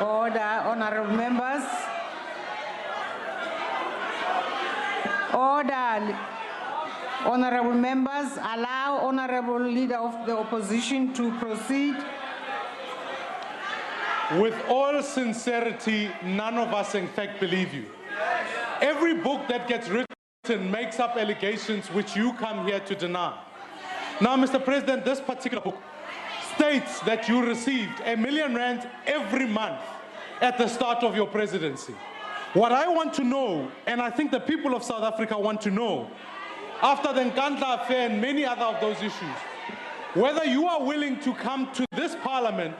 Order, honorable members. Order. Honorable members, allow Honorable Leader of the Opposition to proceed. With all sincerity, none of us in fact believe you. Every book that gets written makes up allegations which you come here to deny. Now, Mr. President, this particular book states that you received R1 million every month at the start of your presidency. What I want to know, and I think the people of South Africa want to know, after the Nkandla affair and many other of those issues, whether you are willing to come to this parliament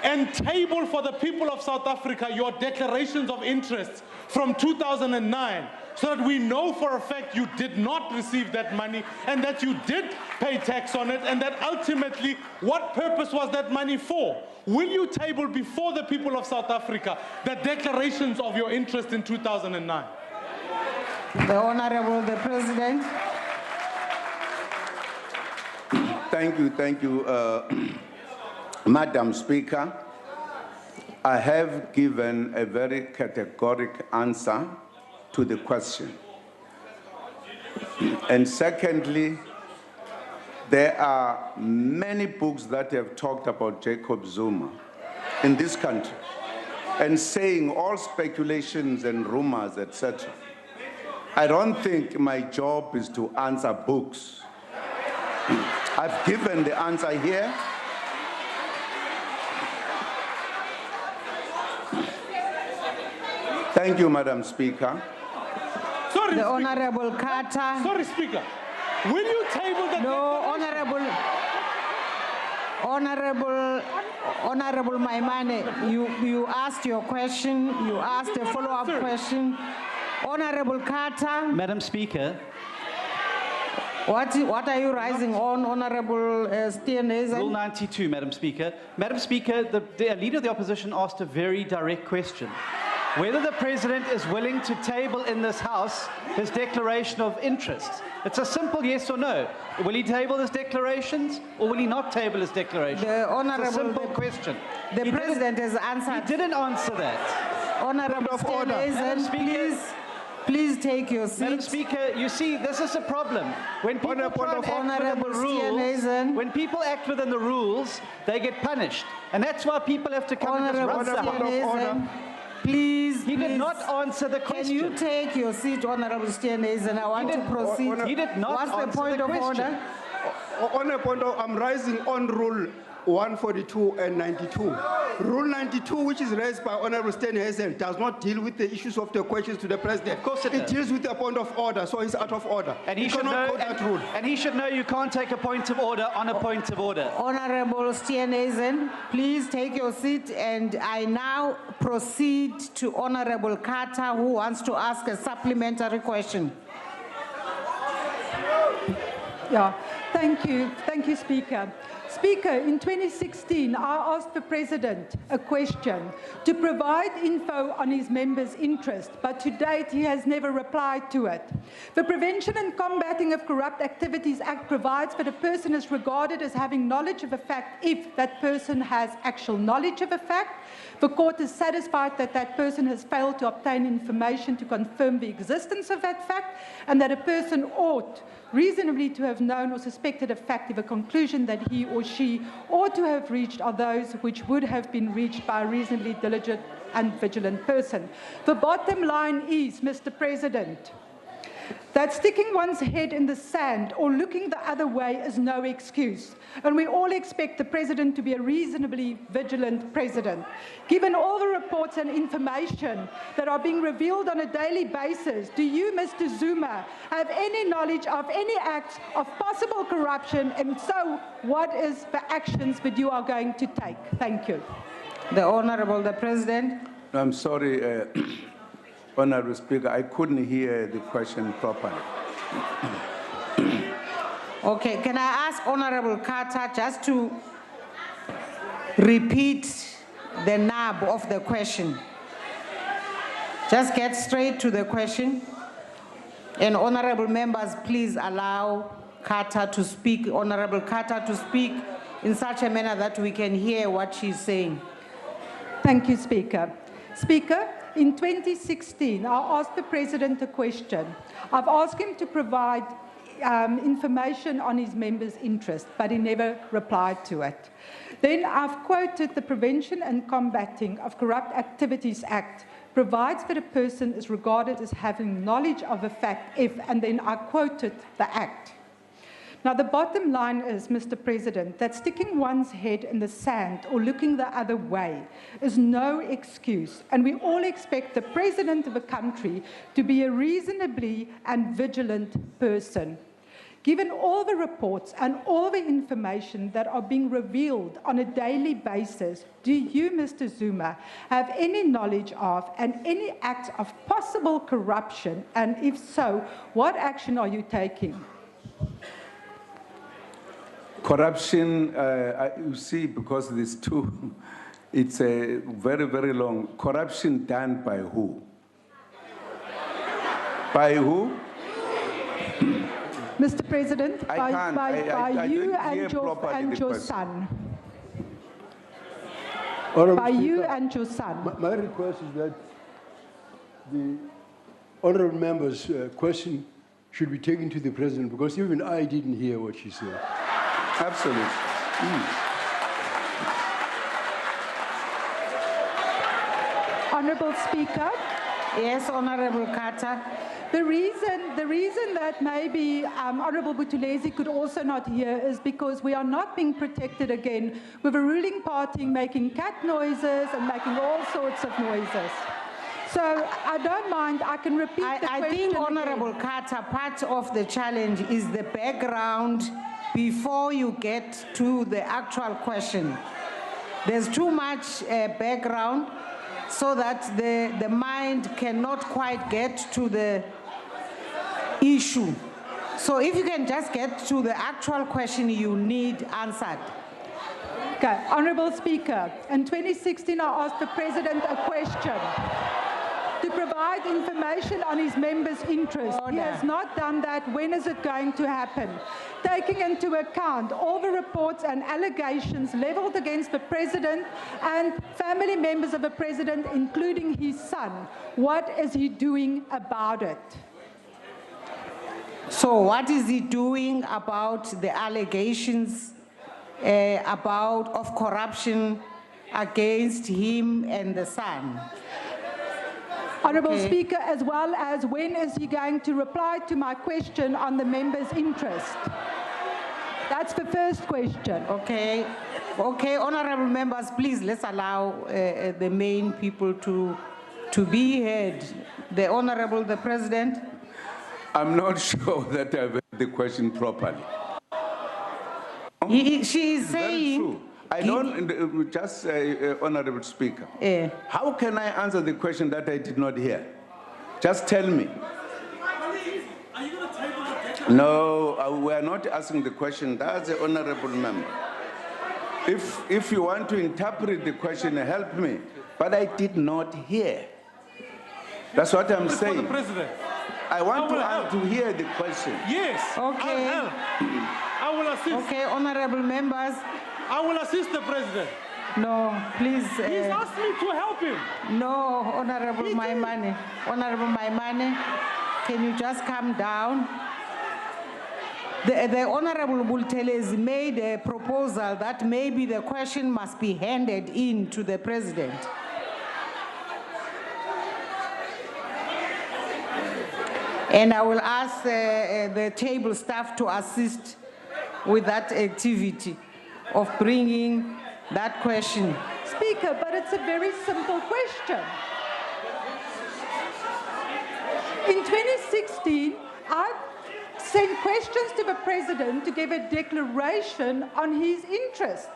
and table for the people of South Africa your declarations of interests from 2009, so that we know for a fact you did not receive that money and that you did pay tax on it, and that ultimately, what purpose was that money for? Will you table before the people of South Africa the declarations of your interest in 2009? The Honorable the President. Thank you, Madam Speaker. I have given a very categoric answer to the question. And secondly, there are many books that have talked about Jacob Zuma in this country and saying all speculations and rumors, etc. I don't think my job is to answer books. I've given the answer here. Thank you, Madam Speaker. Sorry, The Honorable Carter. Sorry, Speaker. Will you table the No, Honorable Maimane, you asked your question, you asked a follow-up question. Honorable Carter. Madam Speaker. What are you rising on, Honorable Steenhuisen? Rule 92, Madam Speaker. Madam Speaker, the Leader of the Opposition asked a very direct question. Whether the President is willing to table in this House his declaration of interest. It's a simple yes or no. Will he table his declarations or will he not table his declaration? The Honorable, it's a simple question. The President has answered. He didn't answer that. Honorable Steenhuisen, please take your seat. Madam Speaker, you see, this is a problem. When people when people act within the rules, they get punished. And that's why people have to come to this Please, he did not answer the question. Can you take your seat, Honorable Steenhuisen? I want to proceed. He did not What's answer the point of order? On a point of, I'm rising on Rule 142 and 92. Rule 92, which is raised by Honorable Steenhuisen, does not deal with the issues of the questions to the President. Of course it deals with the point of order, so it's out of order. And he should know that rule. And he should know you can't take a point of order on a point of order. Honorable Steenhuisen, please take your seat, and I now proceed to Honorable Carter, who wants to ask a supplementary question. Yeah, thank you, Speaker. Speaker, in 2016, I asked the President a question to provide info on his members' interest, but to date he has never replied to it. The Prevention and Combating of Corrupt Activities Act provides that a person is regarded as having knowledge of a fact if that person has actual knowledge of a fact. The court is satisfied that that person has failed to obtain information to confirm the existence of that fact, and that a person ought reasonably to have known or suspected a fact if a conclusion that he or she ought to have reached are those which would have been reached by a reasonably diligent and vigilant person. The bottom line is, Mr. President, that sticking one's head in the sand or looking the other way is no excuse. And we all expect the President to be a reasonably vigilant President. Given all the reports and information that are being revealed on a daily basis, do you, Mr. Zuma, have any knowledge of any acts of possible corruption? And so, what is the actions that you are going to take? Thank you. The Honorable the President. I'm sorry, Honorable Speaker, I couldn't hear the question properly. Okay, can I ask Honorable Carter just to repeat the nub of the question? Just get straight to the question. And honorable members, please allow Carter to speak, Honorable Carter to speak in such a manner that we can hear what she's saying. Thank you, Speaker. Speaker, in 2016, I asked the President a question. I've asked him to provide information on his members' interest, but he never replied to it. Then I've quoted the Prevention and Combating of Corrupt Activities Act, provides that a person is regarded as having knowledge of a fact if, and then I quoted the act. Now, the bottom line is, Mr. President, that sticking one's head in the sand or looking the other way is no excuse, and we all expect the President of a country to be a reasonably and vigilant person. Given all the reports and all the information that are being revealed on a daily basis, do you, Mr. Zuma, have any knowledge of and any acts of possible corruption? And if so, what action are you taking? Corruption, you see, because there's two, it's a very, very long. Corruption done by who? By who? Mr. President, I can't. by you don't hear and your properly son. Honourable By you Speaker, and your son. my request is that the honourable member's question should be taken to the President, because even I didn't hear what she said. Absolutely. Honourable Speaker, Yes, Honorable Carter. the reason that maybe Honourable Buthelezi could also not hear is because we are not being protected again with a ruling party making cat noises and making all sorts of noises. So I don't mind, I can repeat the I question think, Honorable again. Carter, part of the challenge is the background before you get to the actual question. There's too much background so that the mind cannot quite get to the issue. So if you can just get to the actual question you need answered. Okay, Honourable Speaker, in 2016 I asked the President a question to provide information on his members' interest. He Order. has not done that. When is it going to happen? Taking into account all the reports and allegations levelled against the President and family members of the President, including his son, what is he doing about it? So what is he doing about the allegations of corruption against him and the son? Honourable Okay. Speaker, as well as when is he going to reply to my question on the members' interest? That's the first question. Okay, honorable members, please let's allow the main people to be heard. The Honorable, the President. I'm not sure that I've heard the question properly. She is Very saying. true. I don't, just Honorable Speaker, how can I answer the question that I did not hear? Just tell me. No, we are not asking the question. That's the honorable member. If you want to interpret the question, help me. But I did not hear. That's what I'm For the saying. President. I want will help. to hear the question. Yes. Okay. I'll help. I will assist. Okay, honorable members. I will assist the President. No, please. He's asked me to help him. No, Honorable Maimane. Honorable Maimane, can you just come down? The Honorable Buthelezi made a proposal that maybe the question must be handed in to the President. And I will ask the table staff to assist with that activity of bringing that question. Speaker, but it's a very simple question. In 2016, I sent questions to the President to give a declaration on his interests.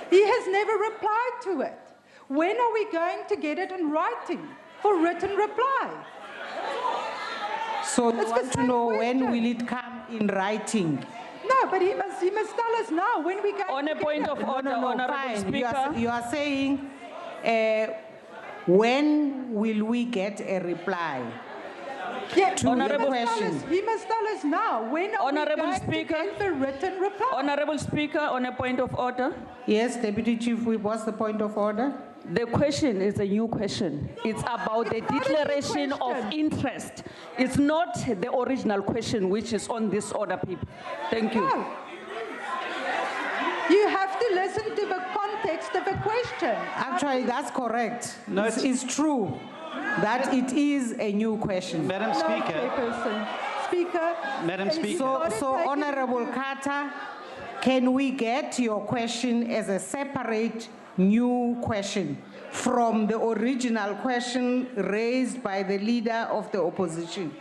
He has never replied to it. When are we going to get it in writing for written reply? So you It's the want to same know when question. will it come in writing? No, but he must tell us now when we going On to a get point it. of order, Honourable Fine. Speaker. You are saying, when will we get a reply? Yeah, to Honourable- he must tell us now. When are Honourable we going Speaker. to get the written reply? Honourable Speaker, on a point of order. Yes, Deputy Chief Whip, what's the point of order? The question is a new question. It's about the It's not a new declaration of question. interest. It's not the original question which is on this order paper. Thank you. No. You have to listen to the context of a question. Actually, that's correct. No, It's true that it is a new question. Madam No, Speaker, Chairperson. Speaker. Madam it's Speaker. got to So take it- Honorable Carter, can we get your question as a separate new question from the original question raised by the leader of the opposition?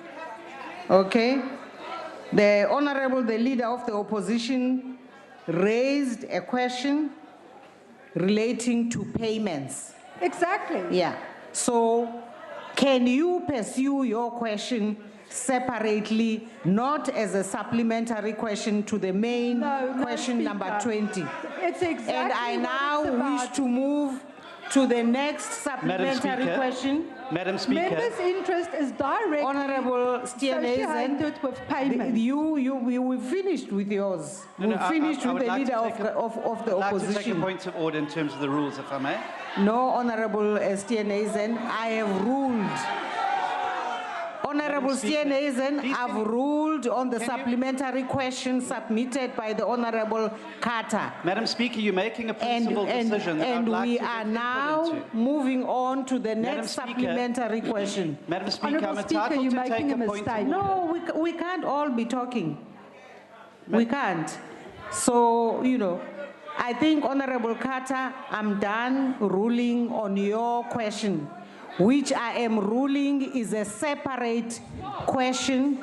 Okay? The leader of the opposition raised a question relating to payments. Exactly. Yeah. So can you pursue your question separately, not as a supplementary question to the main No, question Speaker. number 20? It's exactly And I what now it's wish about. to move to the next supplementary Speaker. question. Madam Speaker, Members' interest is directly Honorable associated Steenhuisen, with payment. we finished with yours. No, We no, finished I with would the like to leader take a- of the I'd like to take a opposition. point of order in terms of the rules, if I may. No, Honorable Steenhuisen, I have ruled. Honorable Speaker, Steenhuisen, please I've can you- ruled on the can you- supplementary question submitted by the Honorable Carter. Madam Speaker, you're making a principled decision that I would like we to are get input now into. moving on to the Madam next Speaker. supplementary question. Madam Speaker, Honourable I'm Speaker, entitled you're to making take a a point of mistake. order. No, we can't all be talking. We can't. So, I think, Honorable Carter, I'm done ruling on your question, which I am ruling is a separate question,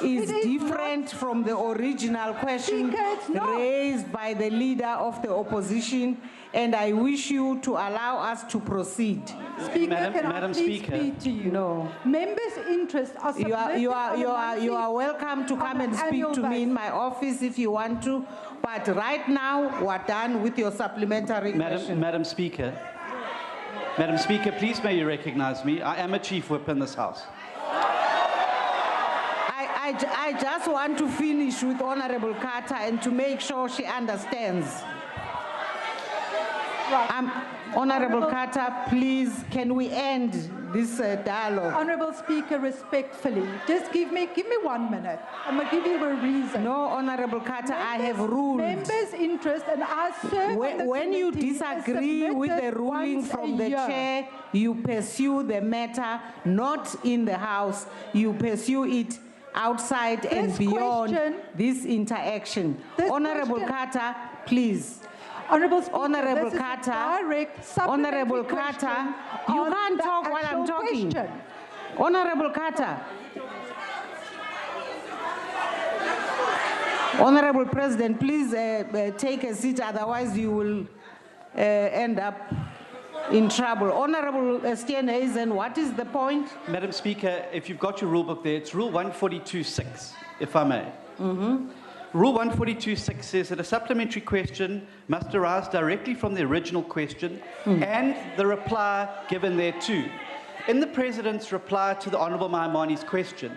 is It is different from the original question Speaker, it's not. raised by the leader of the opposition, and I wish you to allow us to proceed. Speaker, can I Madam please Speaker. speak to you? No. Members' interests are submitted You on a monthly- are welcome to come on and an speak annual to me in basis. my office if you want to, but right now, we're done with your supplementary question. Madam Speaker, please may you recognize me. I am a chief whip in this house. I just want to finish with Honorable Carter and to make sure she understands. Honorable Carter, please, can we end this dialogue? Honourable Speaker, respectfully, just give me 1 minute. I'm going to give you a reason. No, Honorable Carter, I have ruled. Members' interest, and I serve on the When you committee, is disagree with the submitted ruling once from a the year. chair, you pursue the matter not in the House, you pursue it outside and This beyond question- this interaction. This Honorable question- Carter, please. Honourable Speaker, Honorable this is a Carter, direct supplementary Honorable question Carter, you on can't the talk while I'm actual talking. question. Honorable Carter. Honorable President, please take a seat, otherwise you will end up in trouble. Honorable Steenhuisen, what is the point? Madam Speaker, if you've got your rule book there, it's Rule 142.6, if I may. Rule 142.6 says that a supplementary question must arise directly from the original question and the reply given thereto. In the President's reply to the Honourable Maimani's question,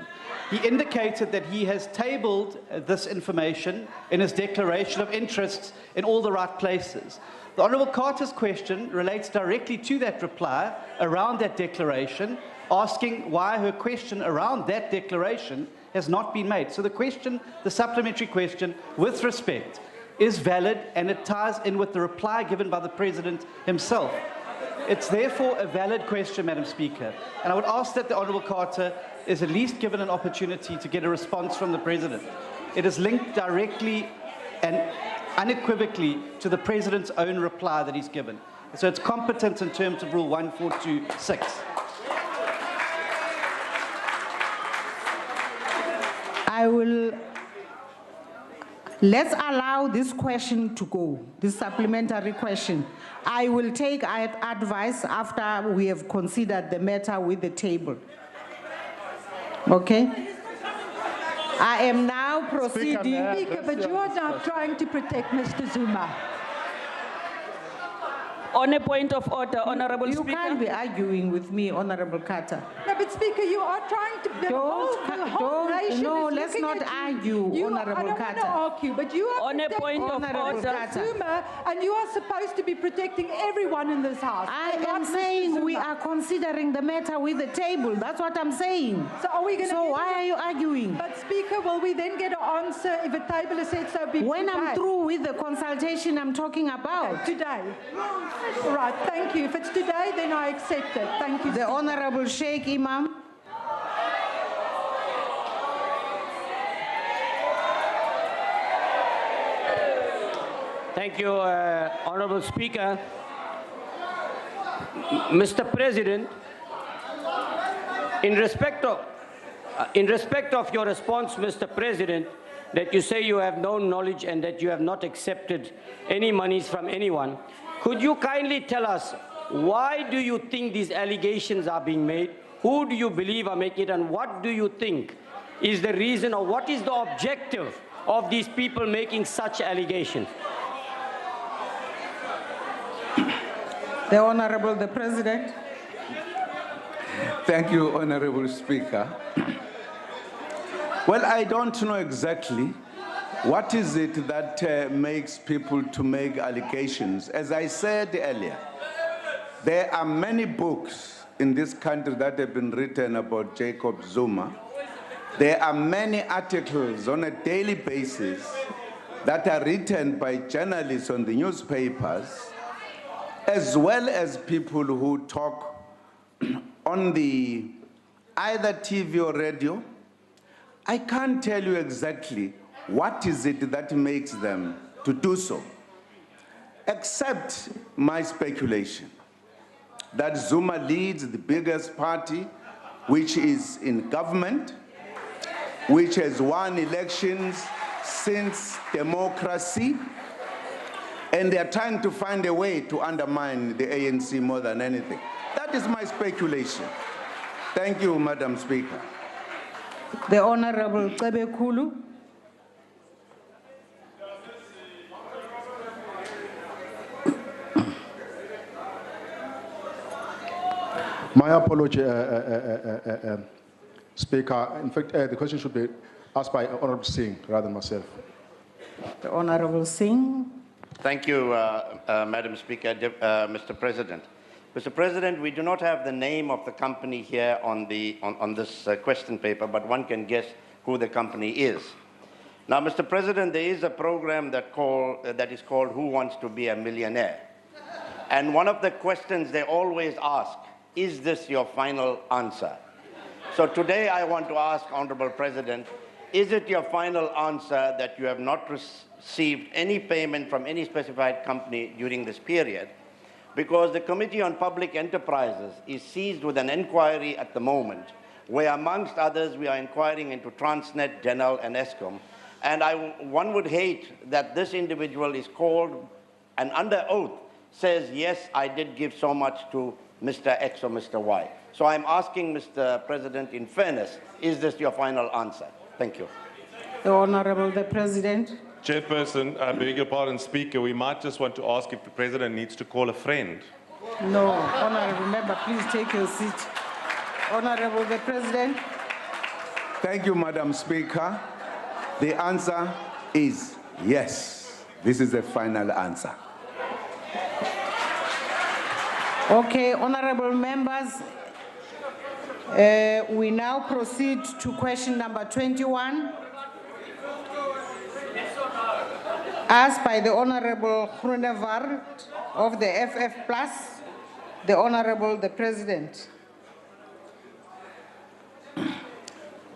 he indicated that he has tabled this information in his declaration of interests in all the right places. The Honourable Carter's question relates directly to that reply around that declaration, asking why her question around that declaration has not been made. So the question, the supplementary question, with respect, is valid, and it ties in with the reply given by the President himself. It's therefore a valid question, Madam Speaker, and I would ask that the Honourable Carter is at least given an opportunity to get a response from the President. It is linked directly and unequivocally to the President's own reply that he's given. So it's competent in terms of Rule 142.6. Let's allow this question to go, this supplementary question. I will take advice after we have considered the matter with the table. Okay? I am now proceeding. Speaker, but you are now trying to protect Mr. Zuma. On a point of order, Honourable You Speaker. can't be arguing with me, Honorable Carter. No, but but Speaker, you are trying to... the whole nation no, is let's looking not at you. argue, You Honourable I don't want to Carter. argue, but you are On a point of protecting order. Zuma, and you are supposed to be protecting everyone in this house. I and am not Mr. saying we Zuma. are considering the matter with the table. That's what I'm saying. So are we going to... So why are you arguing? But Speaker, will we then get an answer if a table is said so before? When I'm through with the consultation I'm talking about. Today. All right, thank you. If it's today, then I accept it. Thank you. The Honourable Sheikh Imam. Thank you, Honorable Speaker. Mr. President, in respect of your response, Mr. President, that you say you have no knowledge and that you have not accepted any monies from anyone, could you kindly tell us why do you think these allegations are being made? Who do you believe are making it, and what do you think is the reason, or what is the objective of these people making such allegations? The Honourable the President. Thank you, Honorable Speaker. Well, I don't know exactly what is it that makes people to make allegations. As I said earlier, there are many books in this country that have been written about Jacob Zuma. There are many articles on a daily basis that are written by journalists on the newspapers, as well as people who talk on the either TV or radio. I can't tell you exactly what is it that makes them to do so, except my speculation that Zuma leads the biggest party which is in government, which has won elections since democracy, and they are trying to find a way to undermine the ANC more than anything. That is my speculation. Thank you, Madam Speaker. The Honourable Kulu. My apology, Speaker. In fact, the question should be asked by Honourable Singh rather than myself. The Honourable Singh. Thank you, Madam Speaker. Mr. President. Mr. President, we do not have the name of the company here on this question paper, but one can guess who the company is. Now, Mr. President, there is a program that is called Who Wants to Be a Millionaire? And one of the questions they always ask, is this your final answer? So today I want to ask, Honorable President, is it your final answer that you have not received any payment from any specified company during this period? Because the Committee on Public Enterprises is seized with an inquiry at the moment, where amongst others we are inquiring into Transnet, Denel and Eskom. And one would hate that this individual is called and under oath says, yes, I did give so much to Mr. X or Mr. Y. So I'm asking, Mr. President, in fairness, is this your final answer? Thank you. The Honourable the President. Chairperson, I beg your pardon, Speaker, we might just want to ask if the President needs to call a friend. No, Honourable Member, please take your seat. Honourable the President. Thank you, Madam Speaker. The answer is yes. This is the final answer. Okay, honourable members, we now proceed to question number 21. Asked by the Honourable Groenewald of the FF+, the Honourable the President.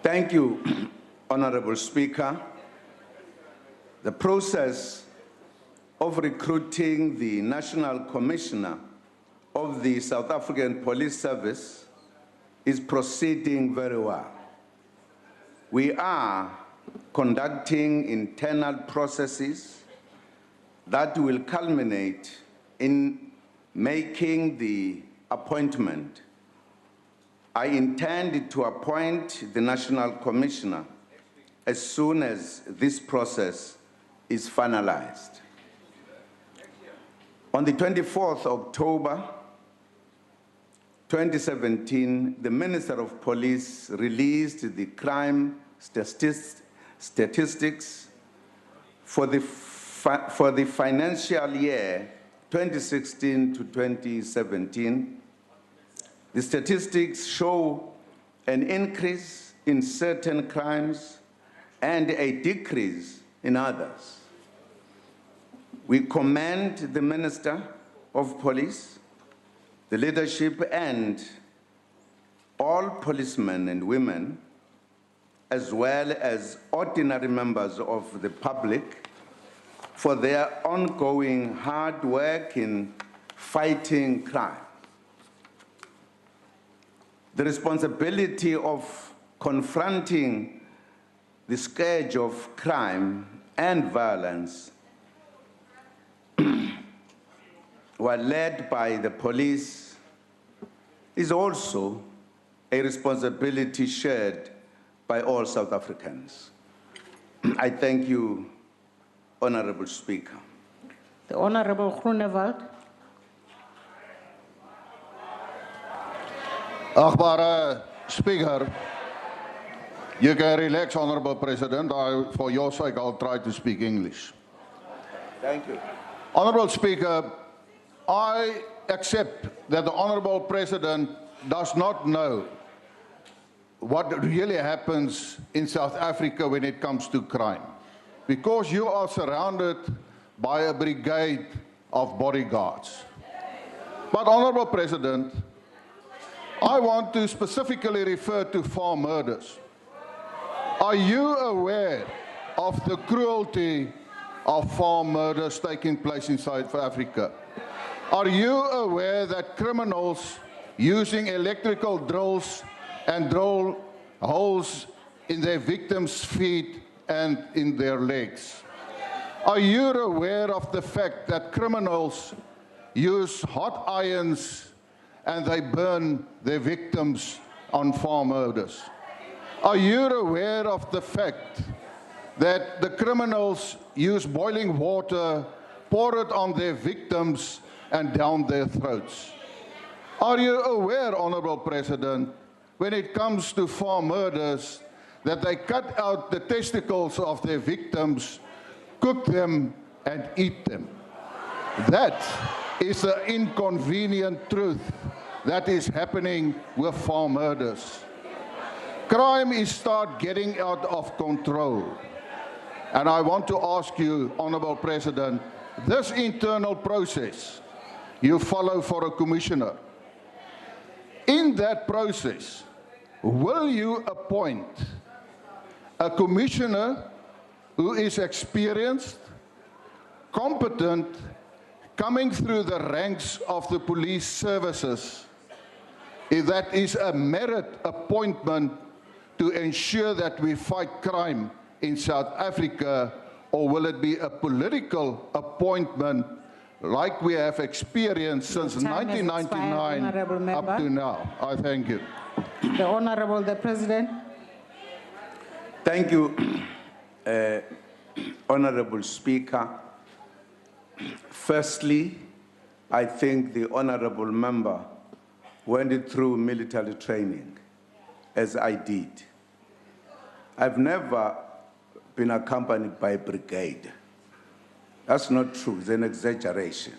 Thank you, Honourable Speaker. The process of recruiting the National Commissioner of the South African Police Service is proceeding very well. We are conducting internal processes that will culminate in making the appointment. I intend to appoint the National Commissioner as soon as this process is finalized. On the 24th of October, 2017, the Minister of Police released the crime statistics for the financial year 2016 to 2017. The statistics show an increase in certain crimes and a decrease in others. We commend the Minister of Police, the leadership, and all policemen and women, as well as ordinary members of the public, for their ongoing hard work in fighting crime. The responsibility of confronting the scourge of crime and violence were led by the police is also a responsibility shared by all South Africans. I thank you, Honorable Speaker. The Honorable Groenewald. Achtbare Speaker, you can relax, Honorable President. For your sake, I'll try to speak English. Thank you. Honorable Speaker, I accept that the Honorable President does not know what really happens in South Africa when it comes to crime, because you are surrounded by a brigade of bodyguards. But, Honorable President, I want to specifically refer to farm murders. Are you aware of the cruelty of farm murders taking place in South Africa? Are you aware that criminals using electrical drills and drill holes in their victims' feet and in their legs? Are you aware of the fact that criminals use hot irons and they burn their victims on farm murders? Are you aware of the fact that the criminals use boiling water, pour it on their victims and down their throats? Are you aware, Honorable President, when it comes to farm murders, that they cut out the testicles of their victims, cook them and eat them? That is the inconvenient truth that is happening with farm murders. Crime is start getting out of control. And I want to ask you, Honorable President, this internal process you follow for a commissioner, in that process, will you appoint a commissioner who is experienced, competent, coming through the ranks of the police services? If that is a merit appointment to ensure that we fight crime in South Africa, or will it be a political appointment like we have experienced since 1999 up to now? I thank you. The Honorable the President. Thank you, Honorable Speaker. Firstly, I think the Honorable Member went through military training, as I did. I've never been accompanied by a brigade. That's not true, it's an exaggeration.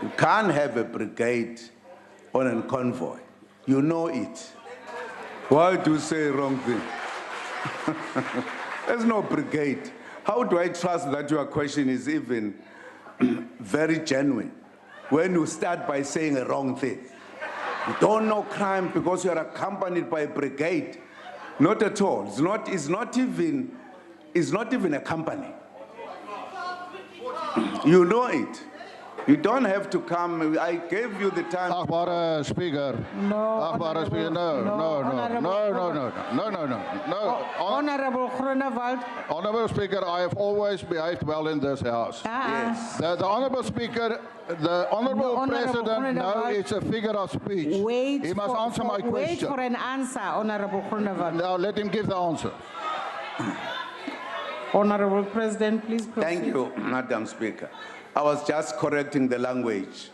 You can't have a brigade on a convoy. You know it. Why do you say wrong thing? There's no brigade. How do I trust that your question is even very genuine when you start by saying a wrong thing? You don't know crime because you are accompanied by a brigade. Not at all. It's not even a company. You know it. You don't have to come. I gave you the time. Achtbare Speaker. No. Achtbare Speaker. No. Honorable Groenewald. Honorable Speaker, I have always behaved well in this house. Yes. The Honorable Speaker, the Honorable President, now it's a figure of speech. He must answer my question. Wait for an answer, Honorable Groenewald. Now let him give the answer. Honorable President, please proceed. Thank you, Madam Speaker. I was just correcting the language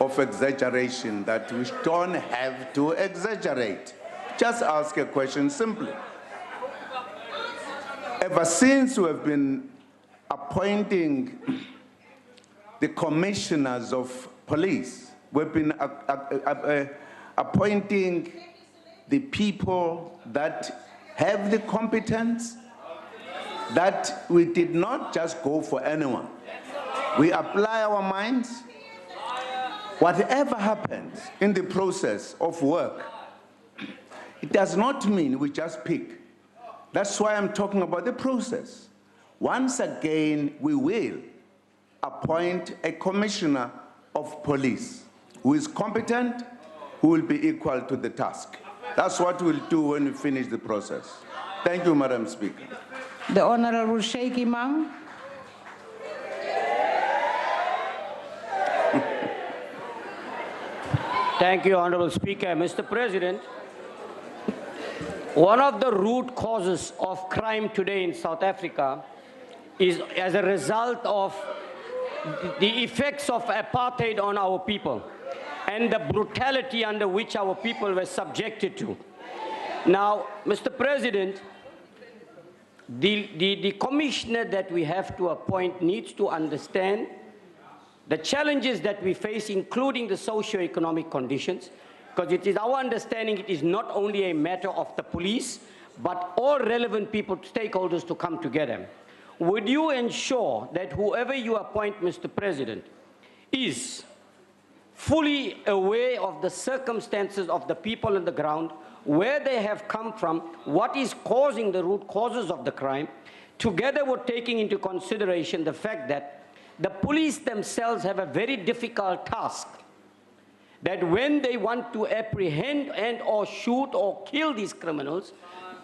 of exaggeration that we don't have to exaggerate. Just ask a question simply. Ever since we have been appointing the commissioners of police, we've been appointing the people that have the competence, that we did not just go for anyone. We apply our minds. Whatever happens in the process of work, it does not mean we just pick. That's why I'm talking about the process. Once again, we will appoint a commissioner of police who is competent, who will be equal to the task. That's what we'll do when we finish the process. Thank you, Madam Speaker. The Honorable Sheikh Imam. Thank you, Honorable Speaker. Mr. President, one of the root causes of crime today in South Africa is as a result of the effects of apartheid on our people and the brutality under which our people were subjected to. Now, Mr. President, the commissioner that we have to appoint needs to understand the challenges that we face, including the socio-economic conditions, because it is our understanding it is not only a matter of the police, but all relevant people, stakeholders to come together. Would you ensure that whoever you appoint, Mr. President, is fully aware of the circumstances of the people on the ground, where they have come from, what is causing the root causes of the crime, together with taking into consideration the fact that the police themselves have a very difficult task, that when they want to apprehend and or shoot or kill these criminals,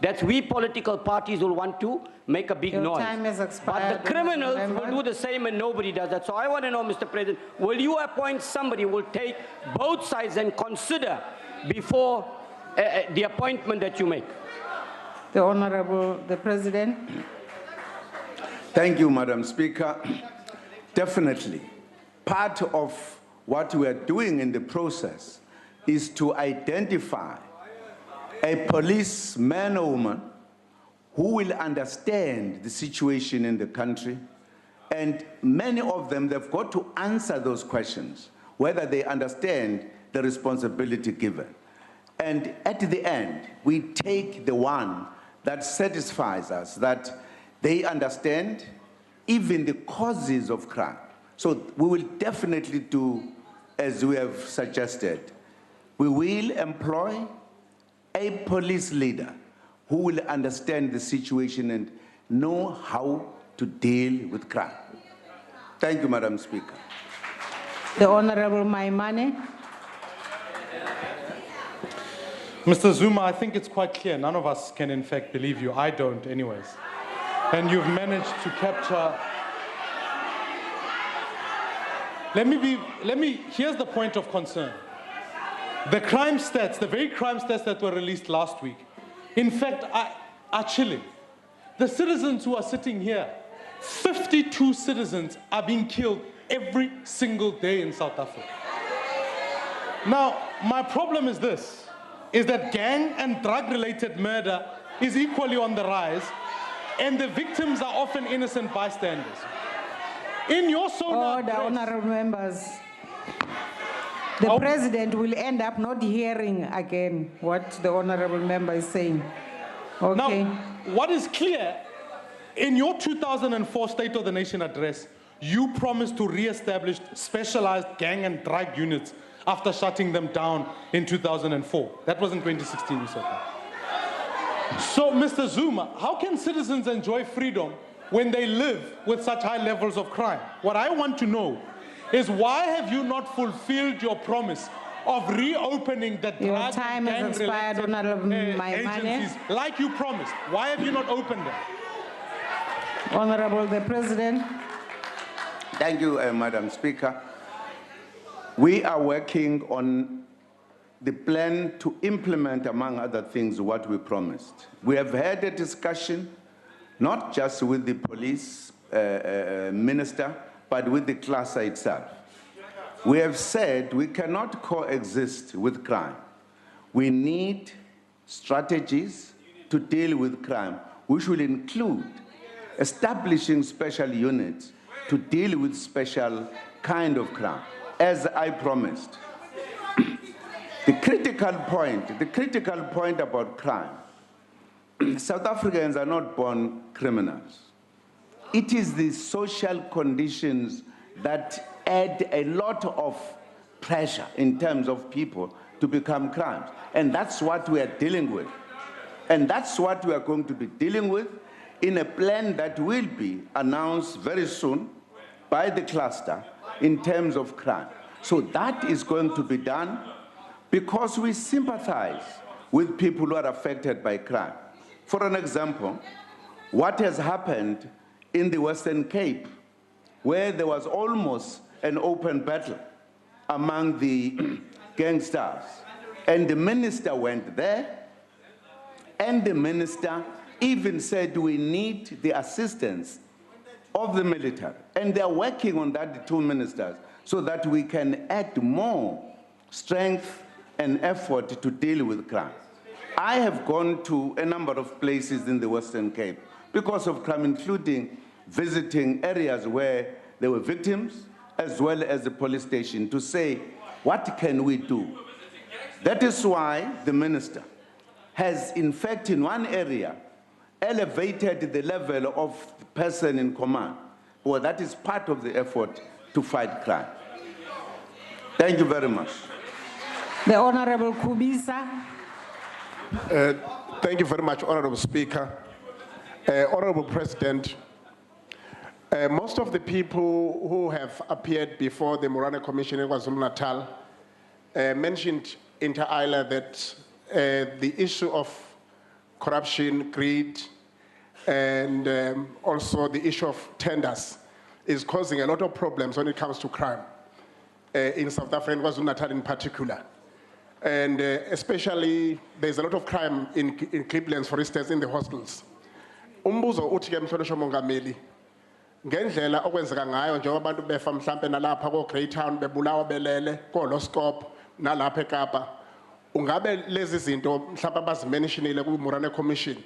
that we political parties will want to make a big noise. Time has expired. But the criminals will do the same and nobody does that. So I want to know, Mr. President, will you appoint somebody who will take both sides and consider before the appointment that you make? The Honorable, the President. Thank you, Madam Speaker. Definitely, part of what we are doing in the process is to identify a policeman or woman who will understand the situation in the country, and many of them, they've got to answer those questions, whether they understand the responsibility given. And at the end, we take the one that satisfies us, that they understand even the causes of crime. So we will definitely do as we have suggested. We will employ a police leader who will understand the situation and know how to deal with crime. Thank you, Madam Speaker. The Honorable Maimane. Mr. Zuma, I think it's quite clear. None of us can in fact believe you. I don't anyways. And you've managed to capture. Here's the point of concern. The crime stats, the very crime stats that were released last week, in fact, are chilling. The citizens who are sitting here, 52 citizens are being killed every single day in South Africa. Now, my problem is this, is that gang and drug-related murder is equally on the rise, and the victims are often innocent bystanders. In your Order, honorable members. The President will end up not hearing again what the honorable member is saying. Okay. Now, what is clear, in your 2004 State of the Nation address, you promised to re-establish specialized gang and drug units after shutting them down in 2004. That was in 2016, you said that. So, Mr. Zuma, how can citizens enjoy freedom when they live with such high levels of crime? What I want to know is why have you not fulfilled your promise of reopening the drug and gang-related agencies like you promised? Why have you not opened them? Honorable the President. Thank you, Madam Speaker. We are working on the plan to implement, among other things, what we promised. We have had a discussion, not just with the police minister, but with the cluster itself. We have said we cannot coexist with crime. We need strategies to deal with crime, which will include establishing special units to deal with special kind of crime, as I promised. The critical point about crime, South Africans are not born criminals. It is the social conditions that add a lot of pressure in terms of people to become crimes. And that's what we are dealing with. And that's what we are going to be dealing with in a plan that will be announced very soon by the cluster in terms of crime. So that is going to be done because we sympathize with people who are affected by crime. For an example, what has happened in the Western Cape, where there was almost an open battle among the gangsters, and the minister went there, and the minister even said we need the assistance of the military. And they're working on that, the two ministers, so that we can add more strength and effort to deal with crime. I have gone to a number of places in the Western Cape because of crime, including visiting areas where there were victims, as well as the police station, to say, what can we do? That is why the minister has, in fact, in one area, elevated the level of the person in command. Well, that is part of the effort to fight crime. Thank you very much. The Honorable Kubisa. Thank you very much, Honorable Speaker. Honorable President, most of the people who have appeared before the Morane Commission in KwaZulu-Natal mentioned inter alia that the issue of corruption, greed, and also the issue of tenders is causing a lot of problems when it comes to crime in South Africa and KwaZulu-Natal in particular. And especially, there's a lot of crime in Cleveland, for instance, in the hostels. Umbuzo uthi ke mhlonishwa mongameli, ngendlela okwenzeka ngayo njengoba abantu befa mhlambe nalapha ko Greytown bebulawa belele ko Loskop nalapha eKapa, ungabe lezi zinto mhlawumbe abazimentionile ku Morane Commission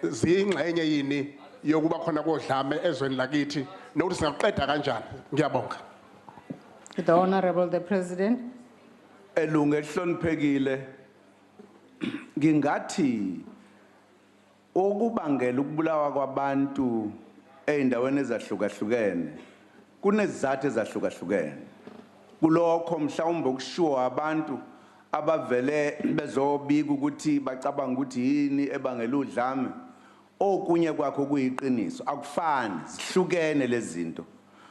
ziyingxenye yini yokuba khona kodlame ezweni lakithi nokuthi singaqeda kanjani? Ngiyabonga. The Honorable the President. Elungu elihloniphekile, ngingathi okubangela ukubulawa kwabantu eindaweni ezahlukahlukene kunezizathu ezahlukahlukene. Kulokho mhlawumbe ukushiwa abantu abavele bezobika ukuthi bacabanga ukuthi yini ebangela udlame, okunye kwakho kuyiqiniso. Akufani, zihlukene lezi zinto.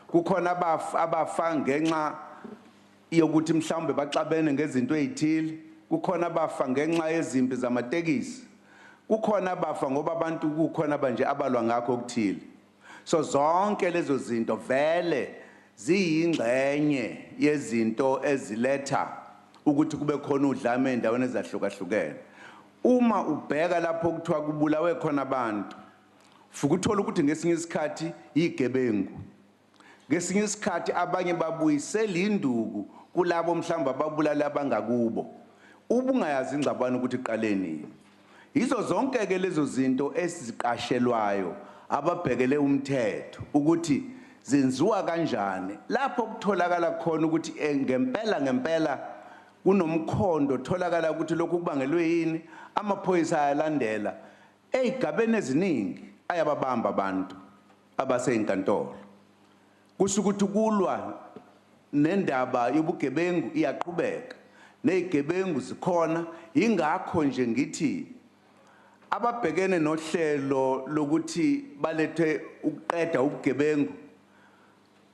Kukhona abafa ngenxa yokuthi mhlawumbe baxabene ngezinto ezithile, kukhona abafa ngenxa yezimpi zamatekisi, kukhona abafa ngoba abantu kukhona banje abalwa ngakho okuthile. So zonke lezo zinto vele ziyingxenye yezinto eziletha ukuthi kube khona udlame endaweni ezahlukahlukene. Uma ubheka lapho kuthiwa kubulawe khona abantu, futhi uthola ukuthi ngesinye isikhathi yigebengu, ngesinye isikhathi abanye babuyisela induku kulabo mhlawumbe ababulala abangakubo, ubungayazi ingxabano ukuthi iqaleni. Yizo zonke ke lezo zinto esiziqashelwayo ababhekele umthetho ukuthi zenziwa kanjani, lapho kutholakala khona ukuthi ngempela kunomkhondo tholakala ukuthi lokhu kubangelwe yini, amaphoyisa ayalandela, ey'gabeni eziningi ayababamba abantu abasey'nkantolo. Kusho ukuthi kulwa nendaba yobugebengu iyaqhubeka, ney'gebengu zikhona. Yingakho nje ngithi ababhekene nohlelo lokuthi balethe ukuqeda ubugebengu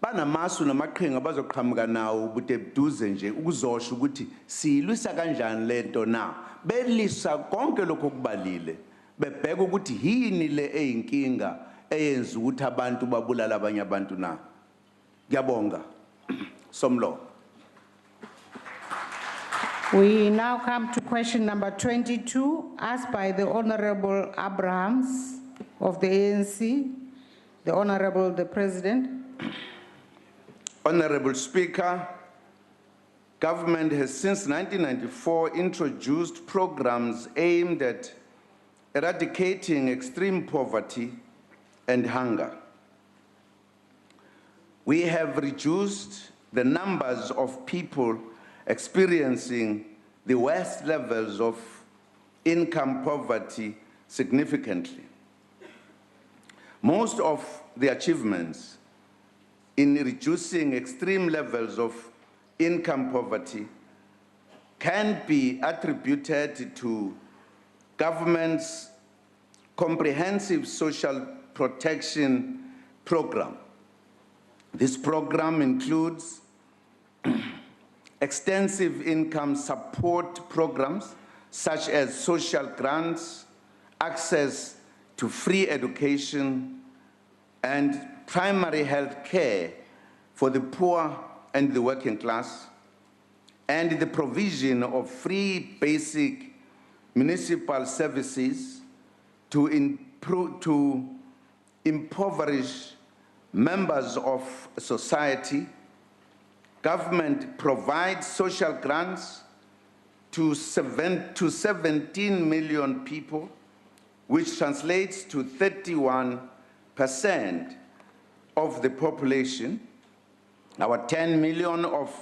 banamasu namaqhinga bazoqhamuka nawo budeduze nje ukuzosho ukuthi siyilwisa kanjani lento na, belisa konke lokho okubalile, bebheka ukuthi yini le eyinkinga eyenza ukuthi abantu babulala abanye abantu na. Ngiyabonga. Somlo. We now come to question number 22, asked by the Honorable Abrahams of the ANC. The Honorable the President. Honorable Speaker, government has since 1994 introduced programs aimed at eradicating extreme poverty and hunger. We have reduced the numbers of people experiencing the worst levels of income poverty significantly. Most of the achievements in reducing extreme levels of income poverty can be attributed to government's comprehensive social protection program. This program includes extensive income support programs such as social grants, access to free education, and primary health care for the poor and the working class, and the provision of free basic municipal services to impoverish members of society. Government provides social grants to 17 million people, which translates to 31% of the population. Our 10 million of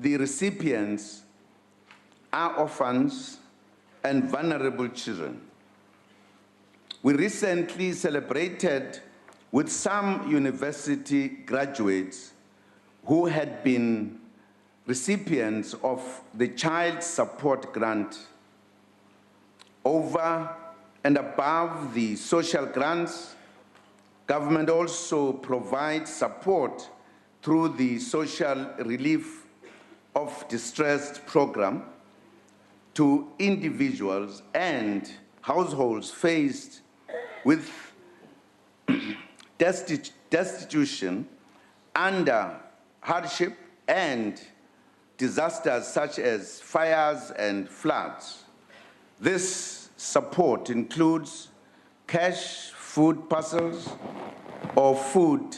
the recipients are orphans and vulnerable children. We recently celebrated with some university graduates who had been recipients of the Child Support Grant. Over and above the social grants, government also provides support through the Social Relief of Distressed program to individuals and households faced with destitution, under hardship, and disasters such as fires and floods. This support includes cash, food parcels, or food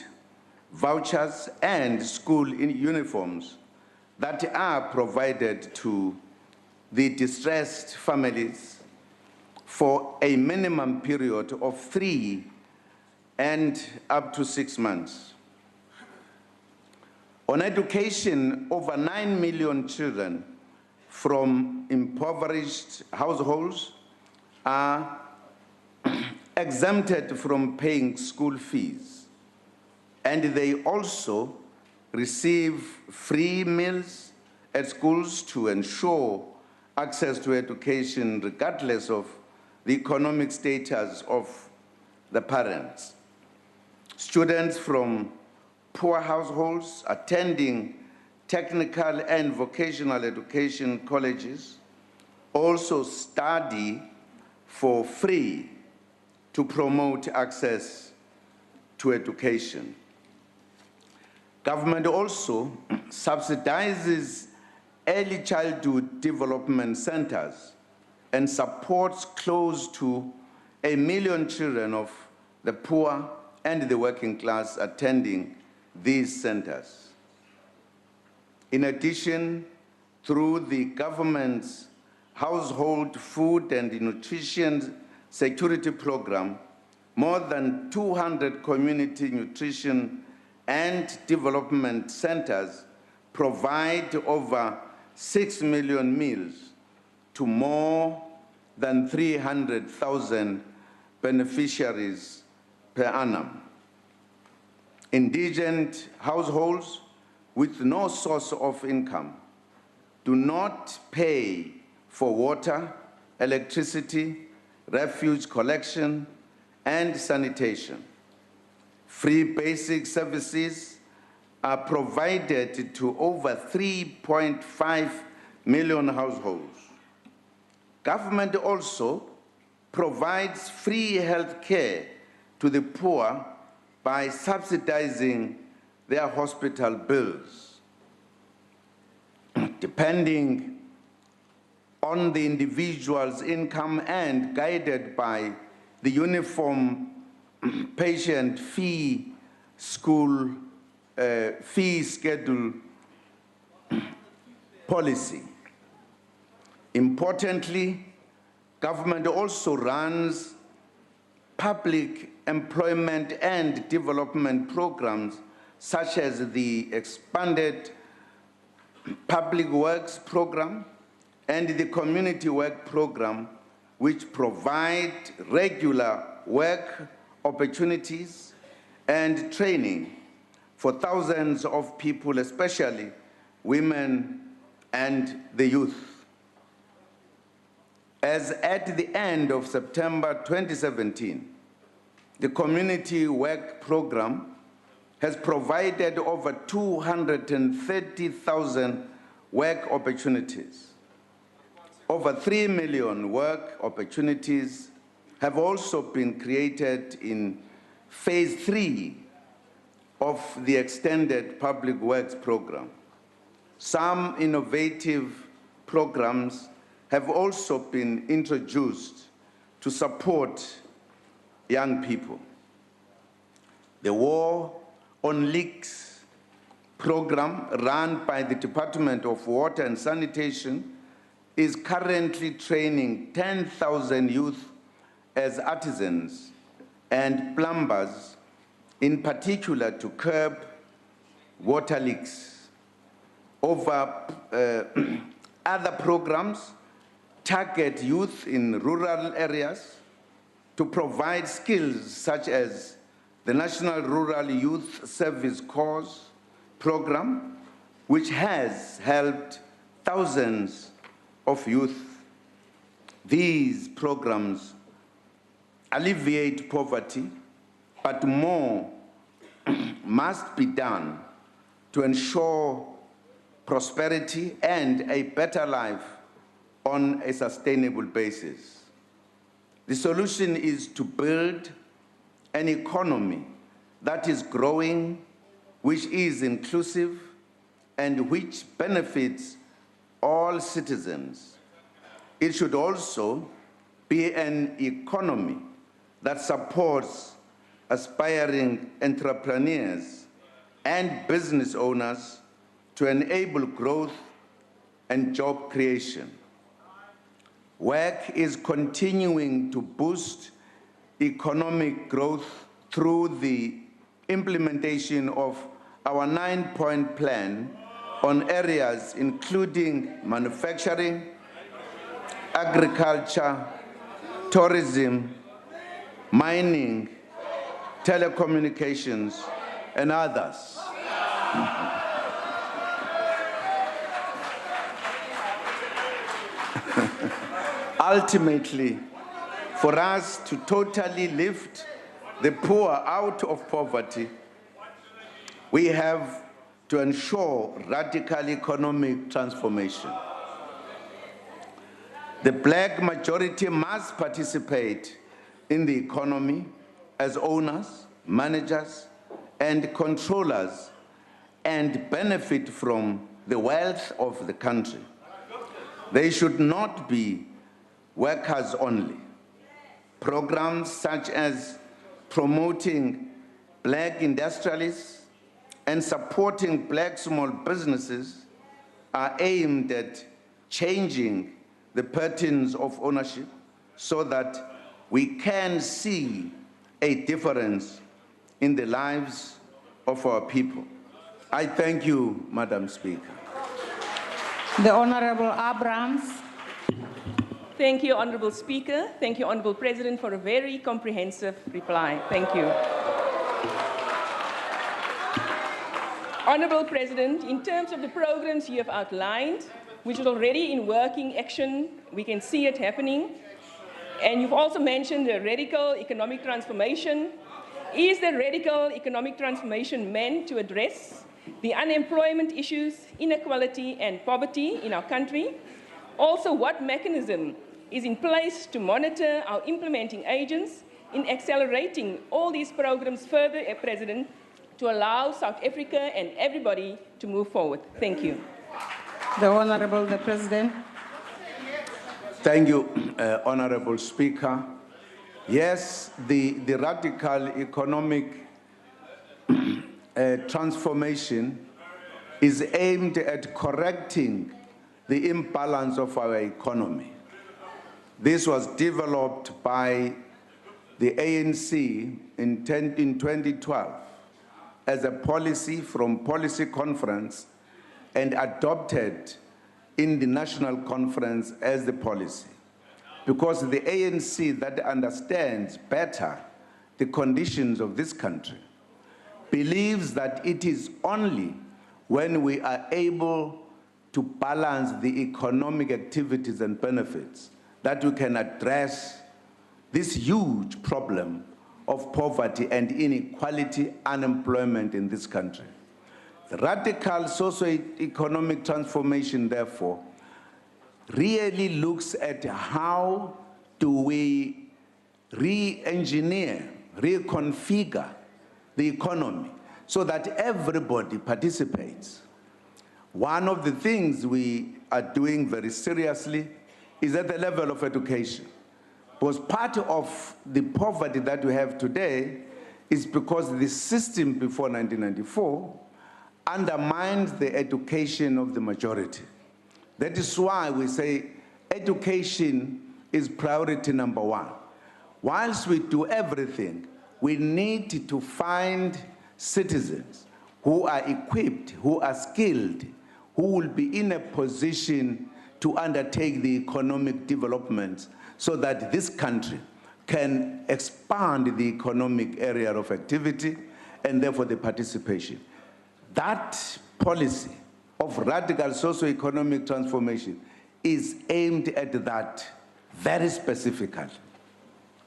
vouchers, and school uniforms that are provided to the distressed families for a minimum period of 3 and up to 6 months. On education, over 9 million children from impoverished households are exempted from paying school fees, and they also receive free meals at schools to ensure access to education regardless of the economic status of the parents. Students from poor households attending technical and vocational education colleges also study for free to promote access to education. Government also subsidizes early childhood development centers and supports close to 1 million children of the poor and the working class attending these centers. In addition, through the government's Household Food and Nutrition Security Program, more than 200 community nutrition and development centers provide over 6 million meals to more than 300,000 beneficiaries per annum. Indigent households with no source of income do not pay for water, electricity, refuse collection, and sanitation. Free basic services are provided to over 3.5 million households. Government also provides free health care to the poor by subsidizing their hospital bills. Depending on the individual's income and guided by the uniform patient fee school fee schedule policy. Importantly, government also runs public employment and development programs such as the expanded public works program and the community work program, which provide regular work opportunities and training for thousands of people, especially women and the youth. As at the end of September 2017, the community work program has provided over 230,000 work opportunities. Over 3 million work opportunities have also been created in phase 3 of the extended public works program. Some innovative programs have also been introduced to support young people. The War on Leaks program run by the Department of Water and Sanitation is currently training 10,000 youth as artisans and plumbers, in particular to curb water leaks. Other programs target youth in rural areas to provide skills such as the National Rural Youth Service Corps program, which has helped thousands of youth. These programs alleviate poverty, but more must be done to ensure prosperity and a better life on a sustainable basis. The solution is to build an economy that is growing, which is inclusive, and which benefits all citizens. It should also be an economy that supports aspiring entrepreneurs and business owners to enable growth and job creation. Work is continuing to boost economic growth through the implementation of our 9-point plan on areas including manufacturing, agriculture, tourism, mining, telecommunications, and others. Ultimately, for us to totally lift the poor out of poverty, we have to ensure radical economic transformation. The black majority must participate in the economy as owners, managers, and controllers, and benefit from the wealth of the country. They should not be workers only. Programs such as promoting black industrialists and supporting black small businesses are aimed at changing the patterns of ownership so that we can see a difference in the lives of our people. I thank you, Madam Speaker. The Honorable Abrams. Thank you, Honorable Speaker. Thank you, Honorable President, for a very comprehensive reply. Thank you. Honorable President, in terms of the programs you have outlined, which is already in working action, we can see it happening, and you've also mentioned the radical economic transformation. Is the radical economic transformation meant to address the unemployment issues, inequality, and poverty in our country? Also, what mechanism is in place to monitor our implementing agents in accelerating all these programs further, President, to allow South Africa and everybody to move forward? Thank you. The Honorable the President. Thank you, Honorable Speaker. Yes, the radical economic transformation is aimed at correcting the imbalance of our economy. This was developed by the ANC in 2012 as a policy from policy conference and adopted in the national conference as the policy. Because the ANC that understands better the conditions of this country believes that it is only when we are able to balance the economic activities and benefits that we can address this huge problem of poverty and inequality, unemployment in this country. The radical socio-economic transformation, therefore, really looks at how do we re-engineer, reconfigure the economy so that everybody participates. One of the things we are doing very seriously is at the level of education. Because part of the poverty that we have today is because the system before 1994 undermines the education of the majority. That is why we say education is priority number one. Whilst we do everything, we need to find citizens who are equipped, who are skilled, who will be in a position to undertake the economic development so that this country can expand the economic area of activity and therefore the participation. That policy of radical socio-economic transformation is aimed at that very specifically.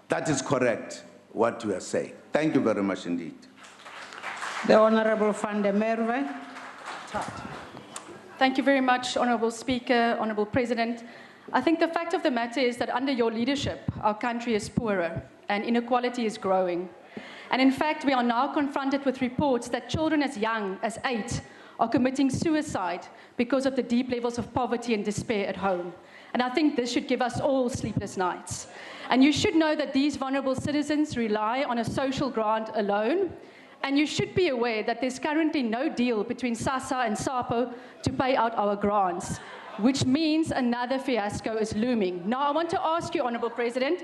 That is correct, what you are saying. Thank you very much indeed. The Honorable Van der Merwe. Thank you very much, Honorable Speaker, Honorable President. I think the fact of the matter is that under your leadership, our country is poorer and inequality is growing. And in fact, we are now confronted with reports that children as young as 8 are committing suicide because of the deep levels of poverty and despair at home. And I think this should give us all sleepless nights. And you should know that these vulnerable citizens rely on a social grant alone. And you should be aware that there's currently no deal between SASSA and SAPO to pay out our grants, which means another fiasco is looming. Now, I want to ask you, Honourable President,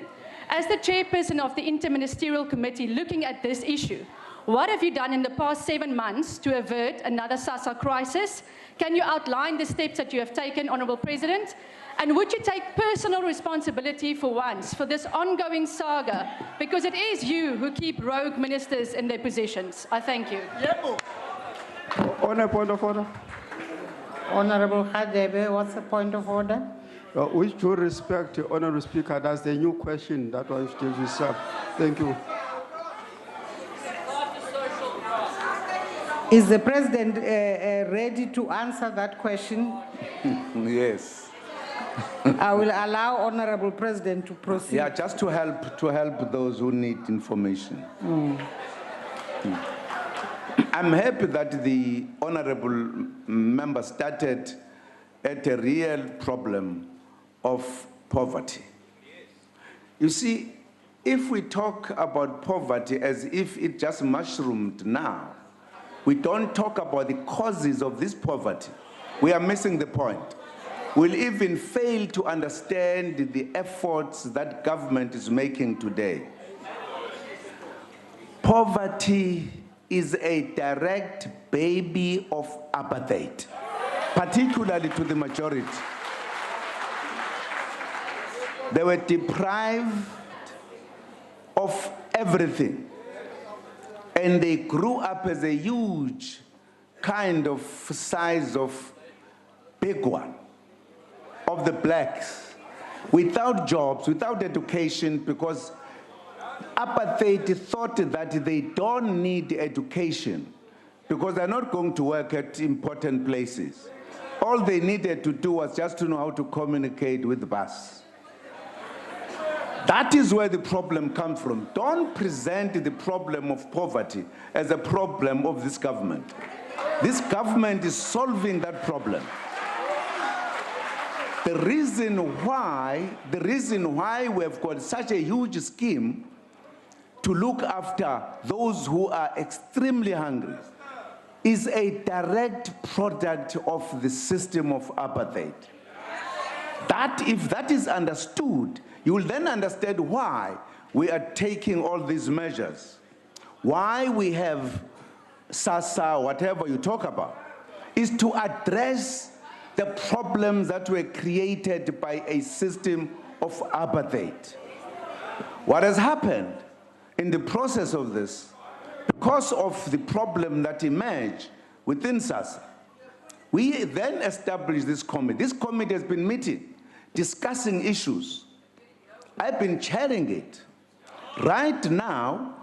as the chairperson of the Interministerial Committee looking at this issue, what have you done in the past 7 months to avert another SASSA crisis? Can you outline the steps that you have taken, Honourable President? And would you take personal responsibility for once for this ongoing saga? Because it is you who keep rogue ministers in their positions. I thank you. On a point of order. Honorable Hadebe, what's the point of order? With due respect, Honorable Speaker, that's the new question that was still reserved. Thank you. Is the President ready to answer that question? Yes. I will allow Honorable President to proceed. Yeah, just to help those who need information. I'm happy that the honorable member started at a real problem of poverty. You see, if we talk about poverty as if it just mushroomed now, we don't talk about the causes of this poverty, we are missing the point. We'll even fail to understand the efforts that government is making today. Poverty is a direct baby of apartheid, particularly to the majority. They were deprived of everything, and they grew up as a huge kind of size of big one of the blacks, without jobs, without education, because apartheid thought that they don't need education because they're not going to work at important places. All they needed to do was just to know how to communicate with the bus. That is where the problem comes from. Don't present the problem of poverty as a problem of this government. This government is solving that problem. The reason why we have got such a huge scheme to look after those who are extremely hungry, is a direct product of the system of apartheid. That, if that is understood, you will then understand why we are taking all these measures, why we have SASA, whatever you talk about, is to address the problems that were created by a system of apartheid. What has happened in the process of this, because of the problem that emerged within SASA, we then established this committee. This committee has been meeting, discussing issues. I've been chairing it. Right now,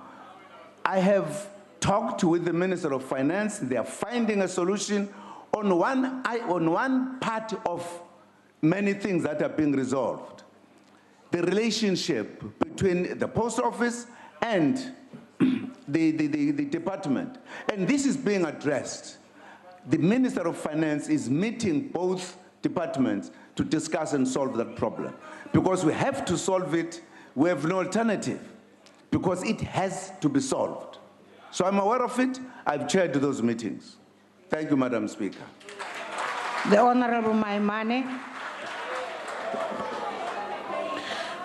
I have talked with the Minister of Finance. They are finding a solution on one part of many things that are being resolved. The relationship between the post office and the department. And this is being addressed. The Minister of Finance is meeting both departments to discuss and solve that problem. Because we have to solve it, we have no alternative. Because it has to be solved. So I'm aware of it, I've chaired those meetings. Thank you, Madam Speaker. The Honorable Maimane.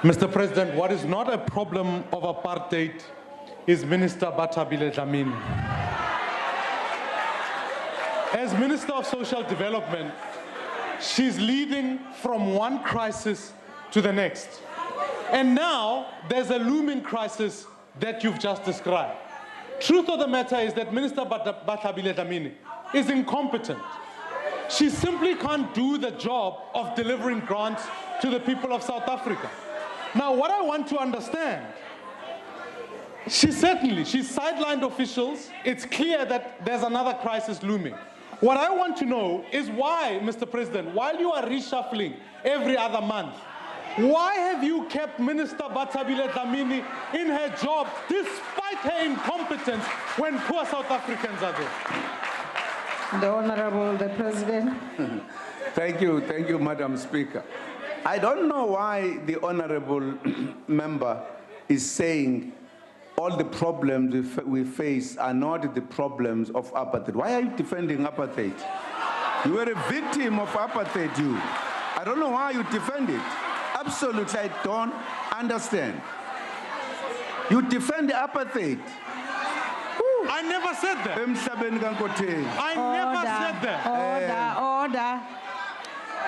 Mr. President, what is not a problem of apartheid is Minister Bathabile Dlamini. As Minister of Social Development, she's leading from one crisis to the next. And now there's a looming crisis that you've just described. Truth of the matter is that Minister Bathabile Dlamini is incompetent. She simply can't do the job of delivering grants to the people of South Africa. Now, what I want to understand, she's sidelined officials. It's clear that there's another crisis looming. What I want to know is why, Mr. President, while you are reshuffling every other month, why have you kept Minister Bathabile Dlamini in her job despite her incompetence when poor South Africans are there? The Honorable, the President. Thank you, Madam Speaker. I don't know why the Honorable member is saying all the problems we face are not the problems of apartheid. Why are you defending apartheid? You were a victim of apartheid, you. I don't know why you defend it. Absolutely, I don't understand. You defend apartheid. I never said that. I never said that. Order.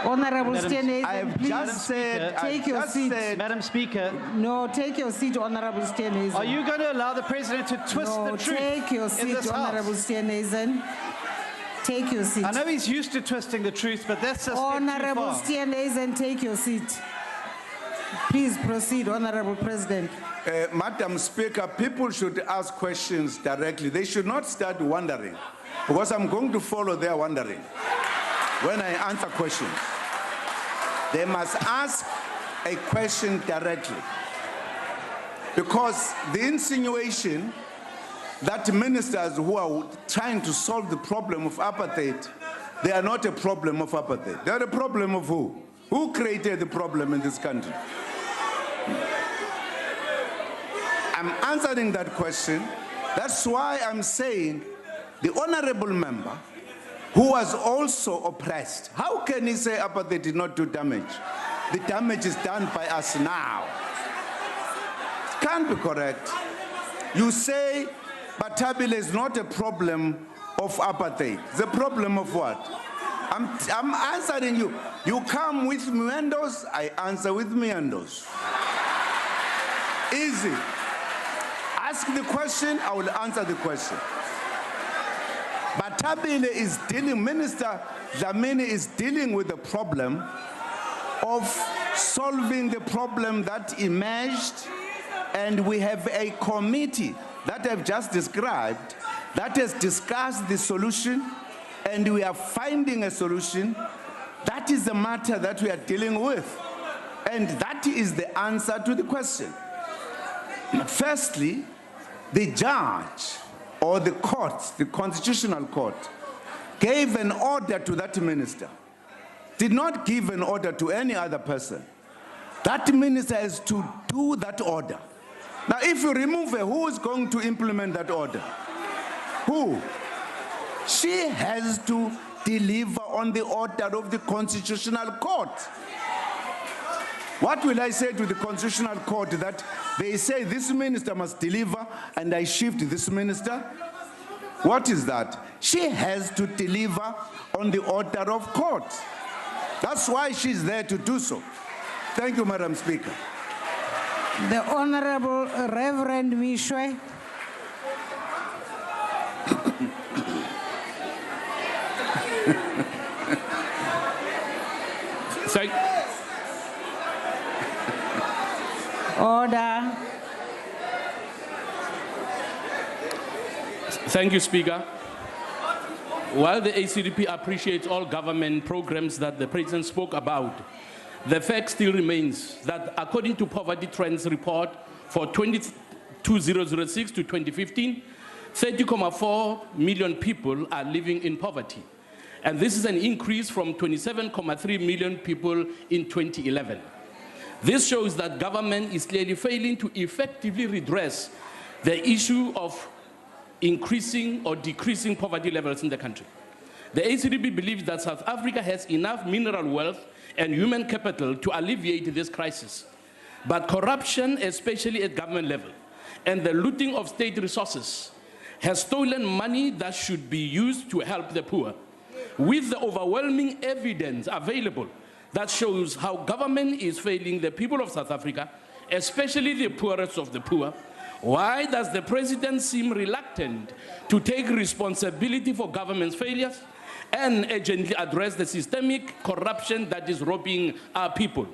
Honorable Steenhuisen, I have please just said, take your seat. Madam Speaker. No, take your seat, Honorable Steenhuisen. Are you going to allow the President to twist the truth take your seat, in this Honorable Steenhuisen. Take your seat. I know he's used to twisting the truth, but that's a step Honorable too far. Steenhuisen, take your seat. Please proceed, Honorable President. Madam Speaker, people should ask questions directly. They should not start wondering, because I'm going to follow their wondering when I answer questions. They must ask a question directly, because the insinuation that ministers who are trying to solve the problem of apartheid, they are not a problem of apartheid. They are a problem of who? Who created the problem in this country? I'm answering that question. That's why I'm saying the honorable member who was also oppressed, how can he say apartheid did not do damage? The damage is done by us now. It can't be correct. You say Bathabile is not a problem of apartheid. It's a problem of what? I'm answering you. You come with meanders, I answer with meanders. Easy. Ask the question, I will answer the question. Bathabile is dealing, Minister Dlamini is dealing with the problem of solving the problem that emerged, and we have a committee that I've just described that has discussed the solution, and we are finding a solution. That is the matter that we are dealing with, and that is the answer to the question. Firstly, the judge or the court, the constitutional court, gave an order to that minister, did not give an order to any other person. That minister has to do that order. Now, if you remove her, who is going to implement that order? Who? She has to deliver on the order of the Constitutional Court. What will I say to the Constitutional Court that they say this minister must deliver and I shift this minister? What is that? She has to deliver on the order of court. That's why she's there to do so. Thank you, Madam Speaker. The Honorable Reverend Mishwe. Order. Thank you, Speaker. While the ACDP appreciates all government programs that the President spoke about, the fact still remains that according to Poverty Trends Report for 2006 to 2015, 30.4 million people are living in poverty. And this is an increase from 27.3 million people in 2011. This shows that government is clearly failing to effectively redress the issue of increasing or decreasing poverty levels in the country. The ACDP believes that South Africa has enough mineral wealth and human capital to alleviate this crisis. But corruption, especially at government level, and the looting of state resources has stolen money that should be used to help the poor. With the overwhelming evidence available that shows how government is failing the people of South Africa, especially the poorest of the poor, why does the President seem reluctant to take responsibility for government's failures and urgently address the systemic corruption that is robbing our people?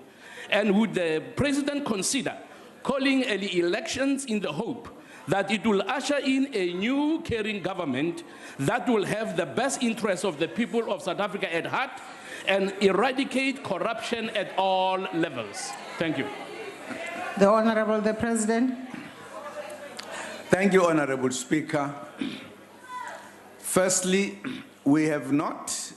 And would the President consider calling early elections in the hope that it will usher in a new caring government that will have the best interests of the people of South Africa at heart and eradicate corruption at all levels? Thank you. The Honorable the President. Thank you, Honorable Speaker. Firstly, we have not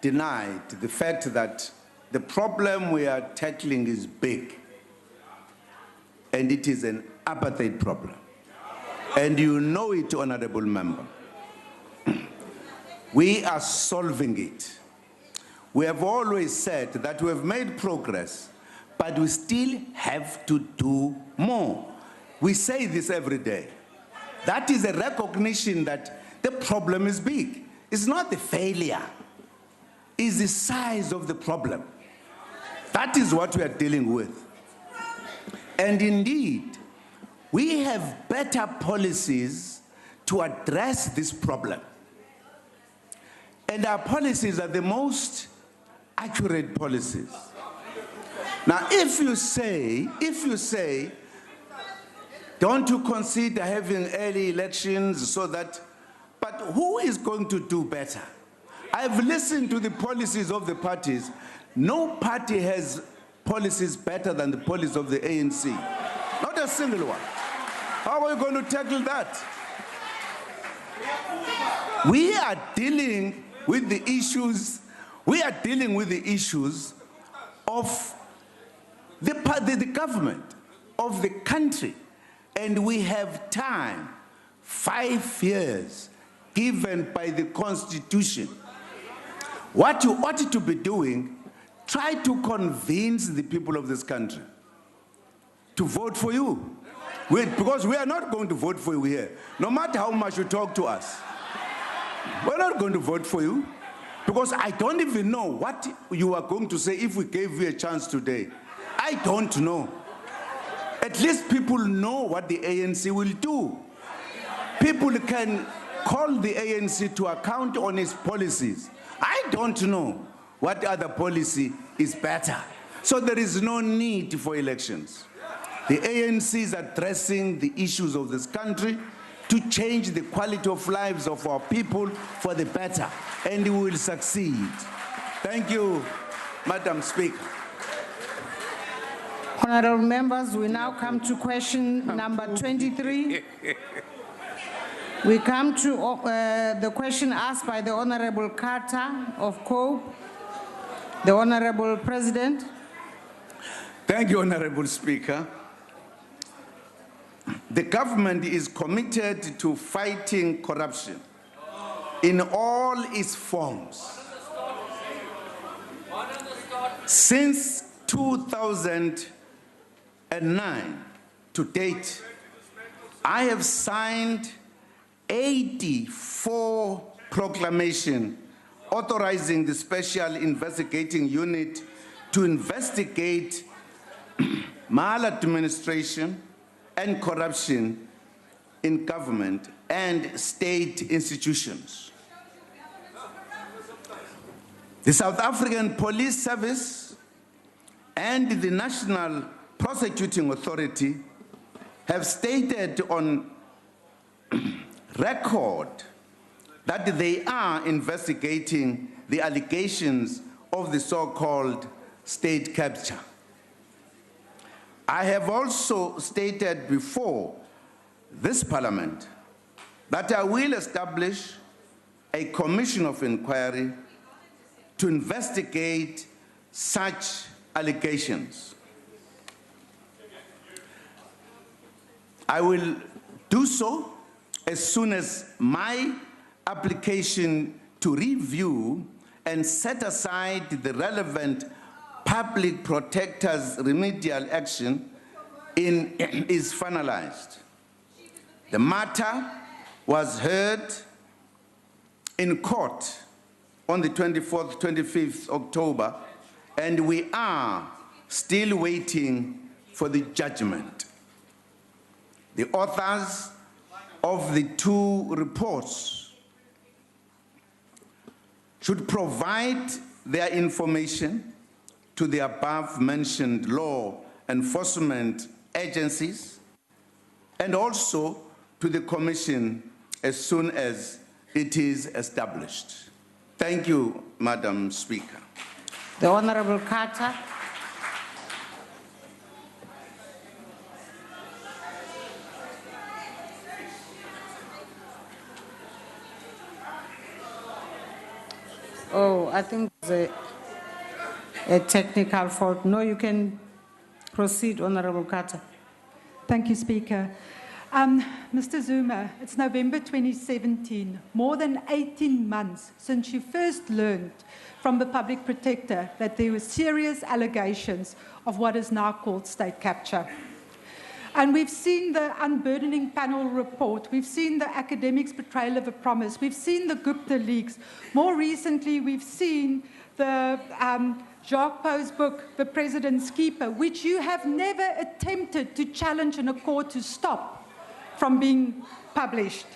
denied the fact that the problem we are tackling is big, and it is an apartheid problem. And you know it, Honorable Member. We are solving it. We have always said that we have made progress, but we still have to do more. We say this every day. That is a recognition that the problem is big. It's not the failure, it's the size of the problem. That is what we are dealing with. And indeed, we have better policies to address this problem. And our policies are the most accurate policies. Now, if you say, don't you consider having early elections so that, but who is going to do better? I've listened to the policies of the parties. No party has policies better than the policies of the ANC. Not a single one. How are we going to tackle that? We are dealing with the issues, of the government, of the country. And we have time, 5 years, given by the Constitution. What you ought to be doing, try to convince the people of this country to vote for you. Because we are not going to vote for you here, no matter how much you talk to us. We're not going to vote for you, because I don't even know what you are going to say if we gave you a chance today. I don't know. At least people know what the ANC will do. People can call the ANC to account on its policies. I don't know what other policy is better. So there is no need for elections. The ANC is addressing the issues of this country to change the quality of lives of our people for the better, and we will succeed. Thank you, Madam Speaker. Honorable members, we now come to question number 23. We come to the question asked by the Honorable Carter of Cope. The Honorable President. Thank you, Honorable Speaker. The government is committed to fighting corruption in all its forms. Since 2009 to date, I have signed 84 proclamations authorizing the Special Investigating Unit to investigate maladministration and corruption in government and state institutions. The South African Police Service and the National Prosecuting Authority have stated on record that they are investigating the allegations of the so-called state capture. I have also stated before this Parliament that I will establish a commission of inquiry to investigate such allegations. I will do so as soon as my application to review and set aside the relevant public protector's remedial action is finalized. The matter was heard in court on the 24th, 25th October, and we are still waiting for the judgment. The authors of the two reports should provide their information to the above-mentioned law enforcement agencies and also to the Commission as soon as it is established. Thank you, Madam Speaker. The Honorable Carter. Oh, I think there's a technical fault. No, you can proceed, Honorable Carter. Thank you, Speaker. Mr. Zuma, it's November 2017, more than 18 months since you first learned from the Public Protector that there were serious allegations of what is now called state capture. And we've seen the unburdening panel report, we've seen the academics' betrayal of a promise, we've seen the Gupta leaks. More recently, we've seen the Jacques Pauw's book, The President's Keeper, which you have never attempted to challenge in a court to stop from being published.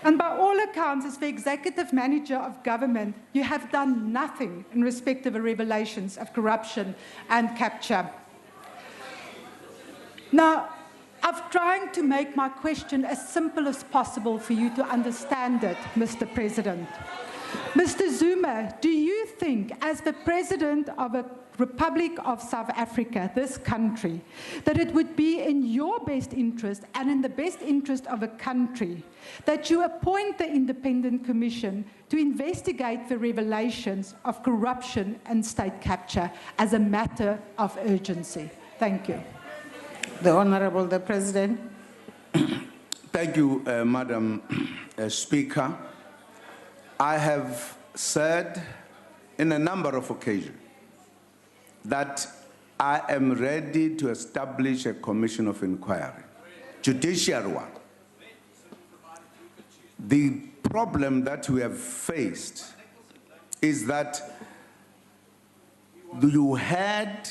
And by all accounts, as the executive manager of government, you have done nothing in respect of the revelations of corruption and capture. Now, I'm trying to make my question as simple as possible for you to understand it, Mr. President. Mr. Zuma, do you think, as the President of a Republic of South Africa, this country, that it would be in your best interest and in the best interest of a country that you appoint the independent commission to investigate the revelations of corruption and state capture as a matter of urgency? Thank you. The Honorable the President. Thank you, Madam Speaker. I have said in a number of occasions that I am ready to establish a commission of inquiry, judicial one. The problem that we have faced is that you had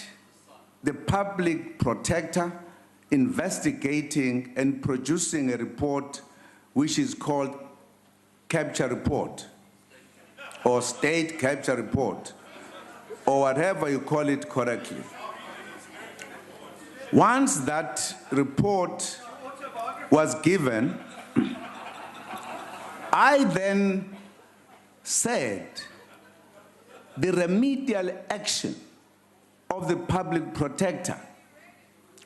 the public protector investigating and producing a report which is called capture report or state capture report or whatever you call it correctly. Once that report was given, I then said the remedial action of the public protector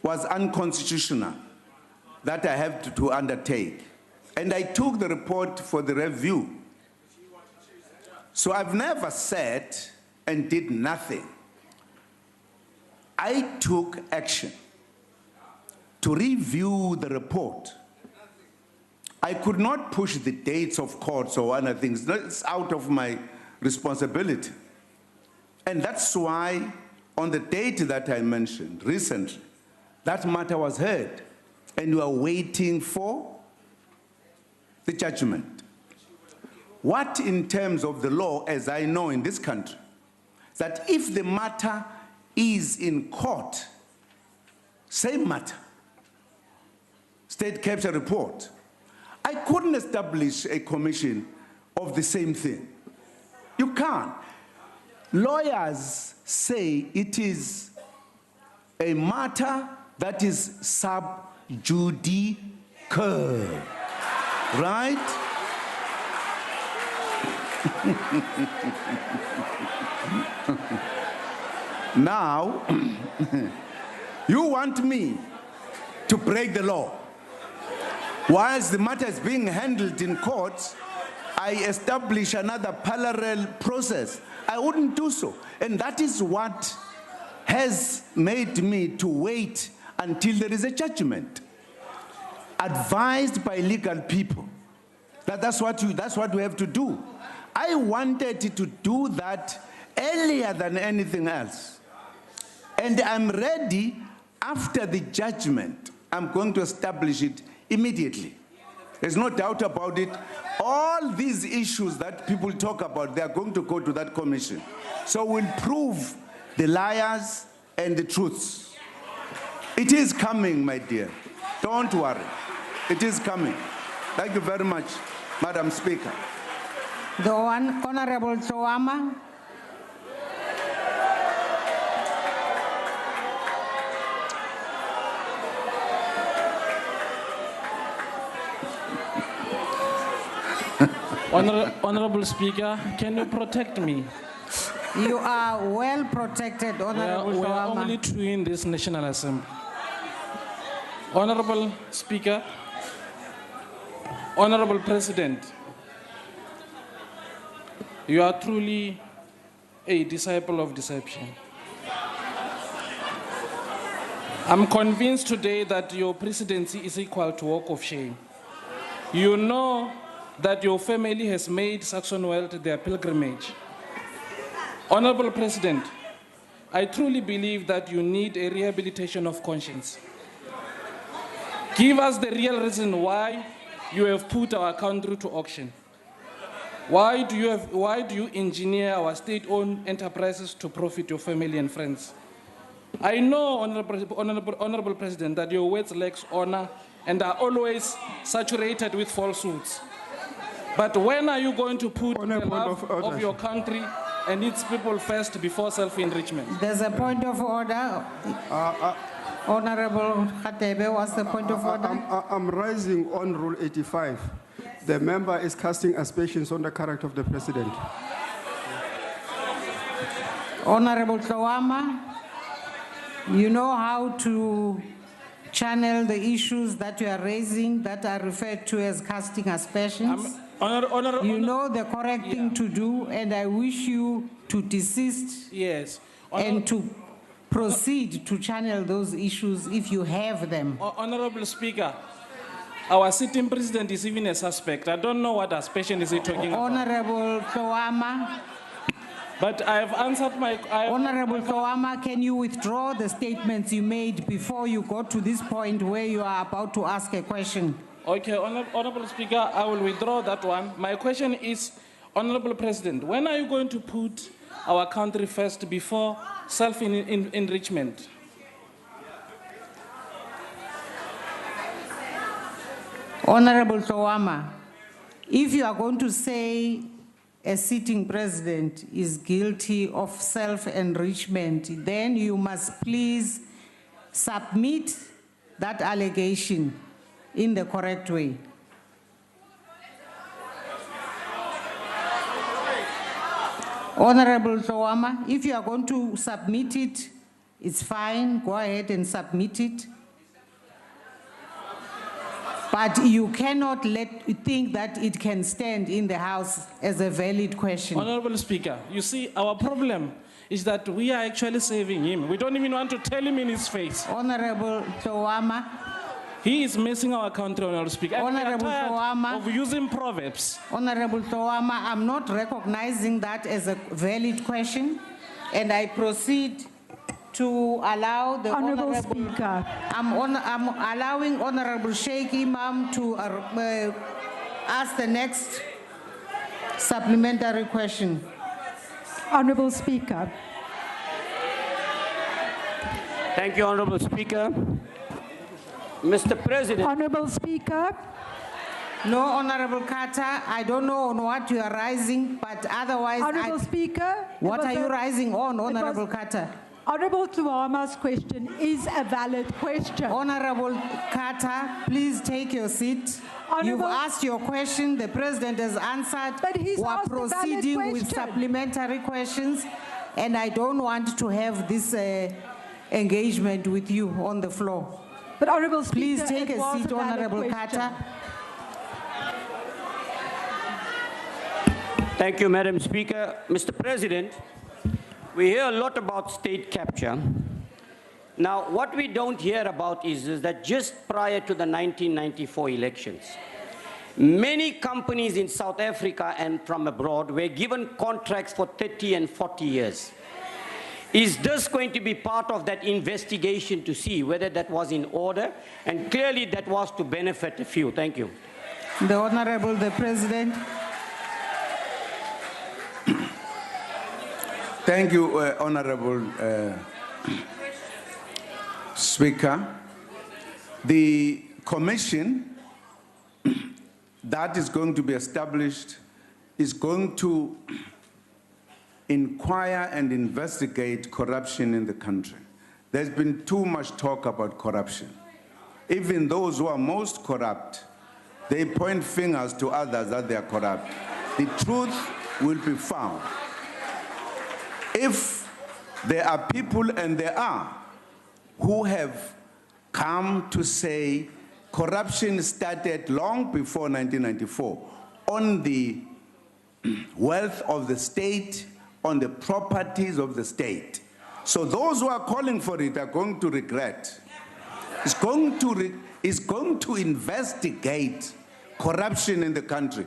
was unconstitutional that I have to undertake. And I took the report for the review. So I've never said and did nothing. I took action to review the report. I could not push the dates of courts or other things. It's out of my responsibility. And that's why on the date that I mentioned recently, that matter was heard and we are waiting for the judgment. What in terms of the law, as I know in this country, that if the matter is in court, same matter, state capture report, I couldn't establish a commission of the same thing. You can't. Lawyers say it is a matter that is sub judice, right? Now, you want me to break the law. Whilst the matter is being handled in courts, I establish another parallel process. I wouldn't do so. And that is what has made me to wait until there is a judgment. Advised by legal people. That's what we have to do. I wanted to do that earlier than anything else. And I'm ready after the judgment. I'm going to establish it immediately. There's no doubt about it. All these issues that people talk about, they are going to go to that commission. So we'll prove the liars and the truths. It is coming, my dear. Don't worry. It is coming. Thank you very much, Madam Speaker. The Honorable Chowama. Honorable Speaker, can you protect me? You are well protected, Honorable We are Chowama. only two in this National Assembly. Honorable Speaker, Honorable President, you are truly a disciple of deception. I'm convinced today that your presidency is equal to walk of shame. You know that your family has made Saxonwell their pilgrimage. Honorable President, I truly believe that you need a rehabilitation of conscience. Give us the real reason why you have put our country to auction. Why do you engineer our state-owned enterprises to profit your family and friends? I know, Honorable President, that your words lack honor and are always saturated with falsehoods. But when are you going to put the love of your country and its people first before self-enrichment? There's a point of order. Honorable Khatebe, what's the point of order? I'm rising on Rule 85. The member is casting aspersions on the character of the president. Honorable Chowama, you know how to channel the issues that you are raising that are referred to as casting aspersions. You know the correct thing to do, and I wish you to desist and to proceed to channel those issues if you have them. Honorable Speaker, our sitting president is even a suspect. I don't know what aspersion is he talking about. Honorable Chowama. But I have answered my... Honorable Chowama, can you withdraw the statements you made before you go to this point where you are about to ask a question? Okay, Honorable Speaker, I will withdraw that one. My question is, Honorable President, when are you going to put our country first before self-enrichment? Honorable Chowama, if you are going to say a sitting president is guilty of self-enrichment, then you must please submit that allegation in the correct way. Honorable Chowama, if you are going to submit it, it's fine, go ahead and submit it. But you cannot think that it can stand in the House as a valid question. Honorable Speaker, you see, our problem is that we are actually saving him. We don't even want to tell him in his face. Honorable Chowama, He is messing our country, Honorable Speaker. And we are Honorable tired Tawama. of using proverbs. Honorable Tawama, I'm not recognizing that as a valid question, and I proceed to allow the Honorable Speaker. I'm allowing Honorable Sheikh Imam to ask the next supplementary question. Honorable Speaker. Thank you, Honorable Speaker. Mr. President. Honorable Speaker. No, Honorable Carter, I don't know on what you are rising, but otherwise... Honorable Speaker. What are you rising on, Honorable Carter? Honorable Tuama's question is a valid question. Honorable Carter, please take your seat. You've asked your question, the President has answered. But he's asked a valid proceeding with question. supplementary questions, and I don't want to have this engagement with you on the floor. But Honorable Speaker, please take it a was seat, a valid Honorable question. Carter. Thank you, Madam Speaker. Mr. President, we hear a lot about state capture. Now, what we don't hear about is that just prior to the 1994 elections, many companies in South Africa and from abroad were given contracts for 30 and 40 years. Is this going to be part of that investigation to see whether that was in order? And clearly that was to benefit a few. Thank you. The Honorable the President. Thank you, Honorable Speaker. The commission that is going to be established is going to inquire and investigate corruption in the country. There's been too much talk about corruption. Even those who are most corrupt, they point fingers to others that they are corrupt. The truth will be found. If there are people, and there are, who have come to say corruption started long before 1994 on the wealth of the state, on the properties of the state. So those who are calling for it are going to regret. It's going to investigate corruption in the country.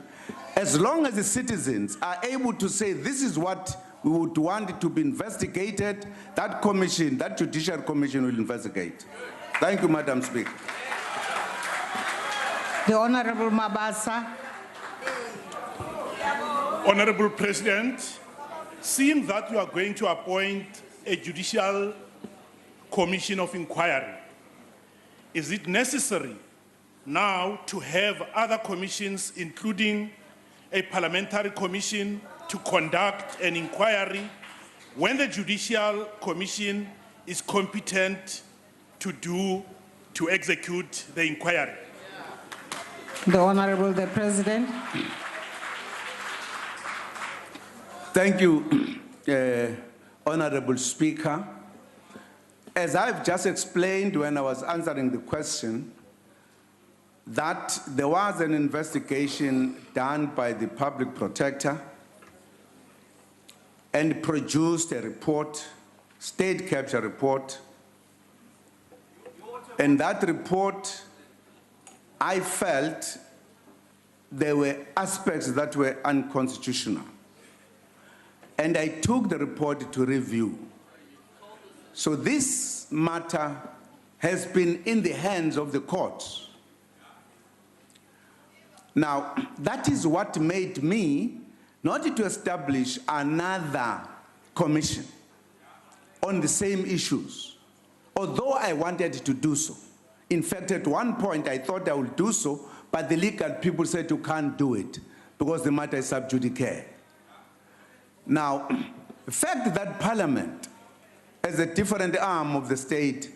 As long as the citizens are able to say this is what we would want it to be investigated, that commission, that judicial commission will investigate. Thank you, Madam Speaker. The Honorable Mabasa. Honorable President, seeing that you are going to appoint a judicial commission of inquiry, is it necessary now to have other commissions, including a parliamentary commission, to conduct an inquiry when the judicial commission is competent to execute the inquiry? The Honorable the President. Thank you, Honorable Speaker. As I've just explained when I was answering the question, that there was an investigation done by the public protector and produced a report, state capture report. And that report, I felt there were aspects that were unconstitutional. And I took the report to review. So this matter has been in the hands of the courts. Now, that is what made me not to establish another commission on the same issues, although I wanted to do so. In fact, at one point I thought I would do so, but the legal people said you can't do it because the matter is sub judice. Now, the fact that Parliament, as a different arm of the state,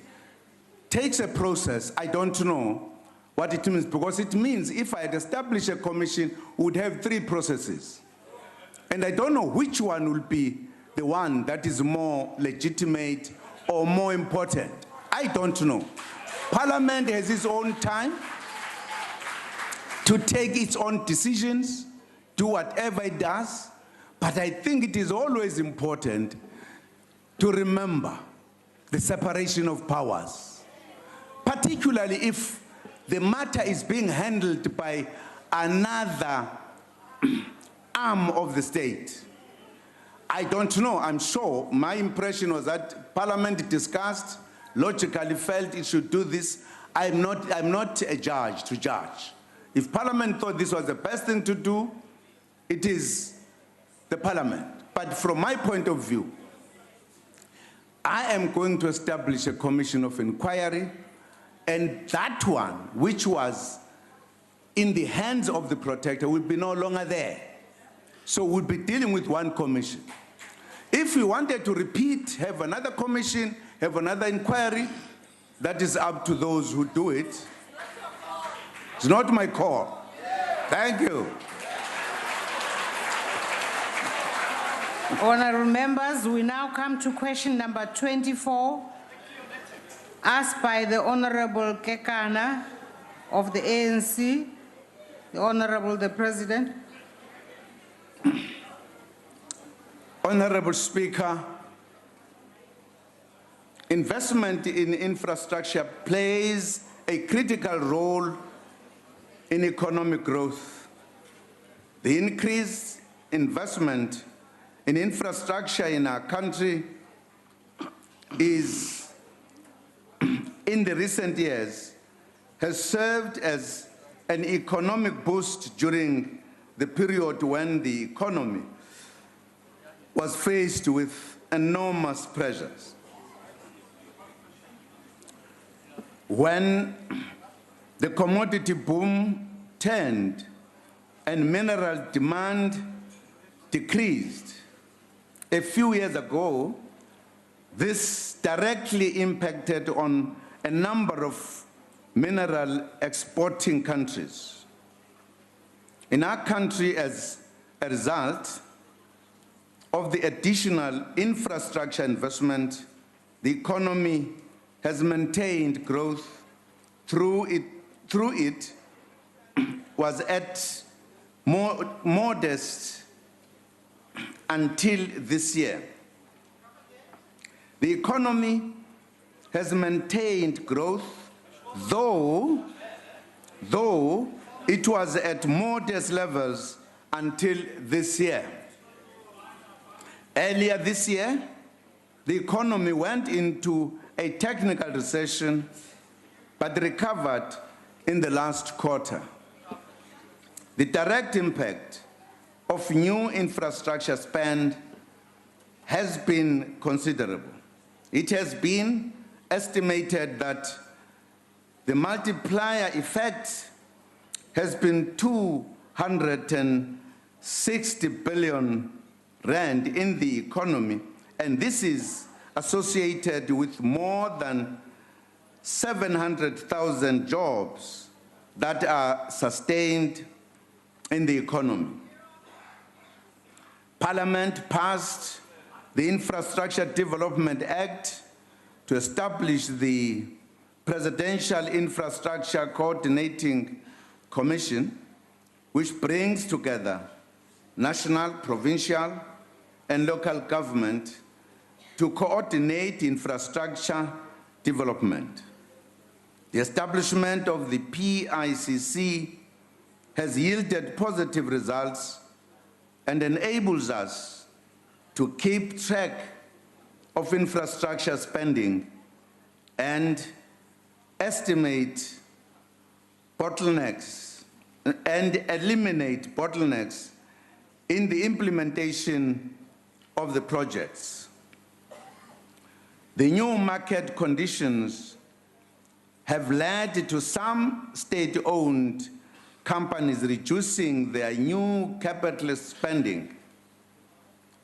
takes a process, I don't know what it means, because it means if I had established a commission, we would have 3 processes. And I don't know which one will be the one that is more legitimate or more important. I don't know. Parliament has its own time to take its own decisions, do whatever it does, but I think it is always important to remember the separation of powers, particularly if the matter is being handled by another arm of the state. I don't know, I'm sure. My impression was that Parliament discussed, logically felt it should do this. I'm not a judge to judge. If Parliament thought this was the best thing to do, it is the Parliament. But from my point of view, I am going to establish a commission of inquiry, and that one, which was in the hands of the protector, will be no longer there. So we'll be dealing with one commission. If we wanted to repeat, have another commission, have another inquiry, that is up to those who do it. It's not my call. Thank you. Honorable members, we now come to question number 24, asked by the Honorable Kekana of the ANC. The Honorable the President. Honorable Speaker, investment in infrastructure plays a critical role in economic growth. The increased investment in infrastructure in our country is, in the recent years, has served as an economic boost during the period when the economy was faced with enormous pressures. When the commodity boom turned and mineral demand decreased a few years ago, this directly impacted on a number of mineral exporting countries. In our country, as a result of the additional infrastructure investment, the economy has maintained growth through it was at modest until this year. The economy has maintained growth, though it was at modest levels until this year. Earlier this year, the economy went into a technical recession, but recovered in the last quarter. The direct impact of new infrastructure spend has been considerable. It has been estimated that the multiplier effect has been 260 billion rand in the economy, and this is associated with more than 700,000 jobs that are sustained in the economy. Parliament passed the Infrastructure Development Act to establish the Presidential Infrastructure Coordinating Commission, which brings together national, provincial, and local government to coordinate infrastructure development. The establishment of the PICC has yielded positive results and enables us to keep track of infrastructure spending and estimate bottlenecks and eliminate bottlenecks in the implementation of the projects. The new market conditions have led to some state-owned companies reducing their new capital spending.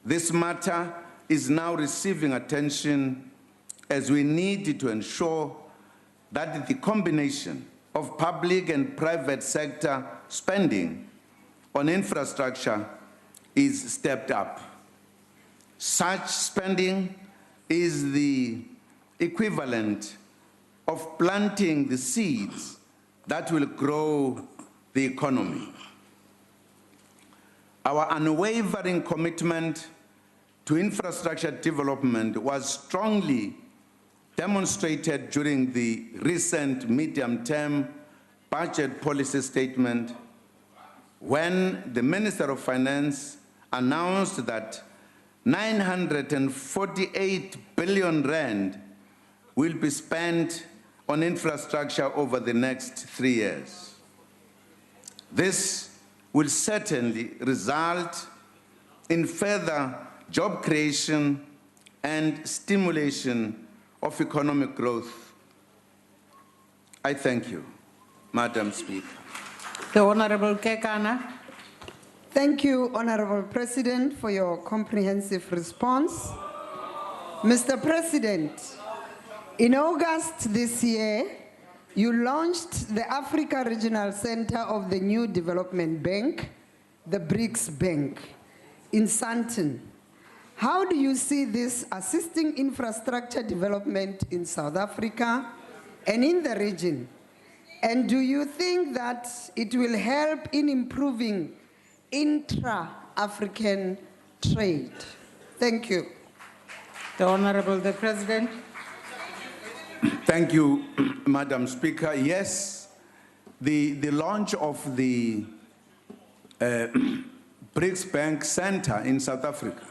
This matter is now receiving attention as we need to ensure that the combination of public and private sector spending on infrastructure is stepped up. Such spending is the equivalent of planting the seeds that will grow the economy. Our unwavering commitment to infrastructure development was strongly demonstrated during the recent medium-term budget policy statement when the Minister of Finance announced that 948 billion rand will be spent on infrastructure over the next 3 years. This will certainly result in further job creation and stimulation of economic growth. I thank you, Madam Speaker. The Honorable Kekana. Thank you, Honorable President, for your comprehensive response. Mr. President, in August this year, you launched the Africa Regional Center of the New Development Bank, the BRICS Bank, in Sandton. How do you see this assisting infrastructure development in South Africa and in the region? And do you think that it will help in improving intra-African trade? Thank you. The Honorable the President. Thank you, Madam Speaker. Yes, the launch of the BRICS Bank Center in South Africa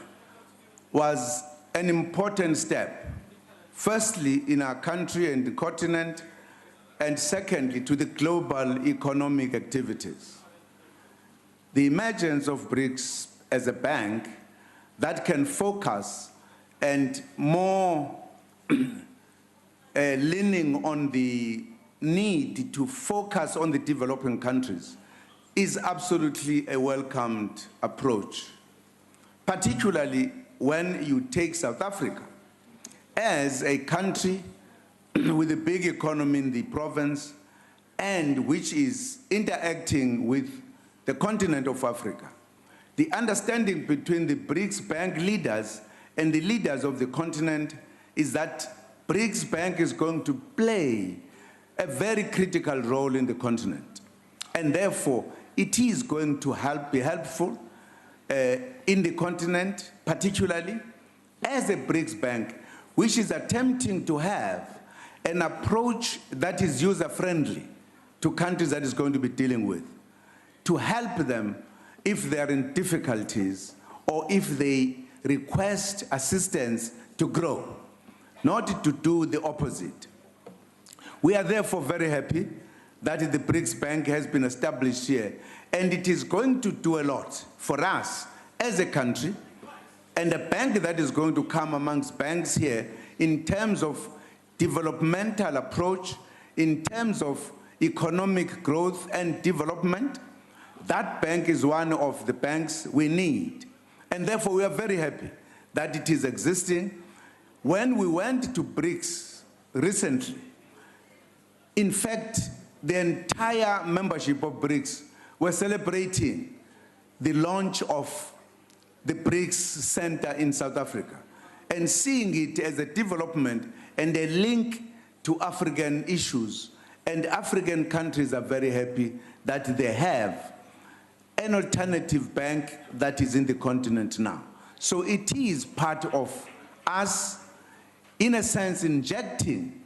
was an important step, firstly in our country and the continent, and secondly to the global economic activities. The emergence of BRICS as a bank that can focus and more leaning on the need to focus on the developing countries is absolutely a welcomed approach, particularly when you take South Africa as a country with a big economy in the province and which is interacting with the continent of Africa. The understanding between the BRICS Bank leaders and the leaders of the continent is that BRICS Bank is going to play a very critical role in the continent. And therefore, it is going to be helpful in the continent, particularly as a BRICS Bank, which is attempting to have an approach that is user-friendly to countries that is going to be dealing with, to help them if they are in difficulties or if they request assistance to grow, not to do the opposite. We are therefore very happy that the BRICS Bank has been established here, and it is going to do a lot for us as a country, and a bank that is going to come amongst banks here in terms of developmental approach, in terms of economic growth and development. That bank is one of the banks we need. And therefore, we are very happy that it is existing. When we went to BRICS recently, in fact, the entire membership of BRICS were celebrating the launch of the BRICS Center in South Africa and seeing it as a development and a link to African issues. And African countries are very happy that they have an alternative bank that is in the continent now. So it is part of us, in a sense, injecting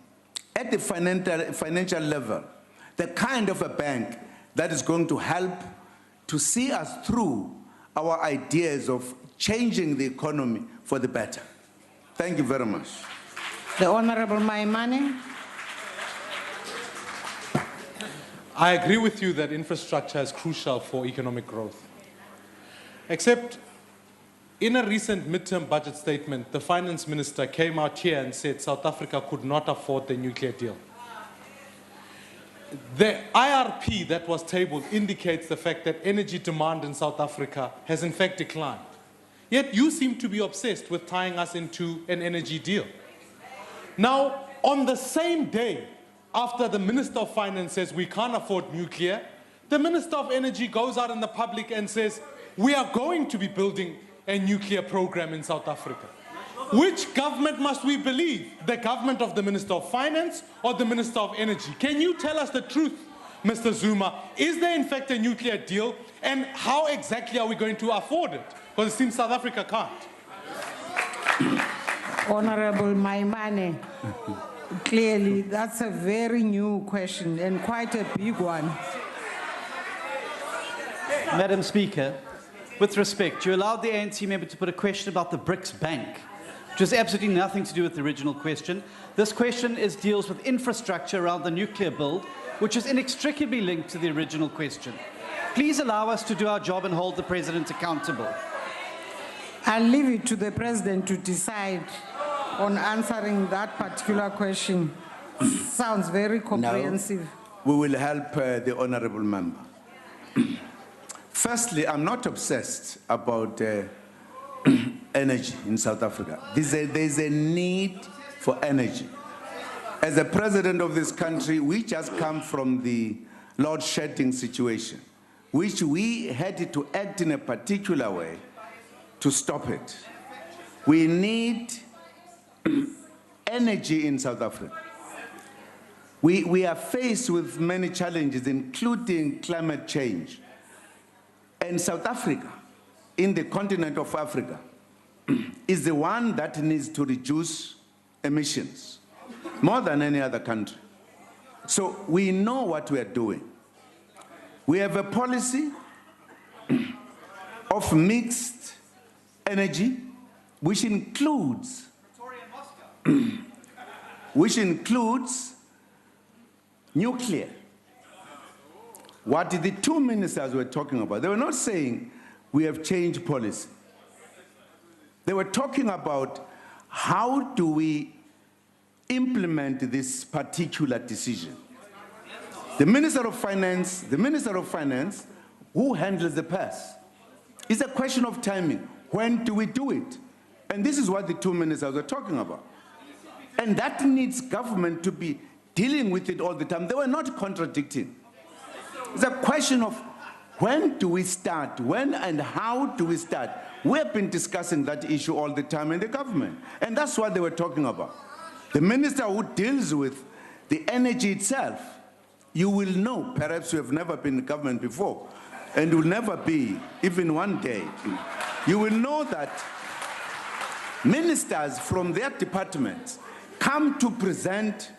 at the financial level the kind of a bank that is going to help to see us through our ideas of changing the economy for the better. Thank you very much. The Honorable Maimane. I agree with you that infrastructure is crucial for economic growth. Except in a recent midterm budget statement, the finance minister came out here and said South Africa could not afford the nuclear deal. The IRP that was tabled indicates the fact that energy demand in South Africa has in fact declined. Yet you seem to be obsessed with tying us into an energy deal. Now, on the same day after the Minister of Finance says we can't afford nuclear, the Minister of Energy goes out in the public and says we are going to be building a nuclear program in South Africa. Which government must we believe? The government of the Minister of Finance or the Minister of Energy? Can you tell us the truth, Mr. Zuma? Is there in fact a nuclear deal, and how exactly are we going to afford it? Because it seems South Africa can't. Honorable Maimane. Clearly, that's a very new question and quite a big one. Madam Speaker, with respect, you allowed the ANC member to put a question about the BRICS Bank, which has absolutely nothing to do with the original question. This question deals with infrastructure around the nuclear build, which is inextricably linked to the original question. Please allow us to do our job and hold the President accountable. I'll leave it to the President to decide on answering that particular question. Sounds very comprehensive. We will help the honorable member. Firstly, I'm not obsessed about energy in South Africa. There's a need for energy. As the president of this country, we just come from the load shedding situation, which we had to act in a particular way to stop it. We need energy in South Africa. We are faced with many challenges, including climate change. And South Africa, in the continent of Africa, is the one that needs to reduce emissions more than any other country. So we know what we are doing. We have a policy of mixed energy, which includes nuclear. What the two ministers were talking about, they were not saying we have changed policy. They were talking about how do we implement this particular decision. The Minister of Finance, who handles the purse? It's a question of timing. When do we do it? And this is what the two ministers were talking about. And that needs government to be dealing with it all the time. They were not contradicting. It's a question of when do we start, when and how do we start. We have been discussing that issue all the time in the government, and that's what they were talking about. The minister who deals with the energy itself, you will know, perhaps you have never been in government before, and will never be, even one day. You will know that ministers from their departments come to present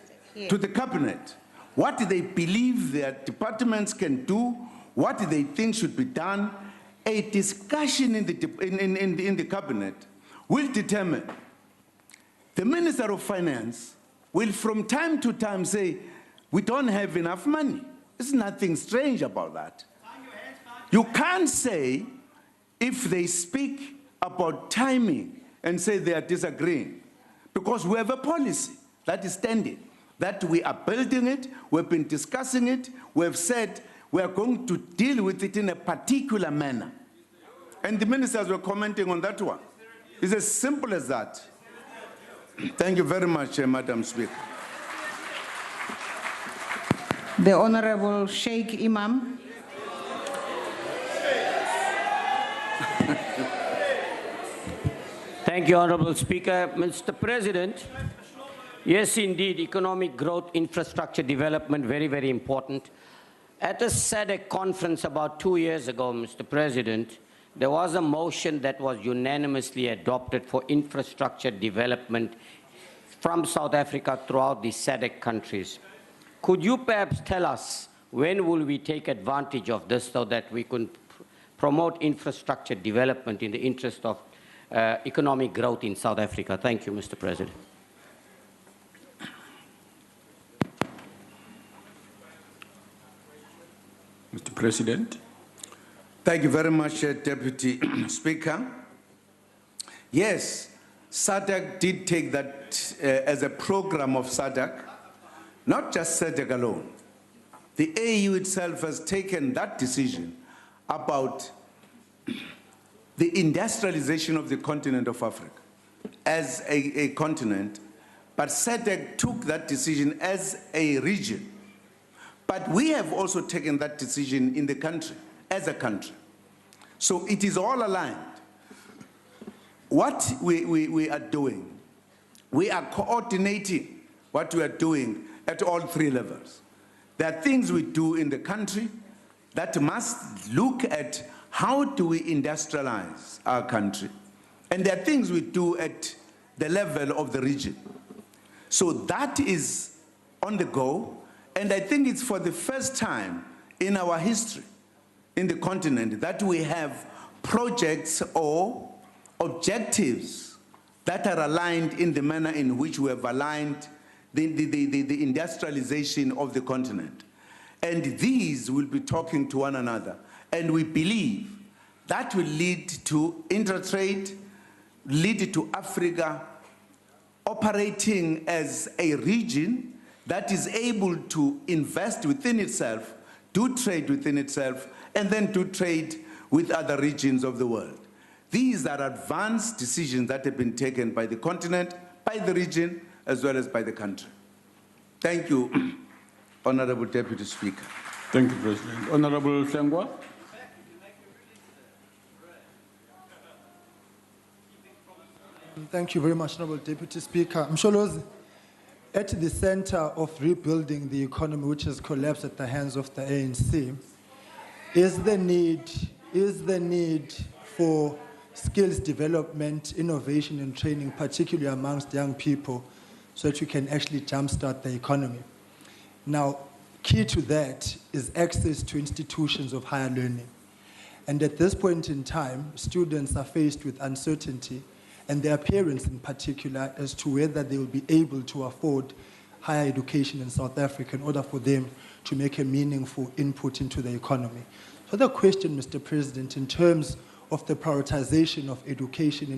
to the cabinet what they believe their departments can do, what they think should be done. A discussion in the cabinet will determine. The Minister of Finance will from time to time say, we don't have enough money. There's nothing strange about that. You can't say, if they speak about timing and say they are disagreeing, because we have a policy that is standing, that we are building it, we've been discussing it, we have said we are going to deal with it in a particular manner. And the ministers were commenting on that one. It's as simple as that. Thank you very much, Madam Speaker. The Honorable Sheikh Imam. Thank you, Honorable Speaker. Mr. President, yes, indeed, economic growth, infrastructure development, very, very important. At a SADC conference about 2 years ago, Mr. President, there was a motion that was unanimously adopted for infrastructure development from South Africa throughout the SADC countries. Could you perhaps tell us when will we take advantage of this so that we can promote infrastructure development in the interest of economic growth in South Africa? Thank you, Mr. President. Mr. President. Thank you very much, Deputy Speaker. Yes, SADC did take that as a program of SADC, not just SADC alone. The AU itself has taken that decision about the industrialization of the continent of Africa as a continent, but SADC took that decision as a region. But we have also taken that decision in the country, as a country. So it is all aligned. What we are doing, we are coordinating what we are doing at all three levels. There are things we do in the country that must look at how do we industrialize our country. And there are things we do at the level of the region. So that is on the go, and I think it's for the first time in our history in the continent that we have projects or objectives that are aligned in the manner in which we have aligned the industrialization of the continent. And these will be talking to one another. And we believe that will lead to intertrade, lead to Africa operating as a region that is able to invest within itself, do trade within itself, and then do trade with other regions of the world. These are advanced decisions that have been taken by the continent, by the region, as well as by the country. Thank you, Honorable Deputy Speaker. Thank you, President. Honorable Sengwa. Thank you very much, Honorable Deputy Speaker. Msholozi, at the center of rebuilding the economy, which has collapsed at the hands of the ANC, is the need for skills development, innovation and training, particularly amongst young people, so that you can actually jumpstart the economy. Now, key to that is access to institutions of higher learning. And at this point in time, students are faced with uncertainty, and their parents in particular, as to whether they will be able to afford higher education in South Africa in order for them to make a meaningful input into the economy. So the question, Mr. President, in terms of the prioritization of education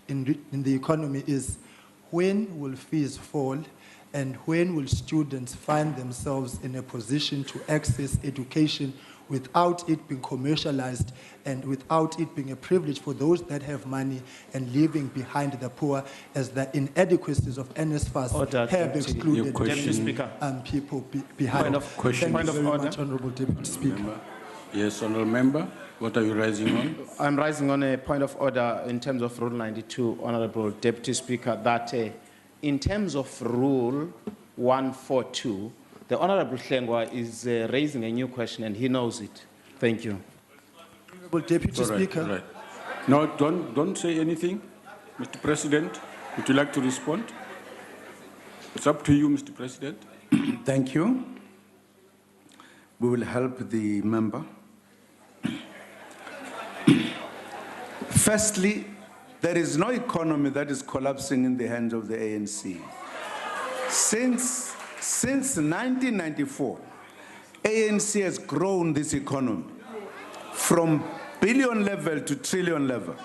in the economy is, when will fees fall, and when will students find themselves in a position to access education without it being commercialized and without it being a privilege for those that have money and leaving behind the poor, as the inadequacies of NSFAS have excluded people behind. Point of question. Thank you very Point of much, Honorable Deputy Speaker. Yes, Honorable Member. What are you rising on? I'm rising on a point of order in terms of Rule 92, Honorable Deputy Speaker, that in terms of Rule 142, the Honorable Hlengwa is raising a new question and he knows it. Thank you. Honorable Deputy Speaker. All right. No, don't say anything, Mr. President. Would you like to respond? It's up to you, Mr. President. Thank you. We will help the member. Firstly, there is no economy that is collapsing in the hands of the ANC. Since 1994, ANC has grown this economy from billion level to trillion level.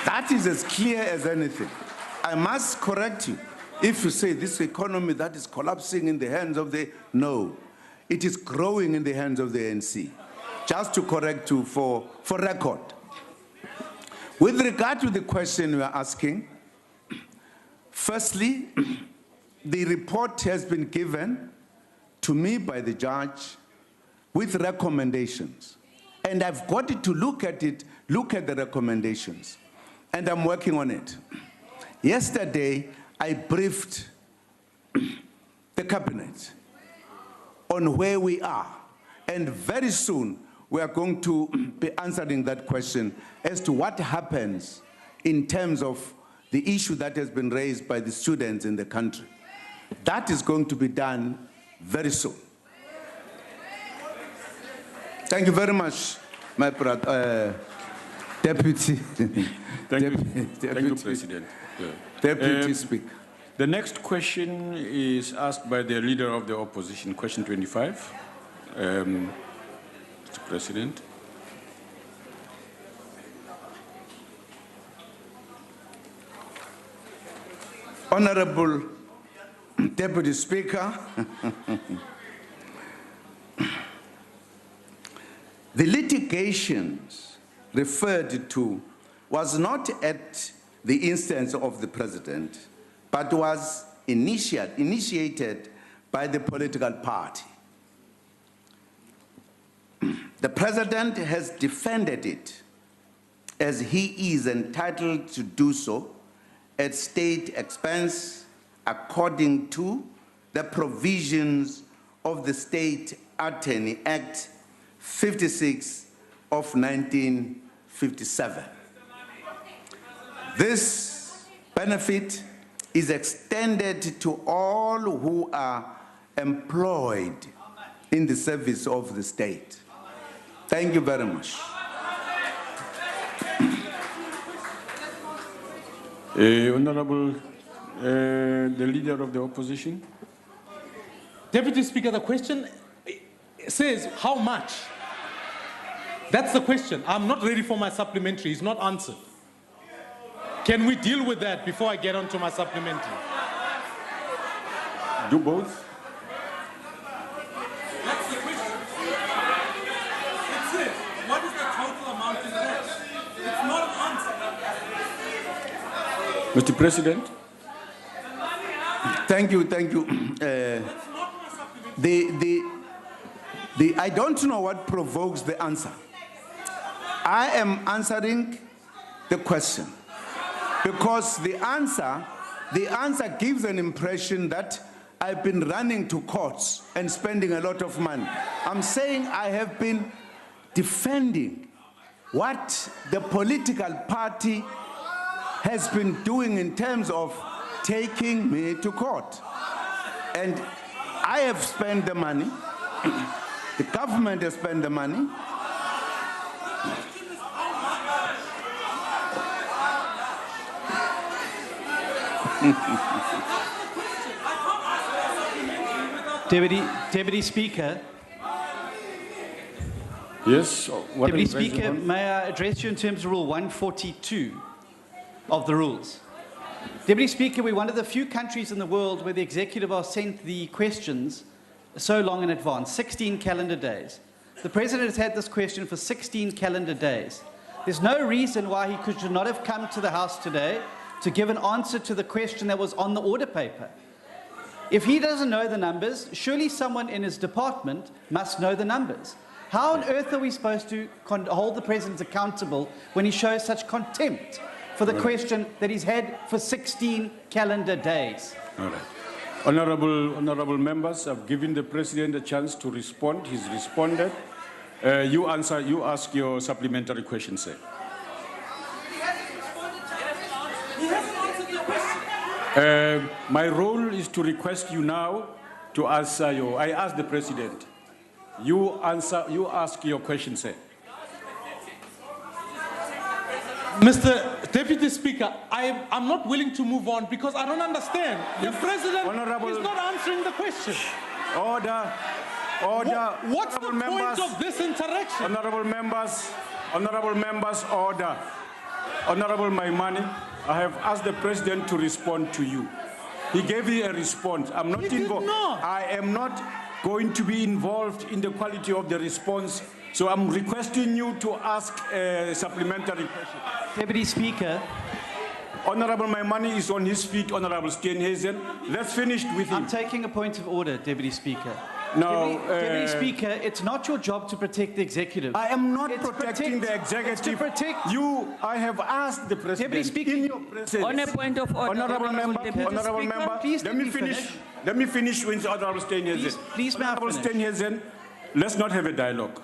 That is as clear as anything. I must correct you. If you say this economy that is collapsing in the hands of the, no, it is growing in the hands of the ANC. Just to correct you for record. With regard to the question you are asking, firstly, the report has been given to me by the judge with recommendations. And I've got it to look at the recommendations. And I'm working on it. Yesterday, I briefed the cabinet on where we are. And very soon, we are going to be answering that question as to what happens in terms of the issue that has been raised by the students in the country. That is going to be done very soon. Thank you very much, my brother, Deputy. Thank you, President. Deputy Speaker. The next question is asked by the Leader of the Opposition, question 25. Mr. President. Honorable Deputy Speaker, the litigations referred to was not at the instance of the President, but was initiated by the political party. The President has defended it as he is entitled to do so at state expense according to the provisions of the State Attorney Act 56 of 1957. This benefit is extended to all who are employed in the service of the state. Thank you very much. Honorable, the Leader of the Opposition. Deputy Speaker, the question says how much? That's the question. I'm not ready for my supplementary. It's not answered. Can we deal with that before I get on to my supplementary? Do both. That's the question. It says, what is the total amount in that? It's not an answer. Mr. President. Thank you, thank you. I don't know what provokes the answer. I am answering the question because the answer gives an impression that I've been running to courts and spending a lot of money. I'm saying I have been defending what the political party has been doing in terms of taking me to court. And I have spent the money, the government has spent the money. Deputy Speaker. Yes. Deputy Speaker, may I address you in terms of Rule 142 of the rules? Deputy Speaker, we're one of the few countries in the world where the executive are sent the questions so long in advance, 16 calendar days. The President has had this question for 16 calendar days. There's no reason why he should not have come to the House today to give an answer to the question that was on the order paper. If he doesn't know the numbers, surely someone in his department must know the numbers. How on earth are we supposed to hold the President accountable when he shows such contempt for the question that he's had for 16 calendar days? All right. Honorable members, I've given the President a chance to respond. He's responded. You ask your supplementary question, sir. My role is to request you now to answer I ask the President. You ask your question, sir. Mr. Deputy Speaker, I'm not willing to move on because I don't understand. The President is not answering the question. Order. What's the point of this interaction? Honorable members, order. Honorable Maimani, I have asked the President to respond to you. He gave you a response. I am not going to be involved in the quality of the response, so I'm requesting you to ask a supplementary question. Deputy Speaker. Honorable Maimani is on his feet, Honorable Steenhuisen. Let's finish with him. I'm taking a point of order, Deputy Speaker. No, Deputy Speaker, it's not your job to protect the executive. I am not protecting the executive. It's to protect you. I have asked the President. Deputy Speaker, in your presence. On a point of order, Honorable member, please let me finish. Let me finish with Honorable Steenhuisen. Please, may I Honorable finish? Steenhuisen, let's not have a dialogue.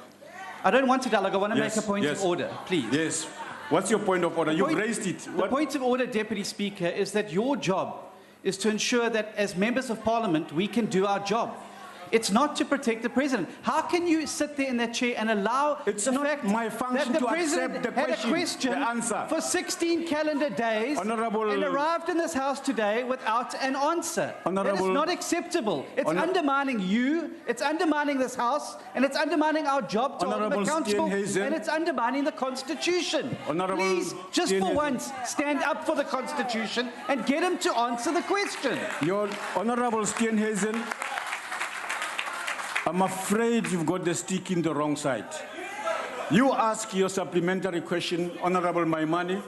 I don't want a dialogue. I want to make a point of order, please. Yes. What's your point of order? You've raised it. The point of order, Deputy Speaker, is that your job is to ensure that as members of Parliament, we can do our job. It's not to protect the President. How can you sit there in that chair and allow my function that the to President accept the had a question the answer. for 16 calendar days and arrived in this House today without an answer? That is not acceptable. It's undermining you, it's undermining this House, and it's undermining our job to hold them accountable, and it's undermining the Constitution. Please, just for once, stand up for the Constitution and get him to answer the question. Your Honorable Steenhuisen, I'm afraid you've got the stick in the wrong side. You ask your supplementary question, Honorable Maimani,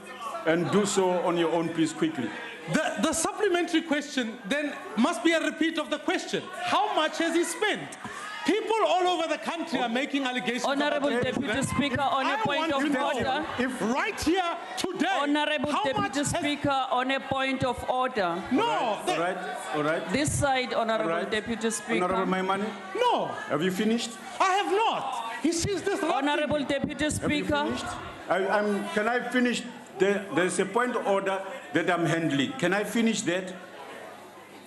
and do so on your own, please, quickly. The supplementary question then must be a repeat of the question. How much has he spent? People all over the country are making allegations. Honorable Deputy Speaker, on a point of order. If right here today. Honorable Deputy Speaker, on a point of order. No. All right. This side, Honorable Deputy Speaker. Honorable Maimani? No. Have you finished? I have not. He sees this. Honorable Deputy Speaker. Can I finish? There's a point of order that I'm handling. Can I finish that?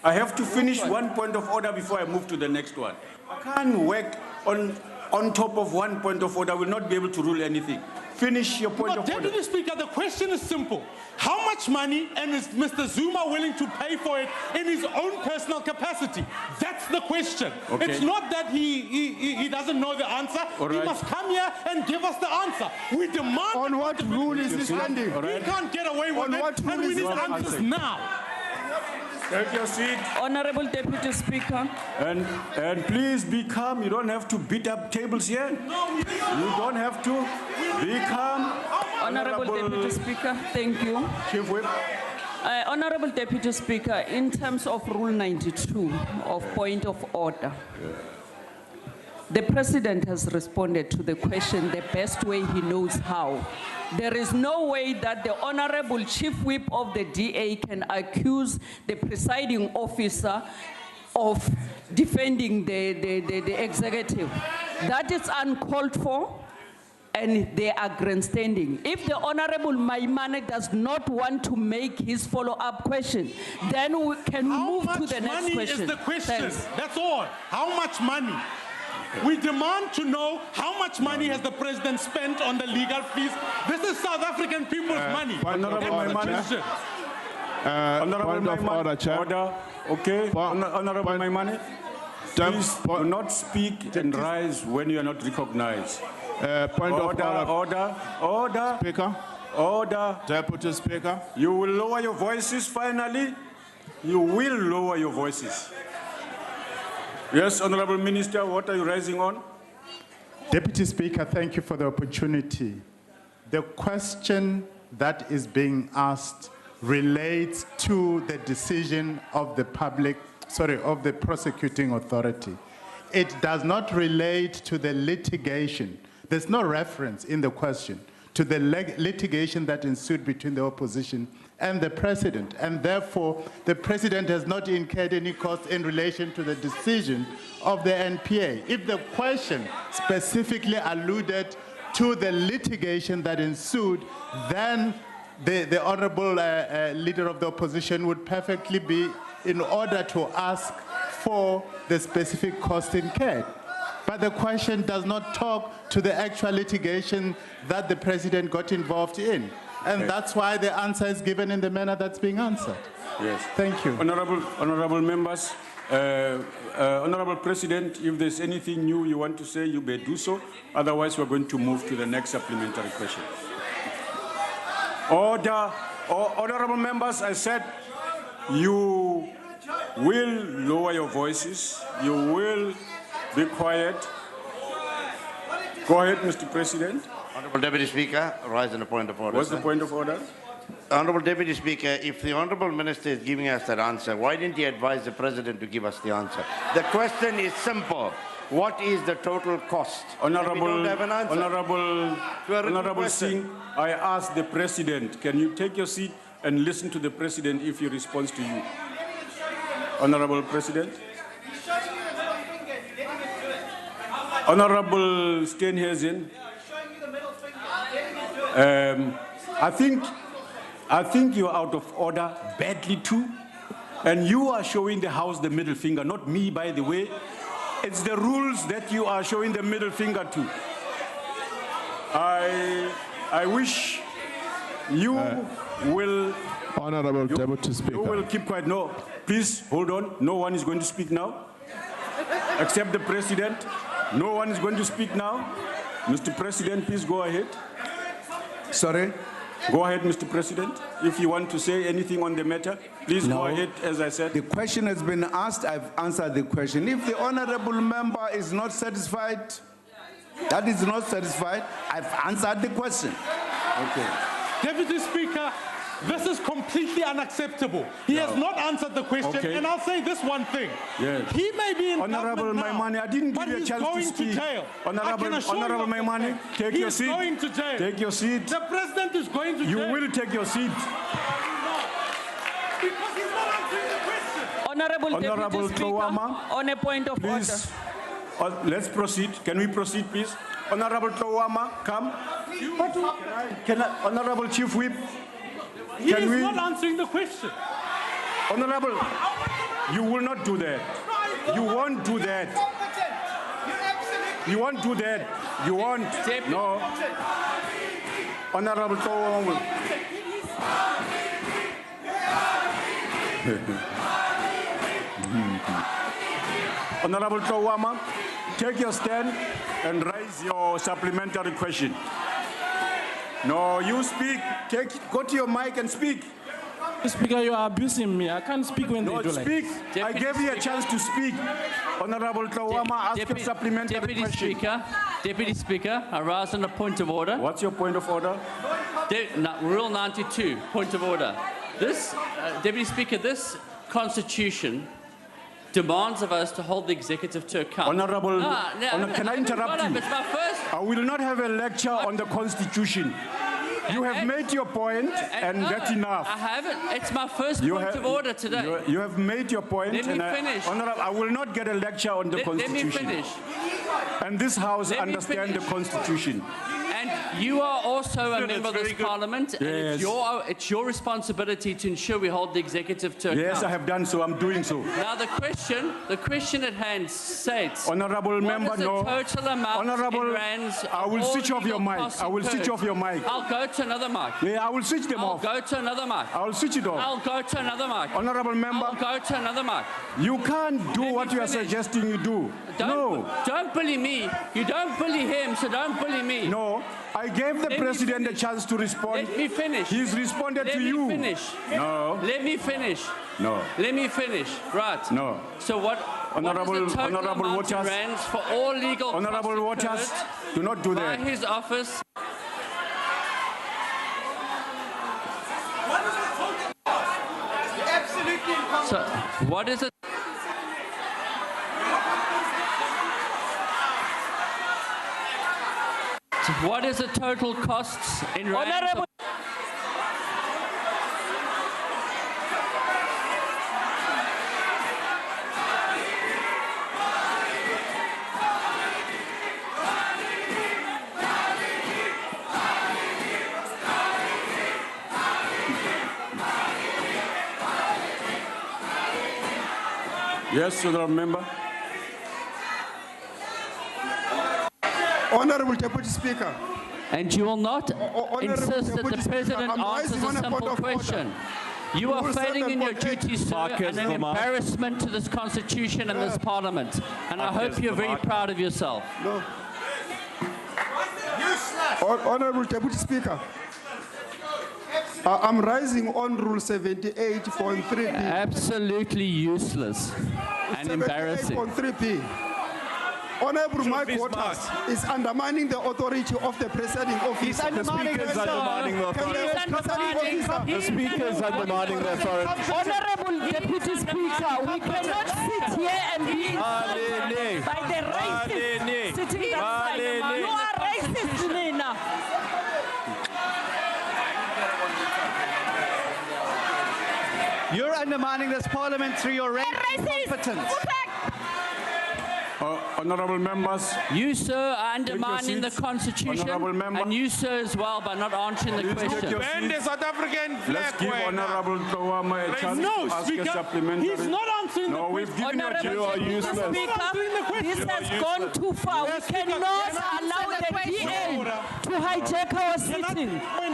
I have to finish one point of order before I move to the next one. I can't work on top of one point of order. I will not be able to rule anything. Finish your point of order. Deputy Speaker, the question is simple. How much money, and is Mr. Zuma willing to pay for it in his own personal capacity? That's the question. Okay. It's not that he doesn't know the answer. All right. He must come here and give us the answer. We demand... On what rule is he standing? He can't get away with On it, what and rule we is need he answers standing? now. Take your seat. Honorable Deputy Speaker. And please be calm. You don't have to beat up tables here. You don't have to. Be calm. Honorable Deputy Speaker, thank you. Chief Whip. Honorable Deputy Speaker, in terms of Rule 92 of point of order, the President has responded to the question the best way he knows how. There is no way that the Honorable Chief Whip of the DA can accuse the presiding officer of defending the executive. That is uncalled for, and they are grandstanding. If the Honorable Maimane does not want to make his follow-up question, then we can move to the next question. How much money is the question? Thanks. That's all. How much money? We demand to know how much money has the president spent on the legal fees. This is South African people's money. Honorable Maimane. Honorable Maimane. Order. Okay. Honorable Maimane. Please do not speak and rise when you are not recognized. Order. Speaker. Order. Deputy Speaker. You will lower your voices finally. You will lower your voices. Yes, Honorable Minister, what are you raising on? Deputy Speaker, thank you for the opportunity. The question that is being asked relates to the decision of the of the prosecuting authority. It does not relate to the litigation. There's no reference in the question to the litigation that ensued between the opposition and the president, and therefore the president has not incurred any cost in relation to the decision of the NPA. If the question specifically alluded to the litigation that ensued, then the honorable leader of the opposition would perfectly be in order to ask for the specific cost incurred. But the question does not talk to the actual litigation that the president got involved in. And that's why the answer is given in the manner that's being answered. Yes. Thank you. Honorable members, Honorable President, if there's anything new you want to say, you may do so. Otherwise, we're going to move to the next supplementary question. Order. Honorable members, I said you will lower your voices. You will be quiet. Go ahead, Mr. President. Honorable Deputy Speaker, rise on a point of order. What's the point of order? Honorable Deputy Speaker, if the Honorable Minister is giving us that answer, why didn't he advise the President to give us the answer? The question is simple. What is the total cost? Honorable, we don't have an answer. Honorable Singh, I asked the President, can you take your seat and listen to the President if he responds to you? Honorable President. Honorable Steenhuisen. I think you're out of order badly too, and you are showing the House the middle finger, not me, by the way. It's the rules that you are showing the middle finger to. I wish you will... Honorable Deputy Speaker. You will keep quiet. No, please, hold on. No one is going to speak now, except the President. No one is going to speak now. Mr. President, please go ahead. Sorry? Go ahead, Mr. President. If you want to say anything on the matter, please go ahead, as I said. The question has been asked. I've answered the question. If the honorable member is not satisfied, that is not satisfied, I've answered the question. Okay. Deputy Speaker, this is completely unacceptable. He has not answered the question, and I'll say this one thing. Yes. He may be in Honorable Maimane, I didn't give you a chance to speak. Honorable Maimane, take your seat. He is going to jail. Take your seat. The President is going to jail. You will take your seat. Because he's not answering the question. Honorable Deputy Speaker, on a point of order. Let's proceed. Can we proceed, please? Honorable Tlowama, come. Honorable Chief Whip. He is not answering the question. Honorable. You will not do that. You won't do that. You won't do that. You won't. No. Honorable Tawama. Honorable Tawama, take your stand and raise your supplementary question. No, you speak. Go to your mic and speak. Speaker, you are abusing me. I can't speak when No, they do speak. like I gave you a chance to speak. Honorable Tawama, ask a supplementary question. Deputy Speaker, I rise on a point of order. What's your point of order? Rule 92, point of order. This, Deputy Speaker, this Constitution demands of us to hold the executive to account. Honorable, can I interrupt you? It's my first. I will not have a lecture on the Constitution. You have made your point, and that's enough. I haven't. It's my first point of order today. You have made your point. Let me finish. Honorable, I will not get a lecture on the Constitution. Let me finish. And this House understands the Constitution. And you are also a member of this Parliament, and Yes. it's your responsibility to ensure we hold the executive to account. Yes, I have done so. I'm doing so. Now the question at hand states, Honorable member, what is no. the total amount Honorable, in rands I will of all switch off your legal mic. costs I will switch incurred? off your mic. I'll go to another mic. Yeah, I will switch them off. I'll go to another mic. I will switch it off. I'll go to another mic. Honorable member, I'll go to another mic. you can't do what you are suggesting you do. Don't bully me. You don't bully him, so don't bully me. No, I gave the president a chance to respond. Let me finish. He's responded to you. Let me finish. No. Let me finish. No. Let me finish. Right. No. So what Honorable, is the total Honorable amount in Waters. rands for all legal Honorable costs Waters, incurred do not do by that. his office? So what is it? So what is the total costs in rands? Of Yes, Honorable member. Honorable Deputy Speaker. And you will not insist that Deputy the Speaker, President I'm answers raising a on a point simple of order. question. You are Rule failing in your 7.8. duties, sir, and an embarrassment to this Constitution and this Parliament. And I hope you're very proud of yourself. No. Honorable Deputy Speaker. I'm rising on Rule 78.3b. Absolutely useless and embarrassing. 78.3b. Honorable Mike Waters is undermining the authority of the presiding officer. He's undermining the authority. The Speaker is undermining the authority. Honorable Deputy Speaker, we cannot sit here and be insulted by the racists sitting that side. You are racist, Nina. You're undermining this parliament through your rank and competence. Honorable members. You, sir, are undermining the Constitution. And you, sir, as well, by not answering the question. Bend the South African flag. Let's give Honorable Tawama a chance No, to ask Speaker, a supplementary. he's not answering the No, we've question. given you a chance. Honorable Deputy Speaker, this has gone too far. We cannot allow the DA to hijack our sitting.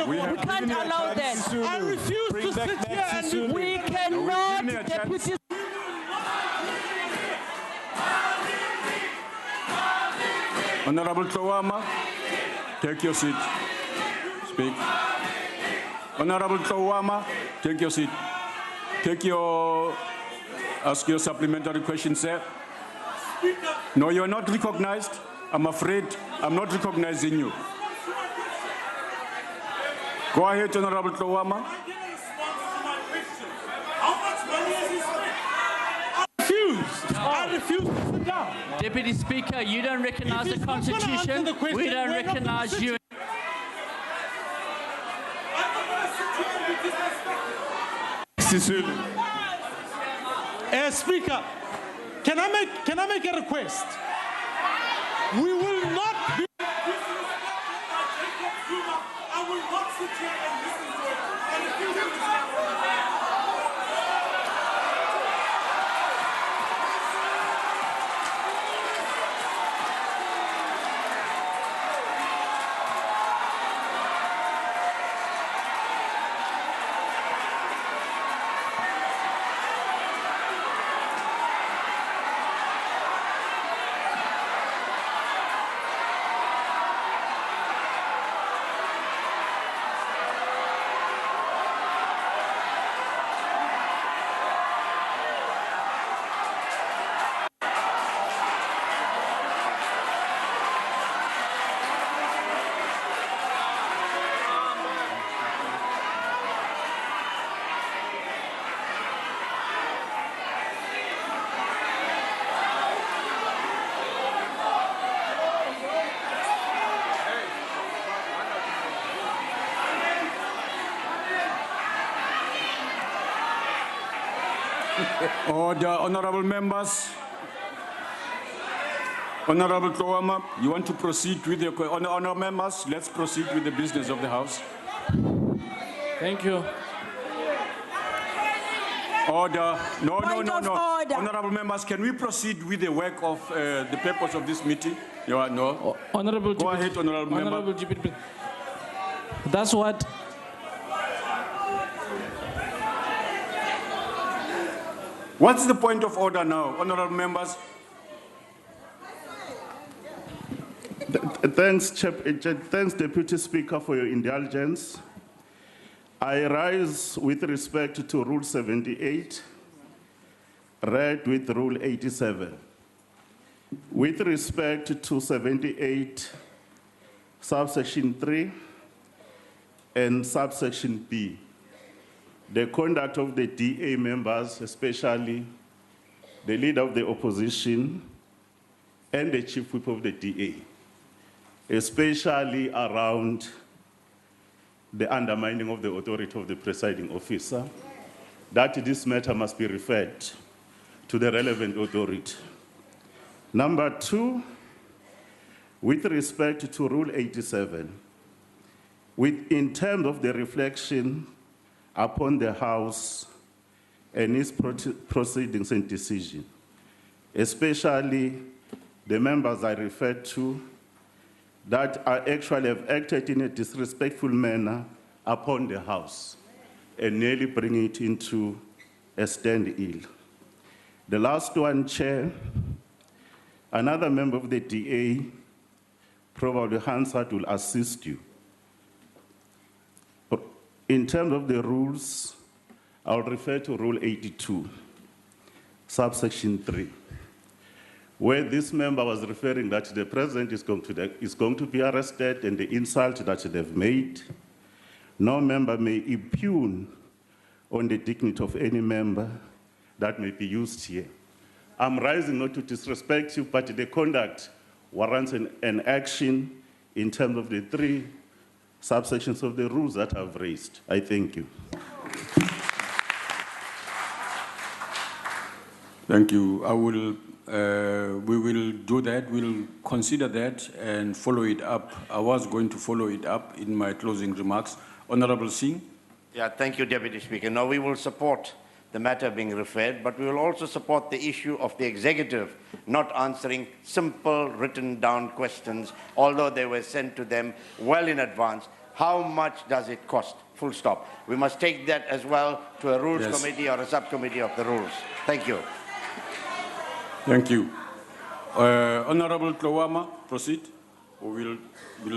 We can't allow that. I refuse to sit here and we cannot, Deputy. Honorable Tawama, take your seat. Speak. Honorable Tawama, take your seat. Ask your supplementary question, sir. No, you're not recognized. I'm afraid I'm not recognizing you. Go ahead, Honorable Tawama. I refuse to sit down. Deputy Speaker, you don't recognize the Constitution. We don't recognize you. Speaker, can I make a request? We will not be. I will not sit here and listen to it. Order, honorable members. Honorable Tlowama, you want to proceed with your honorable members? Let's proceed with the business of the House. Thank you. Order. No. Point of order. Honorable members, can we proceed with the work of the purpose of this meeting? No. Honorable Go ahead, honorable member. Honorable Deputy. That's what. What's the point of order now, honorable members? Thanks, Deputy Speaker, for your indulgence. I rise with respect to Rule 78, read with Rule 87. With respect to 78, subsection 3 and subsection B, the conduct of the DA members, especially the leader of the opposition and the chief whip of the DA, especially around the undermining of the authority of the presiding officer, that this matter must be referred to the relevant authority. Number 2, with respect to Rule 87, in terms of the reflection upon the House and its proceedings and decision, especially the members I referred to that actually have acted in a disrespectful manner upon the House and nearly bring it into a standstill. The last one, Chair, another member of the DA, probably Hansard, will assist you. In terms of the rules, I'll refer to Rule 82, subsection 3. Where this member was referring that the president is going to be arrested and the insult that they've made, no member may impugn on the dignity of any member that may be used here. I'm rising not to disrespect you, but the conduct warrants an action in terms of the 3 subsections of the rules that I've raised. I thank you. Thank you. We will do that. We'll consider that and follow it up. I was going to follow it up in my closing remarks. Honorable Singh. Yeah, thank you, Deputy Speaker. No, we will support the matter being referred, but we will also support the issue of the executive not answering simple written down questions, although they were sent to them well in advance. How much does it cost? Full stop. We must take that as well to a rules committee or a subcommittee of the rules. Thank you. Thank you. Honorable Tlowama, proceed. We'll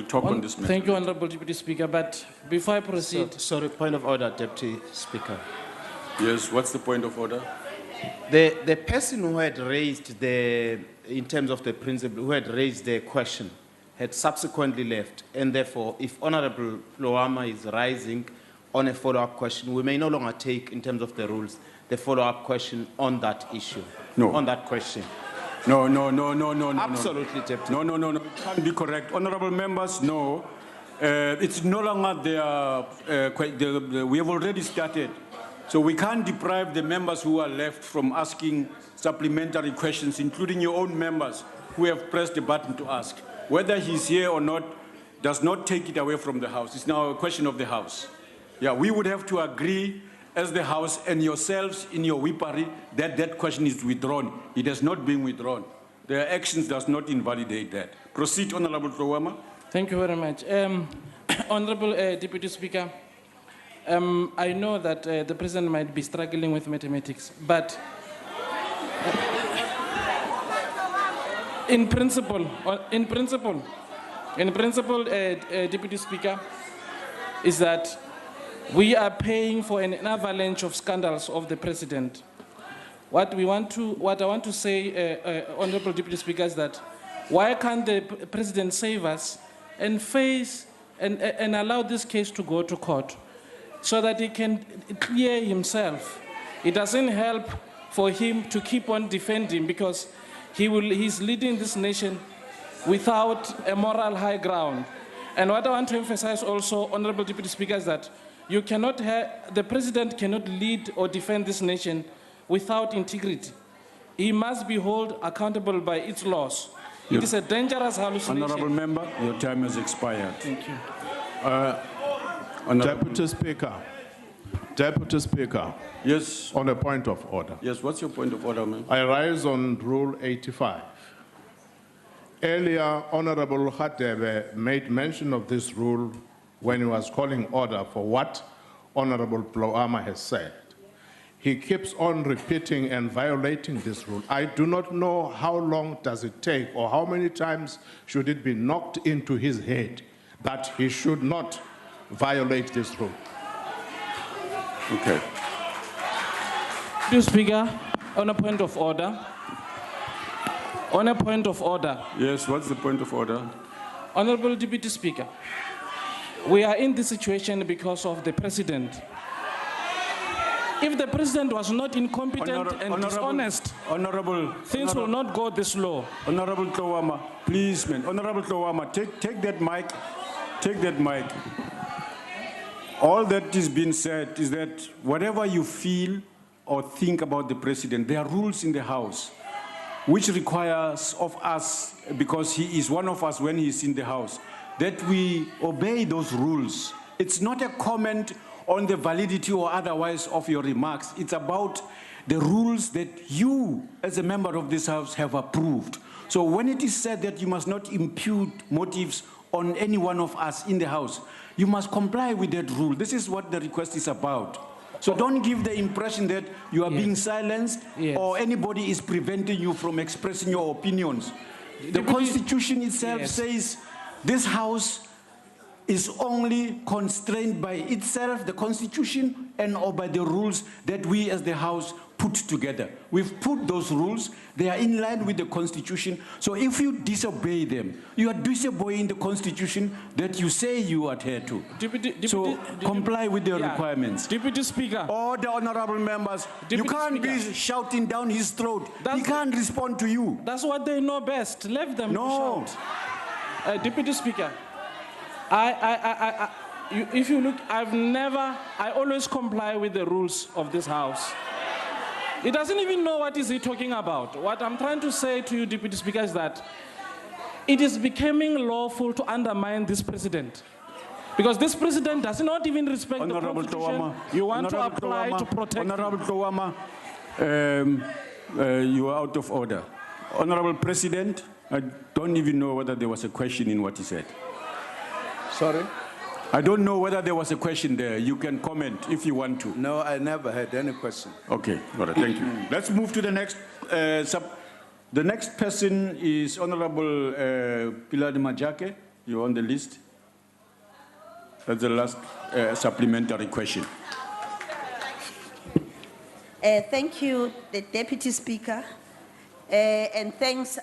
talk on this matter. Thank you, Honorable Deputy Speaker. But before I proceed... Sorry, point of order, Deputy Speaker. Yes, what's the point of order? The person who had raised in terms of the principle, who had raised the question, had subsequently left. And therefore, if Honorable Tlowama is rising on a follow-up question, we may no longer take, in terms of the rules, the follow-up question on that issue. No. On that question. No. Absolutely, Deputy. No. It can't be correct. Honorable members, no. It's no longer we have already started. So we can't deprive the members who are left from asking supplementary questions, including your own members who have pressed the button to ask. Whether he's here or not does not take it away from the House. It's now a question of the House. Yeah, we would have to agree as the House and yourselves in your whippery that that question is withdrawn. It has not been withdrawn. Their actions does not invalidate that. Proceed, Honorable Tlowama. Thank you very much. Honorable Deputy Speaker, I know that the President might be struggling with mathematics, but in principle, Deputy Speaker, is that we are paying for an avalanche of scandals of the President. What I want to say, Honorable Deputy Speaker, is that why can't the President save us and face and allow this case to go to court so that he can clear himself? It doesn't help for him to keep on defending because he's leading this nation without a moral high ground. And what I want to emphasize also, Honorable Deputy Speaker, is that the President cannot lead or defend this nation without integrity. He must be held accountable by its laws. It is a dangerous hallucination. Honorable member, your time has expired. Thank you. Deputy Speaker. Deputy Speaker. Yes. On a point of order. Yes, what's your point of order, ma'am? I rise on Rule 85. Earlier, Honorable Hadebe made mention of this rule when he was calling order for what Honorable Ploama has said. He keeps on repeating and violating this rule. I do not know how long does it take or how many times should it be knocked into his head that he should not violate this rule. Okay. Mr. Speaker, on a point of order. On a point of order. Yes, what's the point of order? Honorable Deputy Speaker, we are in this situation because of the President. If the President was not incompetent and dishonest, things will not go this low. Honorable Tlowama, please, man. Honorable Tlowama, take that mic. Take that mic. All that is being said is that whatever you feel or think about the President, there are rules in the House which requires of us, because he is one of us when he is in the House, that we obey those rules. It's not a comment on the validity or otherwise of your remarks. It's about the rules that you, as a member of this House, have approved. So when it is said that you must not impute motives on any one of us in the House, you must comply with that rule. This is what the request is about. So don't give the impression that you are being silenced or anybody is preventing you from expressing your opinions. The Constitution itself says this House is only constrained by itself, the Constitution, and or by the rules that we as the House put together. We've put those rules, they are in line with the Constitution, so if you disobey them, you are disobeying the Constitution that you say you adhere to. So comply with the requirements. Deputy Speaker. All the honorable members, you can't be shouting down his throat. He can't respond to you. That's what they know best. Let them No. shout. Deputy Speaker, if you look, I always comply with the rules of this House. He doesn't even know what is he talking about. What I'm trying to say to you, Deputy Speaker, is that it is becoming lawful to undermine this President. Because this President does not even respect Honorable the Constitution. Tawama, You want to Honorable apply Tawama, to protect Honorable Tawama, you are out of order. Honorable President, I don't even know whether there was a question in what he said. Sorry? I don't know whether there was a question there. You can comment if you want to. No, I never had any question. Okay, all right, thank you. Let's move to the next The next person is Honorable Pilar de Majake. You're on the list. That's the last supplementary question. Thank you, the Deputy Speaker, and thanks,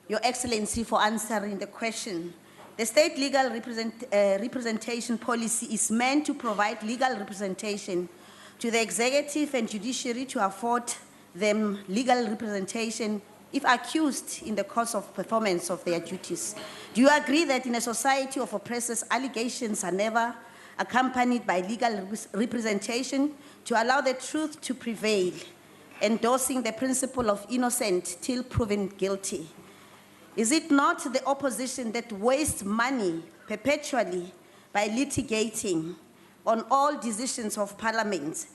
Your Excellency, for answering the question. The state legal representation policy is meant to provide legal representation to the executive and judiciary to afford them legal representation if accused in the course of performance of their duties. Do you agree that in a society of oppressors, allegations are never accompanied by legal representation to allow the truth to prevail, endorsing the principle of innocent till proven guilty? Is it not the opposition that wastes money perpetually by litigating on all decisions of Parliament?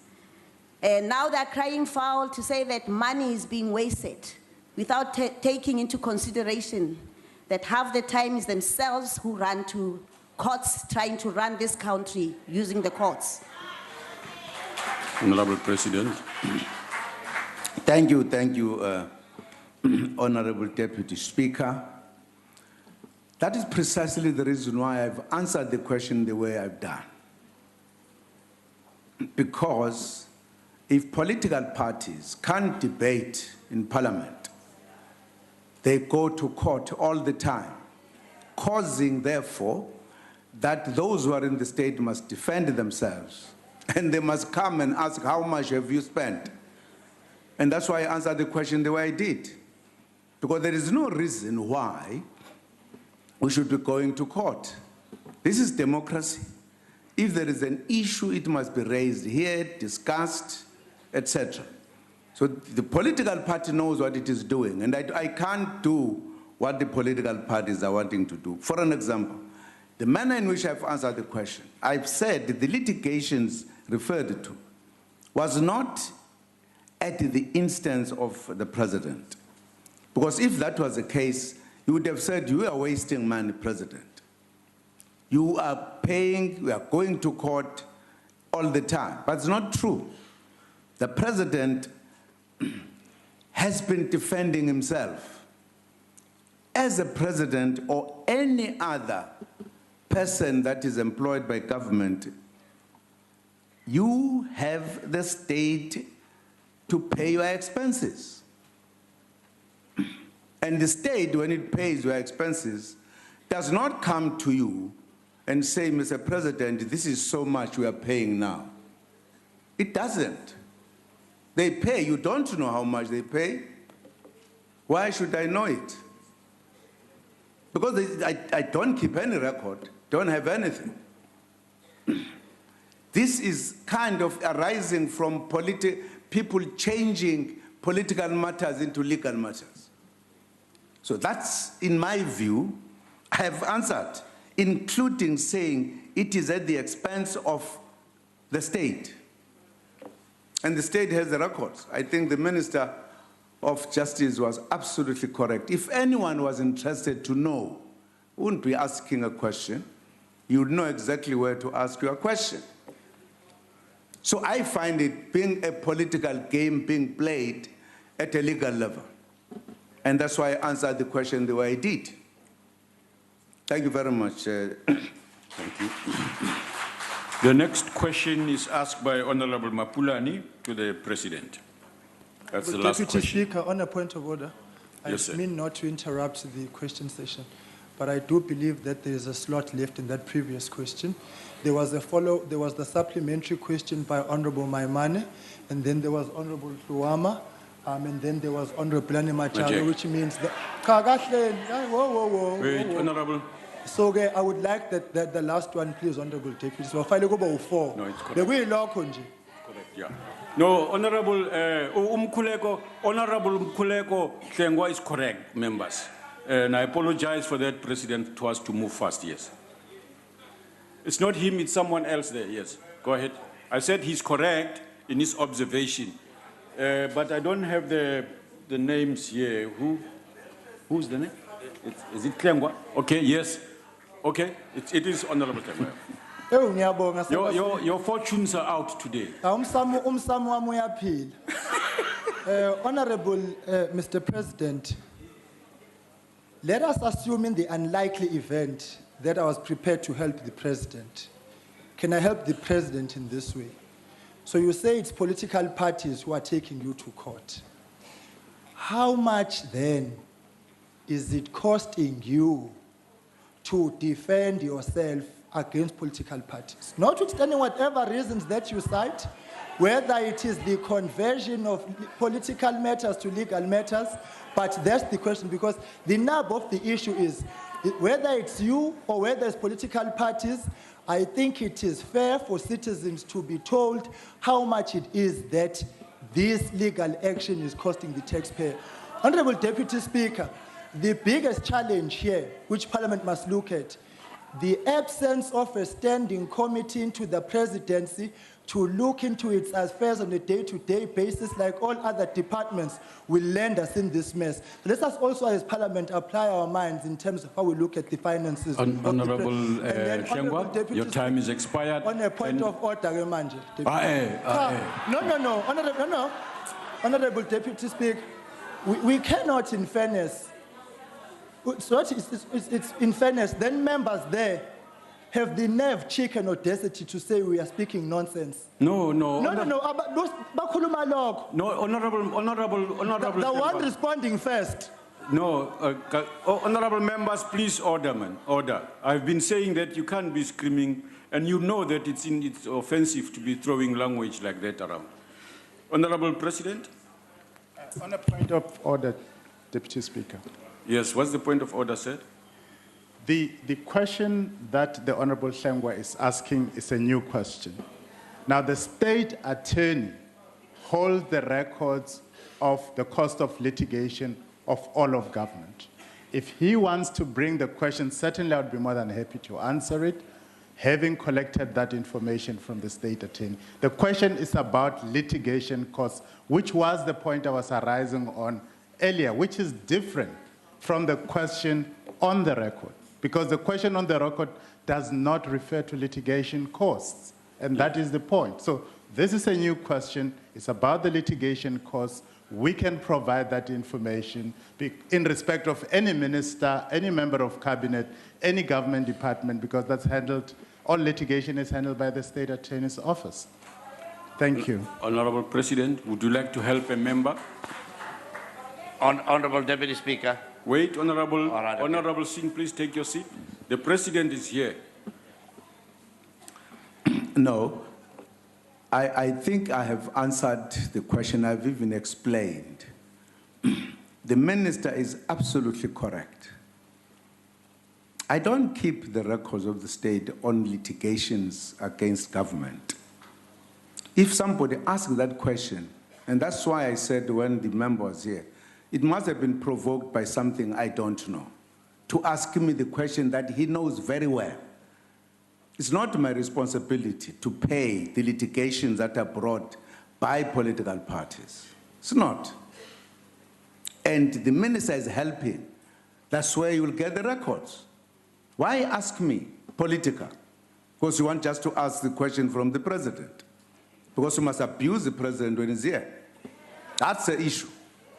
And now they're crying foul to say that money is being wasted without taking into consideration that half the time is themselves who run to courts trying to run this country using the courts. Honorable President. Thank you, Honorable Deputy Speaker. That is precisely the reason why I've answered the question the way I've done. Because if political parties can't debate in Parliament, they go to court all the time, causing, therefore, that those who are in the state must defend themselves, and they must come and ask, how much have you spent? And that's why I answered the question the way I did. Because there is no reason why we should be going to court. This is democracy. If there is an issue, it must be raised here, discussed, etc. So the political party knows what it is doing, and I can't do what the political parties are wanting to do. For an example, the manner in which I've answered the question, I've said that the litigations referred to was not at the instance of the president. Because if that was the case, you would have said, you are wasting money, President. You are paying, you are going to court all the time. But it's not true. The president has been defending himself. As a president or any other person that is employed by government, you have the state to pay your expenses. And the state, when it pays your expenses, does not come to you and say, Mr. President, this is so much we are paying now. It doesn't. They pay. You don't know how much they pay. Why should I know it? Because I don't keep any record, don't have anything. This is kind of arising from people changing political matters into legal matters. So that's, in my view, I have answered, including saying it is at the expense of the state. And the state has the records. I think the Minister of Justice was absolutely correct. If anyone was interested to know, wouldn't be asking a question. You would know exactly where to ask your question. So I find it being a political game being played at a legal level. And that's why I answered the question the way I did. Thank you very much. Thank you. The next question is asked by Honorable Mapulani to the President. That's the last Deputy question. Speaker, on a point of order, Yes, sir. I mean not to interrupt the question session, but I do believe that there is a slot left in that previous question. There was the supplementary question by Honorable Maimane, and then there was Honorable Luama, and then there was Honorable Macharo, which means that. Wait, Honorable. So I would like that the last one, please, Honorable Deputy. So file go about 4. No, it's correct. The way law conji. Correct, yeah. No, Honorable Honorable Mkuleko Hlengwa is correct, members. And I apologize for that, President, to us to move fast, yes. It's not him, it's someone else there, yes. Go ahead. I said he's correct in his observation. But I don't have the names here. Who's the name? Is it Hlengwa? Okay, yes. Okay, it is Honorable Hlengwa. Your fortunes are out today. Honorable Mr. President, let us assume in the unlikely event that I was prepared to help the president. Can I help the president in this way? So you say it's political parties who are taking you to court. How much then is it costing you to defend yourself against political parties? Notwithstanding whatever reasons that you cite, whether it is the conversion of political matters to legal matters, but that's the question, because the nub of the issue is whether it's you or whether it's political parties. I think it is fair for citizens to be told how much it is that this legal action is costing the taxpayer. Honorable Deputy Speaker, the biggest challenge here, which Parliament must look at, the absence of a standing committee into the presidency to look into its affairs on a day-to-day basis like all other departments will land us in this mess. So let us also as Parliament apply our minds in terms of how we look at the finances. Honorable Hlengwa, your time is expired. On a point of order, Manje. No. Honorable Deputy Speaker, we cannot, in fairness, it's in fairness, then members there have the nerve, cheek, and audacity to say we are speaking nonsense. No. No, Honorable. The one responding first. No, honorable members, please order, man, order. I've been saying that you can't be screaming, and you know that it's offensive to be throwing language like that around. Honorable President? On a point of order, Deputy Speaker. Yes, what's the point of order, sir? The question that the Honorable Hlengwa is asking is a new question. Now, the state attorney hold the records of the cost of litigation of all of government. If he wants to bring the question, certainly I would be more than happy to answer it, having collected that information from the state attorney. The question is about litigation costs, which was the point I was arising on earlier, which is different from the question on the record, because the question on the record does not refer to litigation costs, and that is the point. So this is a new question. It's about the litigation costs. We can provide that information in respect of any minister, any member of cabinet, any government department, because that's handled, all litigation is handled by the state attorney's office. Thank you. Honorable President, would you like to help a member? Honorable Deputy Speaker. Wait, Honorable, right, okay. Honorable Singh, please take your seat. The President is here. No, I think I have answered the question. I've even explained. The minister is absolutely correct. I don't keep the records of the state on litigations against government. If somebody asks that question, and that's why I said when the member was here, it must have been provoked by something I don't know, to ask me the question that he knows very well. It's not my responsibility to pay the litigations that are brought by political parties. It's not. And the minister is helping. That's where you will get the records. Why ask me, political? Because you want just to ask the question from the president. Because you must abuse the president when he's here. That's the issue.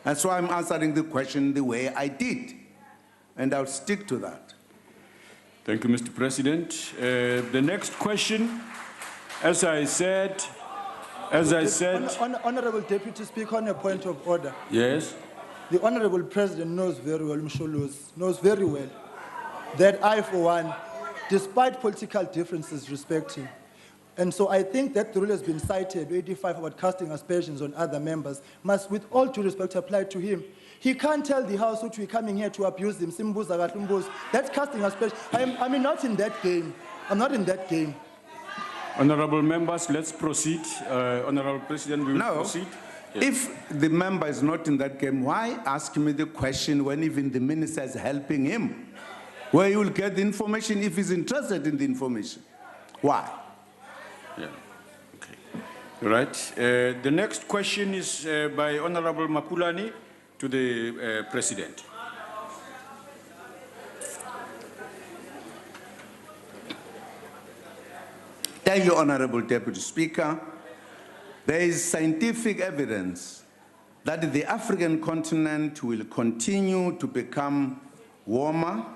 That's why I'm answering the question the way I did. And I'll stick to that. Thank you, Mr. President. The next question, as I said, Honorable Deputy Speaker, on a point of order. Yes. The Honorable President knows very well, Msholozi, knows very well that I, for one, despite political differences, respect him. And so I think that the rule has been cited, 85, about casting aspersions on other members, must, with all due respect, apply to him. He can't tell the House that we're coming here to abuse him. That's casting aspersions. I'm not in that game. I'm not in that game. Honorable members, let's proceed. Honorable President, we will proceed. Yes. If the member is not in that game, why ask me the question when even the minister is helping him? Where you will get the information if he's interested in the information. Why? Yeah. Okay. All right. The next question is by Honorable Mapulani to the President. Thank you, Honorable Deputy Speaker. There is scientific evidence that the African continent will continue to become warmer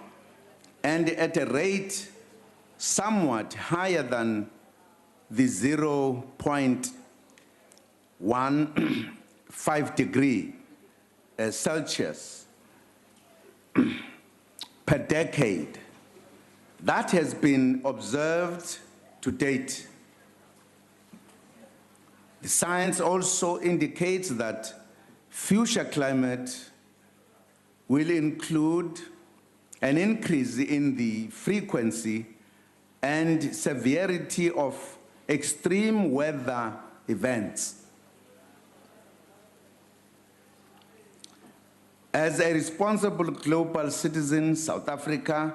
and at a rate somewhat higher than the 0.15 degree Celsius per decade. That has been observed to date. The science also indicates that future climate will include an increase in the frequency and severity of extreme weather events. As a responsible global citizen, South Africa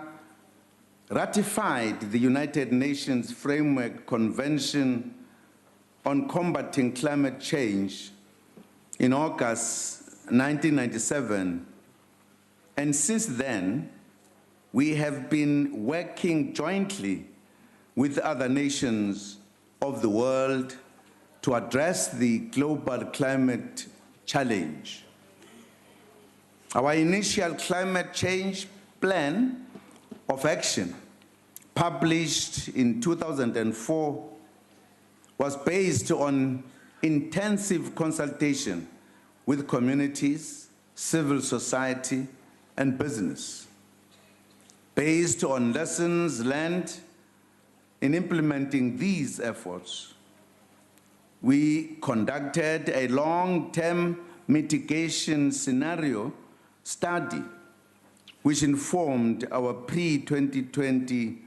ratified the United Nations Framework Convention on Combating Climate Change in August 1997, and since then, we have been working jointly with other nations of the world to address the global climate challenge. Our initial climate change plan of action, published in 2004, was based on intensive consultation with communities, civil society, and business. Based on lessons learned in implementing these efforts, we conducted a long-term mitigation scenario study, which informed our pre-2020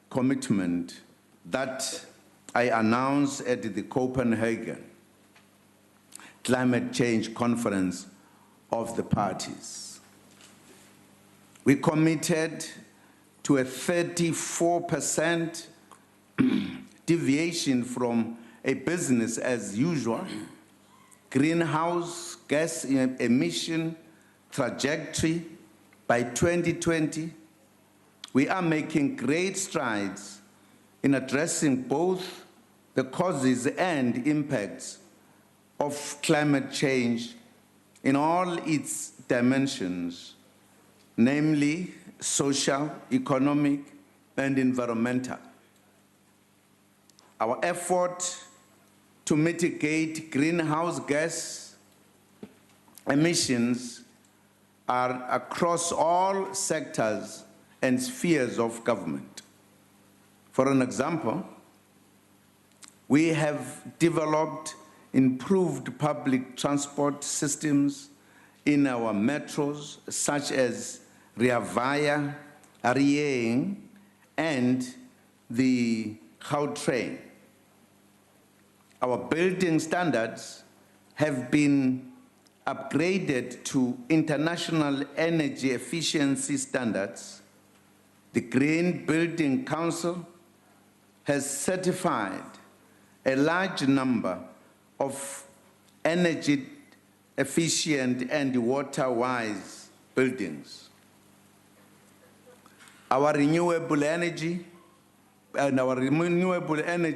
commitment that I announced at the Copenhagen. Climate Change Conference of the Parties. We committed to a 34% deviation from a business as usual greenhouse gas emission trajectory by 2020. We are making great strides in addressing both the causes and impacts of climate change in all its dimensions, namely social, economic, and environmental. Our effort to mitigate greenhouse gas emissions are across all sectors and spheres of government. For an example, we have developed improved public transport systems in our metros, such as Rea Vaya, Arieng, and the Gautrain. Our building standards have been upgraded to international energy efficiency standards. The Green Building Council has certified a large number of energy efficient and water-wise buildings. Our renewable energy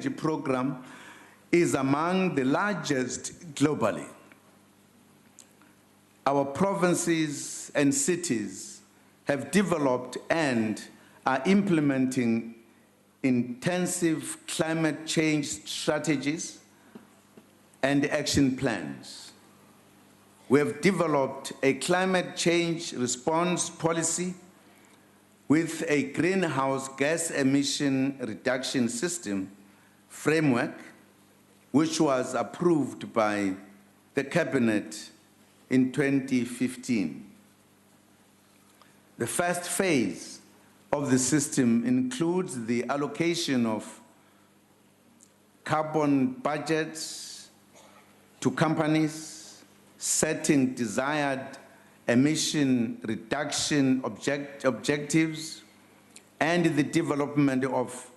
program is among the largest globally. Our provinces and cities have developed and are implementing intensive climate change strategies and action plans. We have developed a climate change response policy with a greenhouse gas emission reduction system framework, which was approved by the Cabinet in 2015. The first phase of the system includes the allocation of carbon budgets to companies, setting desired emission reduction objectives, and the development of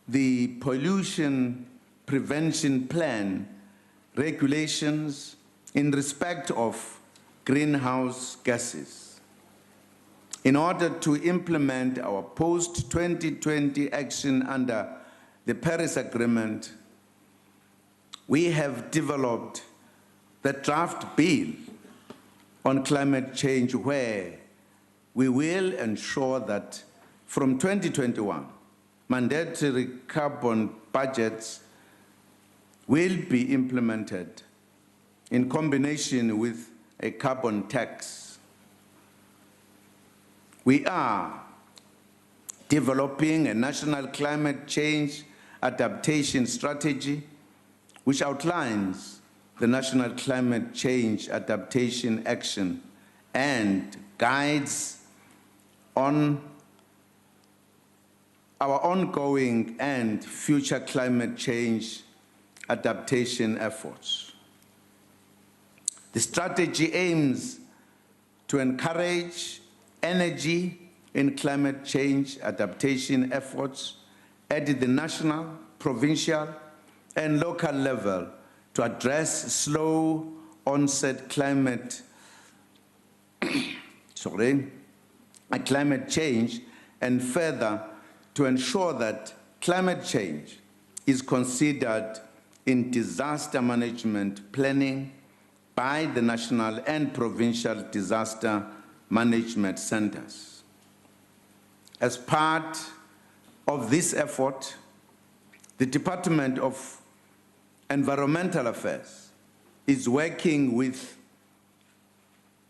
the pollution prevention plan regulations in respect of greenhouse gases. In order to implement our post-2020 action under the Paris Agreement, we have developed the draft bill on climate change, where we will ensure that from 2021, mandatory carbon budgets will be implemented in combination with a carbon tax. We are developing a national climate change adaptation strategy, which outlines the National Climate Change Adaptation Action and guides on our ongoing and future climate change adaptation efforts. The strategy aims to encourage energy in climate change adaptation efforts at the national, provincial, and local level to address slow onset climate change, and further to ensure that climate change is considered in disaster management planning by the national and provincial disaster management centers. As part of this effort, the Department of Environmental Affairs is working with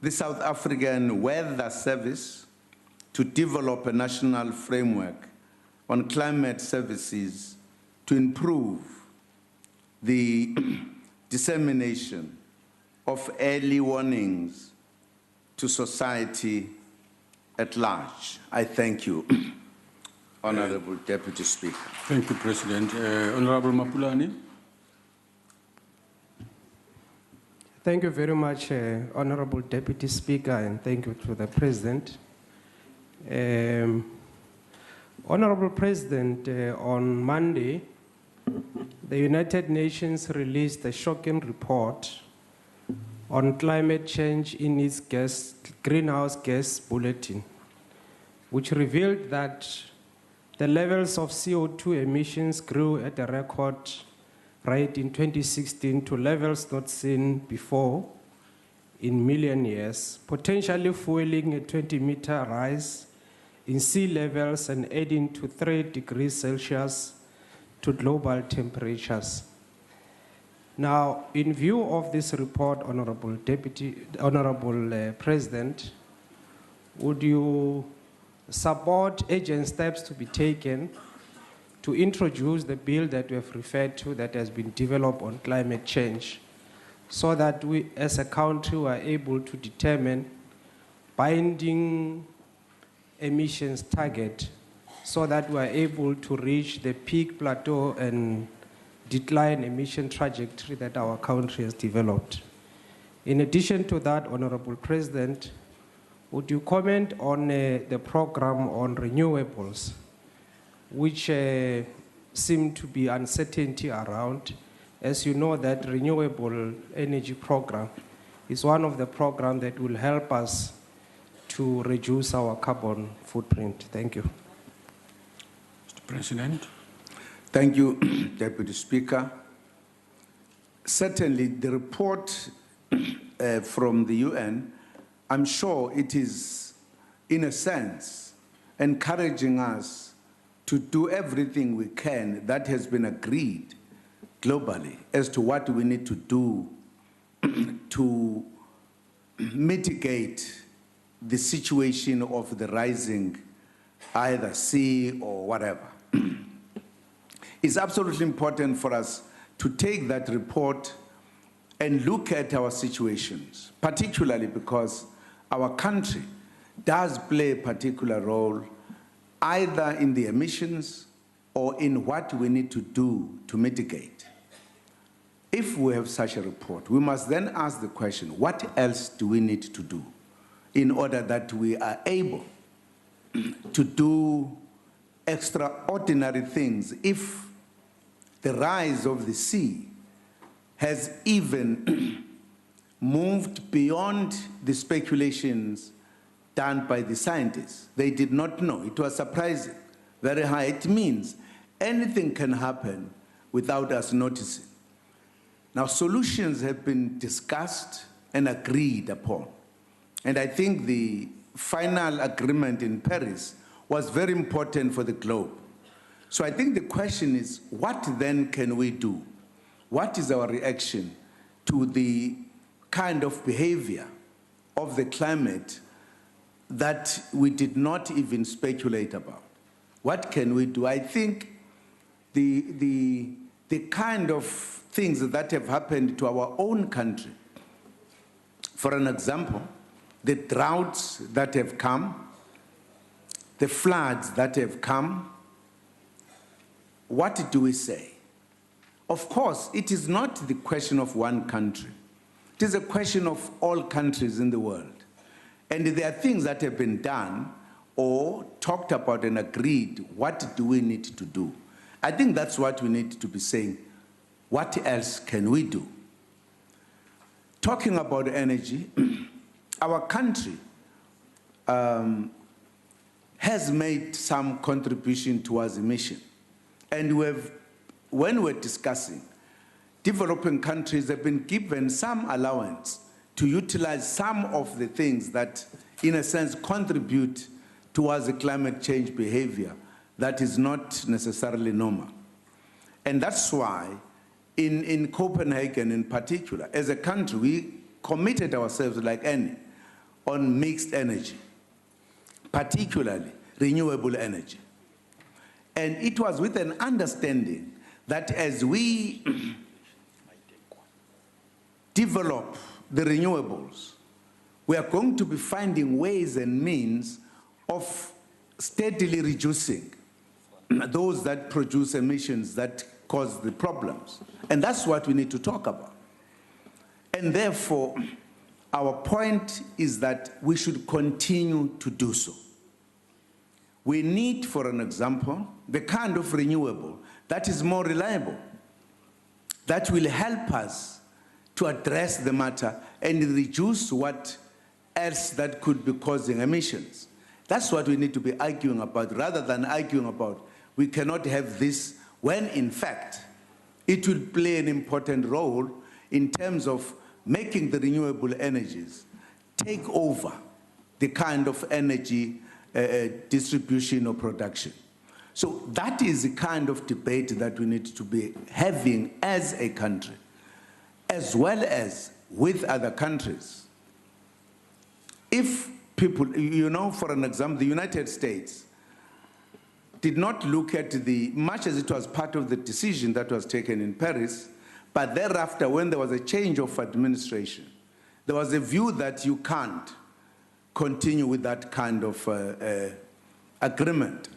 the South African Weather Service to develop a national framework on climate services to improve the dissemination of early warnings to society at large. I thank you, Honorable Deputy Speaker. Thank you, President. Honorable Mapulani. Thank you very much, Honorable Deputy Speaker, and thank you to the President. Honorable President, on Monday, the United Nations released a shocking report on climate change in its greenhouse gas bulletin, which revealed that the levels of CO2 emissions grew at a record rate in 2016 to levels not seen before in million years, potentially fueling a 20-meter rise in sea levels and adding to 3 degrees Celsius to global temperatures. Now, in view of this report, Honorable President, would you support urgent steps to be taken to introduce the bill that we have referred to that has been developed on climate change, so that we as a country are able to determine binding emissions target, so that we are able to reach the peak plateau and decline emission trajectory that our country has developed. In addition to that, Honorable President, would you comment on the program on renewables, which seem to be uncertainty around? As you know, that renewable energy program is one of the programs that will help us to reduce our carbon footprint. Thank you. Mr. President. Thank you, Deputy Speaker. Certainly, the report from the UN, I'm sure it is, in a sense, encouraging us to do everything we can that has been agreed globally as to what we need to do to mitigate the situation of the rising either sea or whatever. It's absolutely important for us to take that report and look at our situations, particularly because our country does play a particular role either in the emissions or in what we need to do to mitigate. If we have such a report, we must then ask the question, what else do we need to do in order that we are able to do extraordinary things if the rise of the sea has even moved beyond the speculations done by the scientists. They did not know. It was surprising, very high. It means anything can happen without us noticing. Now, solutions have been discussed and agreed upon. And I think the final agreement in Paris was very important for the globe. So I think the question is, what then can we do? What is our reaction to the kind of behavior of the climate that we did not even speculate about? What can we do? I think the kind of things that have happened to our own country, for an example, the droughts that have come, the floods that have come, what do we say? Of course, it is not the question of one country. It is a question of all countries in the world. And there are things that have been done or talked about and agreed. What do we need to do? I think that's what we need to be saying. What else can we do? Talking about energy, our country has made some contribution towards emission. And when we're discussing, developing countries have been given some allowance to utilize some of the things that, in a sense, contribute towards the climate change behavior that is not necessarily normal. And that's why in Copenhagen in particular, as a country, we committed ourselves like any on mixed energy, particularly renewable energy. And it was with an understanding that as we develop the renewables, we are going to be finding ways and means of steadily reducing those that produce emissions that cause the problems. And that's what we need to talk about. And therefore, our point is that we should continue to do so. We need, for an example, the kind of renewable that is more reliable, that will help us to address the matter and reduce what else that could be causing emissions. That's what we need to be arguing about, rather than arguing about we cannot have this, when in fact it will play an important role in terms of making the renewable energies take over the kind of energy distribution or production. So that is the kind of debate that we need to be having as a country, as well as with other countries. If people, you know, for an example, the United States did not look at much as it was part of the decision that was taken in Paris, but thereafter, when there was a change of administration, there was a view that you can't continue with that kind of agreement.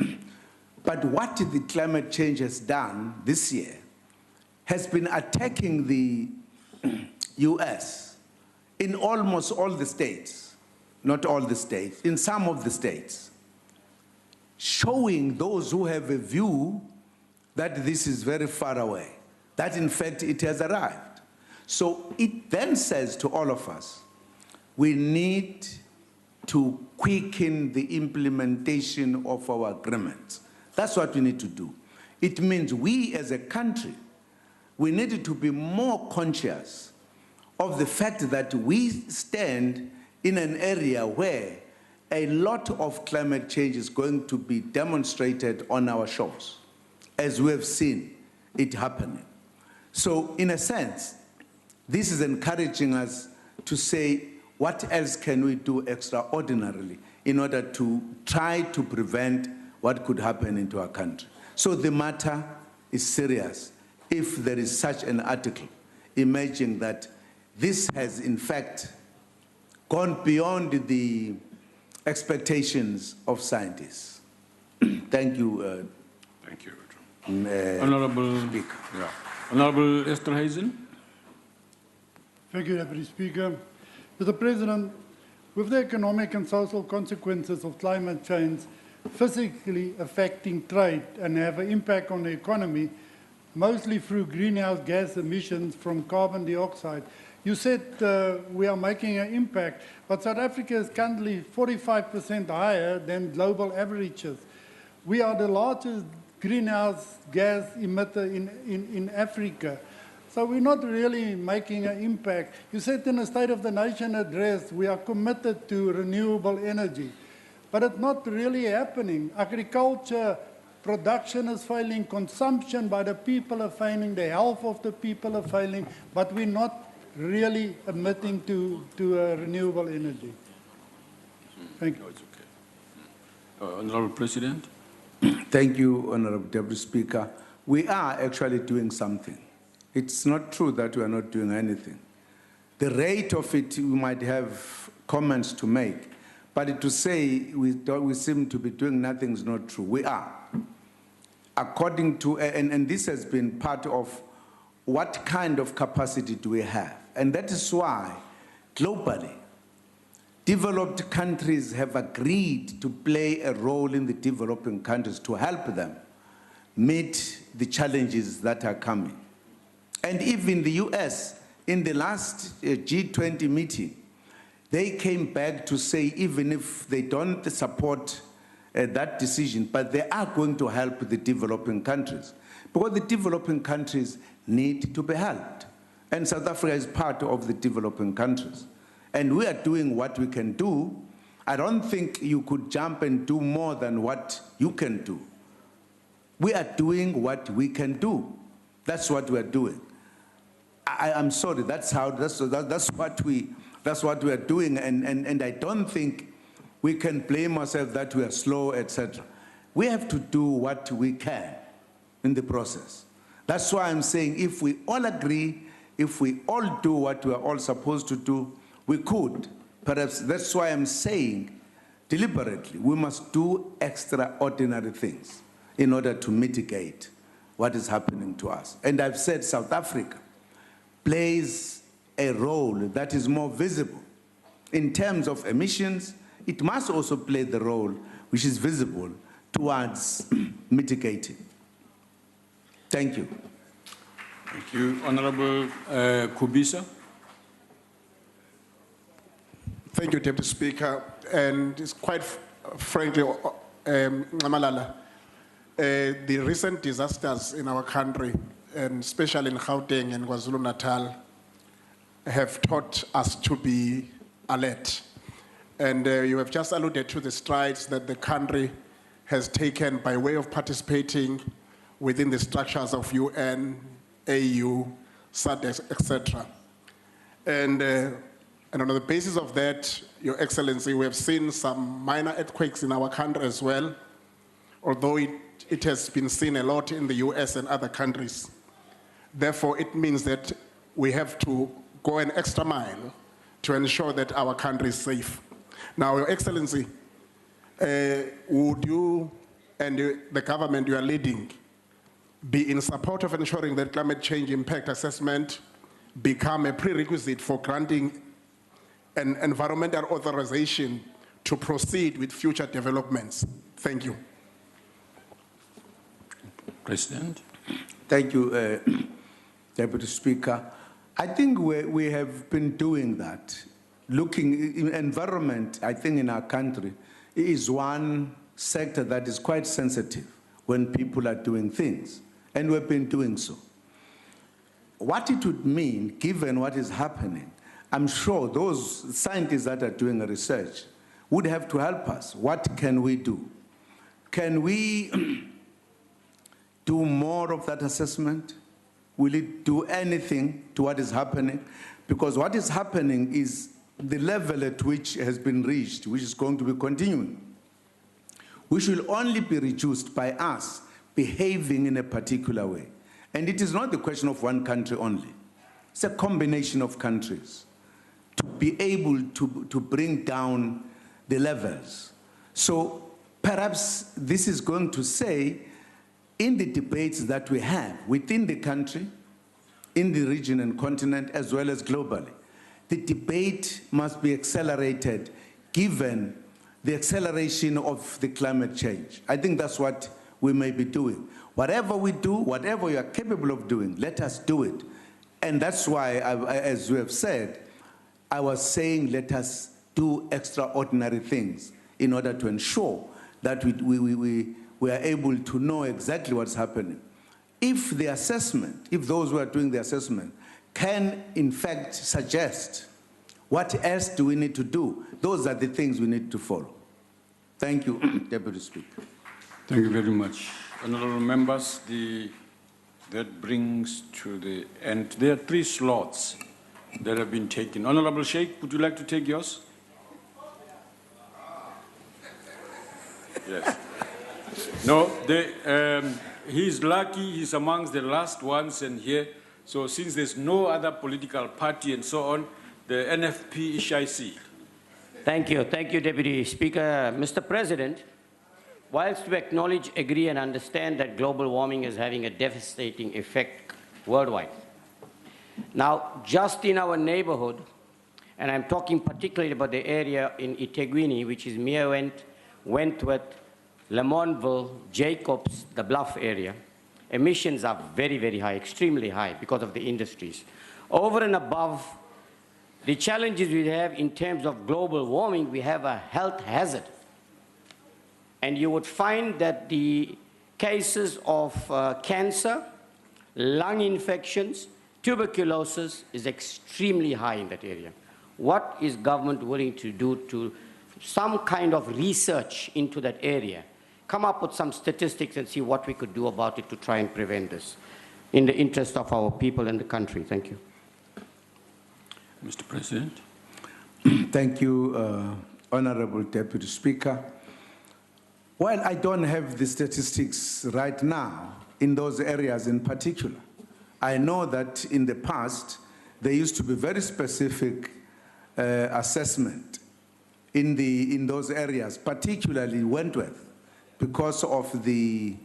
But what the climate change has done this year has been attacking the US in almost all the states, not all the states, in some of the states, showing those who have a view that this is very far away, that in fact it has arrived. So it then says to all of us, we need to quicken the implementation of our agreements. That's what we need to do. It means we as a country, we need to be more conscious of the fact that we stand in an area where a lot of climate change is going to be demonstrated on our shores, as we have seen it happening. So in a sense, this is encouraging us to say, what else can we do extraordinarily in order to try to prevent what could happen into our country? So the matter is serious. If there is such an article, imagine that this has in fact gone beyond the expectations of scientists. Thank you. Thank you. Honorable Speaker. Yeah. Honorable Esther Hazen. Thank you, Deputy Speaker. Mr. President, with the economic and social consequences of climate change physically affecting trade and have an impact on the economy, mostly through greenhouse gas emissions from carbon dioxide, you said we are making an impact, but South Africa is currently 45% higher than global averages. We are the largest greenhouse gas emitter in Africa. So we're not really making an impact. You said in the State of the Nation address, we are committed to renewable energy, but it's not really happening. Agriculture, production is failing, consumption by the people are failing, the health of the people are failing, but we're not really admitting to renewable energy. Thank you. No, it's okay. Honorable President. Thank you, Honorable Deputy Speaker. We are actually doing something. It's not true that we are not doing anything. The rate of it, we might have comments to make, but to say we seem to be doing nothing is not true. We are. According to, and this has been part of what kind of capacity do we have? And that is why, globally, developed countries have agreed to play a role in the developing countries to help them meet the challenges that are coming. And even the US, in the last G20 meeting, they came back to say, even if they don't support that decision, but they are going to help the developing countries, because the developing countries need to be helped. And South Africa is part of the developing countries. And we are doing what we can do. I don't think you could jump and do more than what you can do. We are doing what we can do. That's what we are doing. I'm sorry, that's what we are doing, and I don't think we can blame ourselves that we are slow, etc. We have to do what we can in the process. That's why I'm saying if we all agree, if we all do what we are all supposed to do, we could. Perhaps that's why I'm saying deliberately we must do extraordinary things in order to mitigate what is happening to us. And I've said South Africa plays a role that is more visible. In terms of emissions, it must also play the role which is visible towards mitigating. Thank you. Thank you. Honorable Kubisa. Thank you, Deputy Speaker. And it's quite frankly, Malala, the recent disasters in our country, and especially in Gauteng and KwaZulu-Natal, have taught us to be alert. And you have just alluded to the strides that the country has taken by way of participating within the structures of UN, AU, SADC, etc. And on the basis of that, Your Excellency, we have seen some minor earthquakes in our country as well, although it has been seen a lot in the US and other countries. Therefore, it means that we have to go an extra mile to ensure that our country is safe. Now, Your Excellency, would you and the government you are leading be in support of ensuring that climate change impact assessment become a prerequisite for granting an environmental authorization to proceed with future developments? Thank you. President. Thank you, Deputy Speaker. I think we have been doing that. Looking, environment, I think in our country, is one sector that is quite sensitive when people are doing things, and we've been doing so. What it would mean, given what is happening, I'm sure those scientists that are doing the research would have to help us. What can we do? Can we do more of that assessment? Will it do anything to what is happening? Because what is happening is the level at which has been reached, which is going to be continuing, which will only be reduced by us behaving in a particular way. And it is not the question of one country only. It's a combination of countries to be able to bring down the levels. So perhaps this is going to say, in the debates that we have within the country, in the region and continent, as well as globally, the debate must be accelerated given the acceleration of the climate change. I think that's what we may be doing. Whatever we do, whatever you are capable of doing, let us do it. And that's why, as you have said, I was saying let us do extraordinary things in order to ensure that we are able to know exactly what's happening. If the assessment, if those who are doing the assessment can in fact suggest what else do we need to do, those are the things we need to follow. Thank you, Deputy Speaker. Thank you very much. Honourable members, that brings to the end. There are 3 slots that have been taken. Honourable Sheikh, would you like to take yours? Yes. No, he's lucky, he's amongst the last ones and here. So since there's no other political party and so on, the NFP Ishaisi. Thank you, Deputy Speaker. Mr. President, whilst we acknowledge, agree and understand that global warming is having a devastating effect worldwide. Now, just in our neighborhood, and I'm talking particularly about the area in eThekwini, which is Meerwent, Wentworth, Lamontville, Jacobs, the Bluff area, emissions are very, very high, extremely high because of the industries. Over and above the challenges we have in terms of global warming, we have a health hazard. And you would find that the cases of cancer, lung infections, tuberculosis is extremely high in that area. What is government willing to do to some kind of research into that area? Come up with some statistics and see what we could do about it to try and prevent this in the interest of our people and the country. Thank you. Mr. President. Thank you, Honorable Deputy Speaker. Well, I don't have the statistics right now in those areas in particular. I know that in the past, there used to be very specific assessment in those areas, particularly Wentworth, because of the,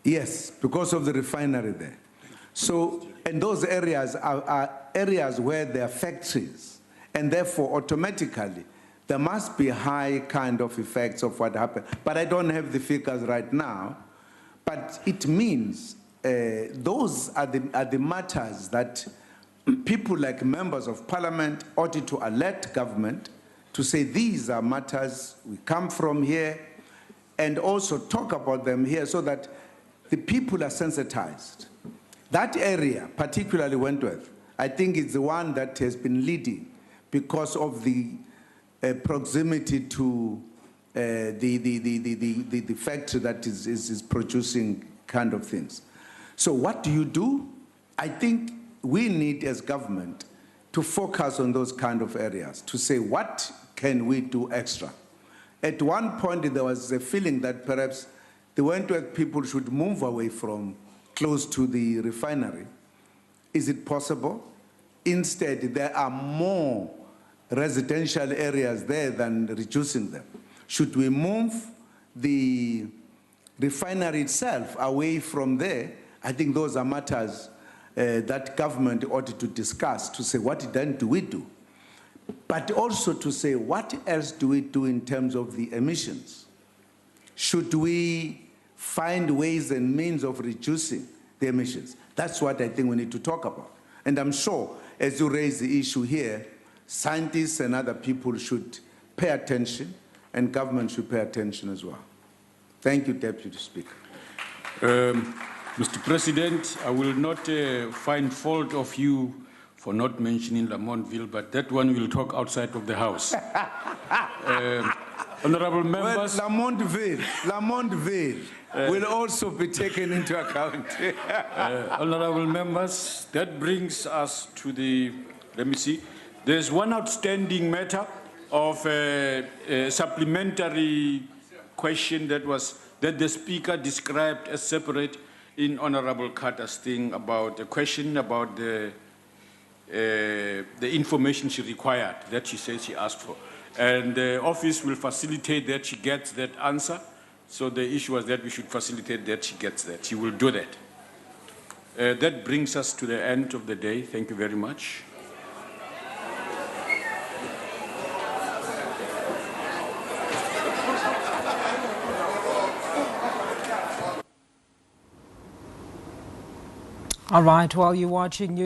yes, because of the refinery there. So, and those areas are areas where there are factories, and therefore automatically there must be high kind of effects of what happened. But I don't have the figures right now, but it means those are the matters that people like members of parliament ought to alert government to say these are matters, we come from here, and also talk about them here so that the people are sensitized. That area, particularly Wentworth, I think is the one that has been leading because of the proximity to the factory that is producing kind of things. So what do? I think we need as government to focus on those kind of areas, to say what can we do extra. At one point there was a feeling that perhaps the Wentworth people should move away from close to the refinery. Is it possible? Instead, there are more residential areas there than reducing them. Should we move the refinery itself away from there? I think those are matters that government ought to discuss, to say what then do we do? But also to say what else do we do in terms of the emissions? Should we find ways and means of reducing the emissions? That's what I think we need to talk about. And I'm sure, as you raise the issue here, scientists and other people should pay attention, and government should pay attention as well. Thank you, Deputy Speaker. Mr. President, I will not find fault of you for not mentioning Lamontville, but that one will talk outside of the House. Honorable members. Well, Lamontville will also be taken into account. Honorable members, that brings us to the, let me see, there's one outstanding matter of a supplementary question that the Speaker described as separate in Honorable Carter's thing about the question about the information she required, that she said she asked for. And the office will facilitate that she gets that answer. So the issue was that we should facilitate that she gets that. She will do that. That brings us to the end of the day. Thank you very much. All right, while you're watching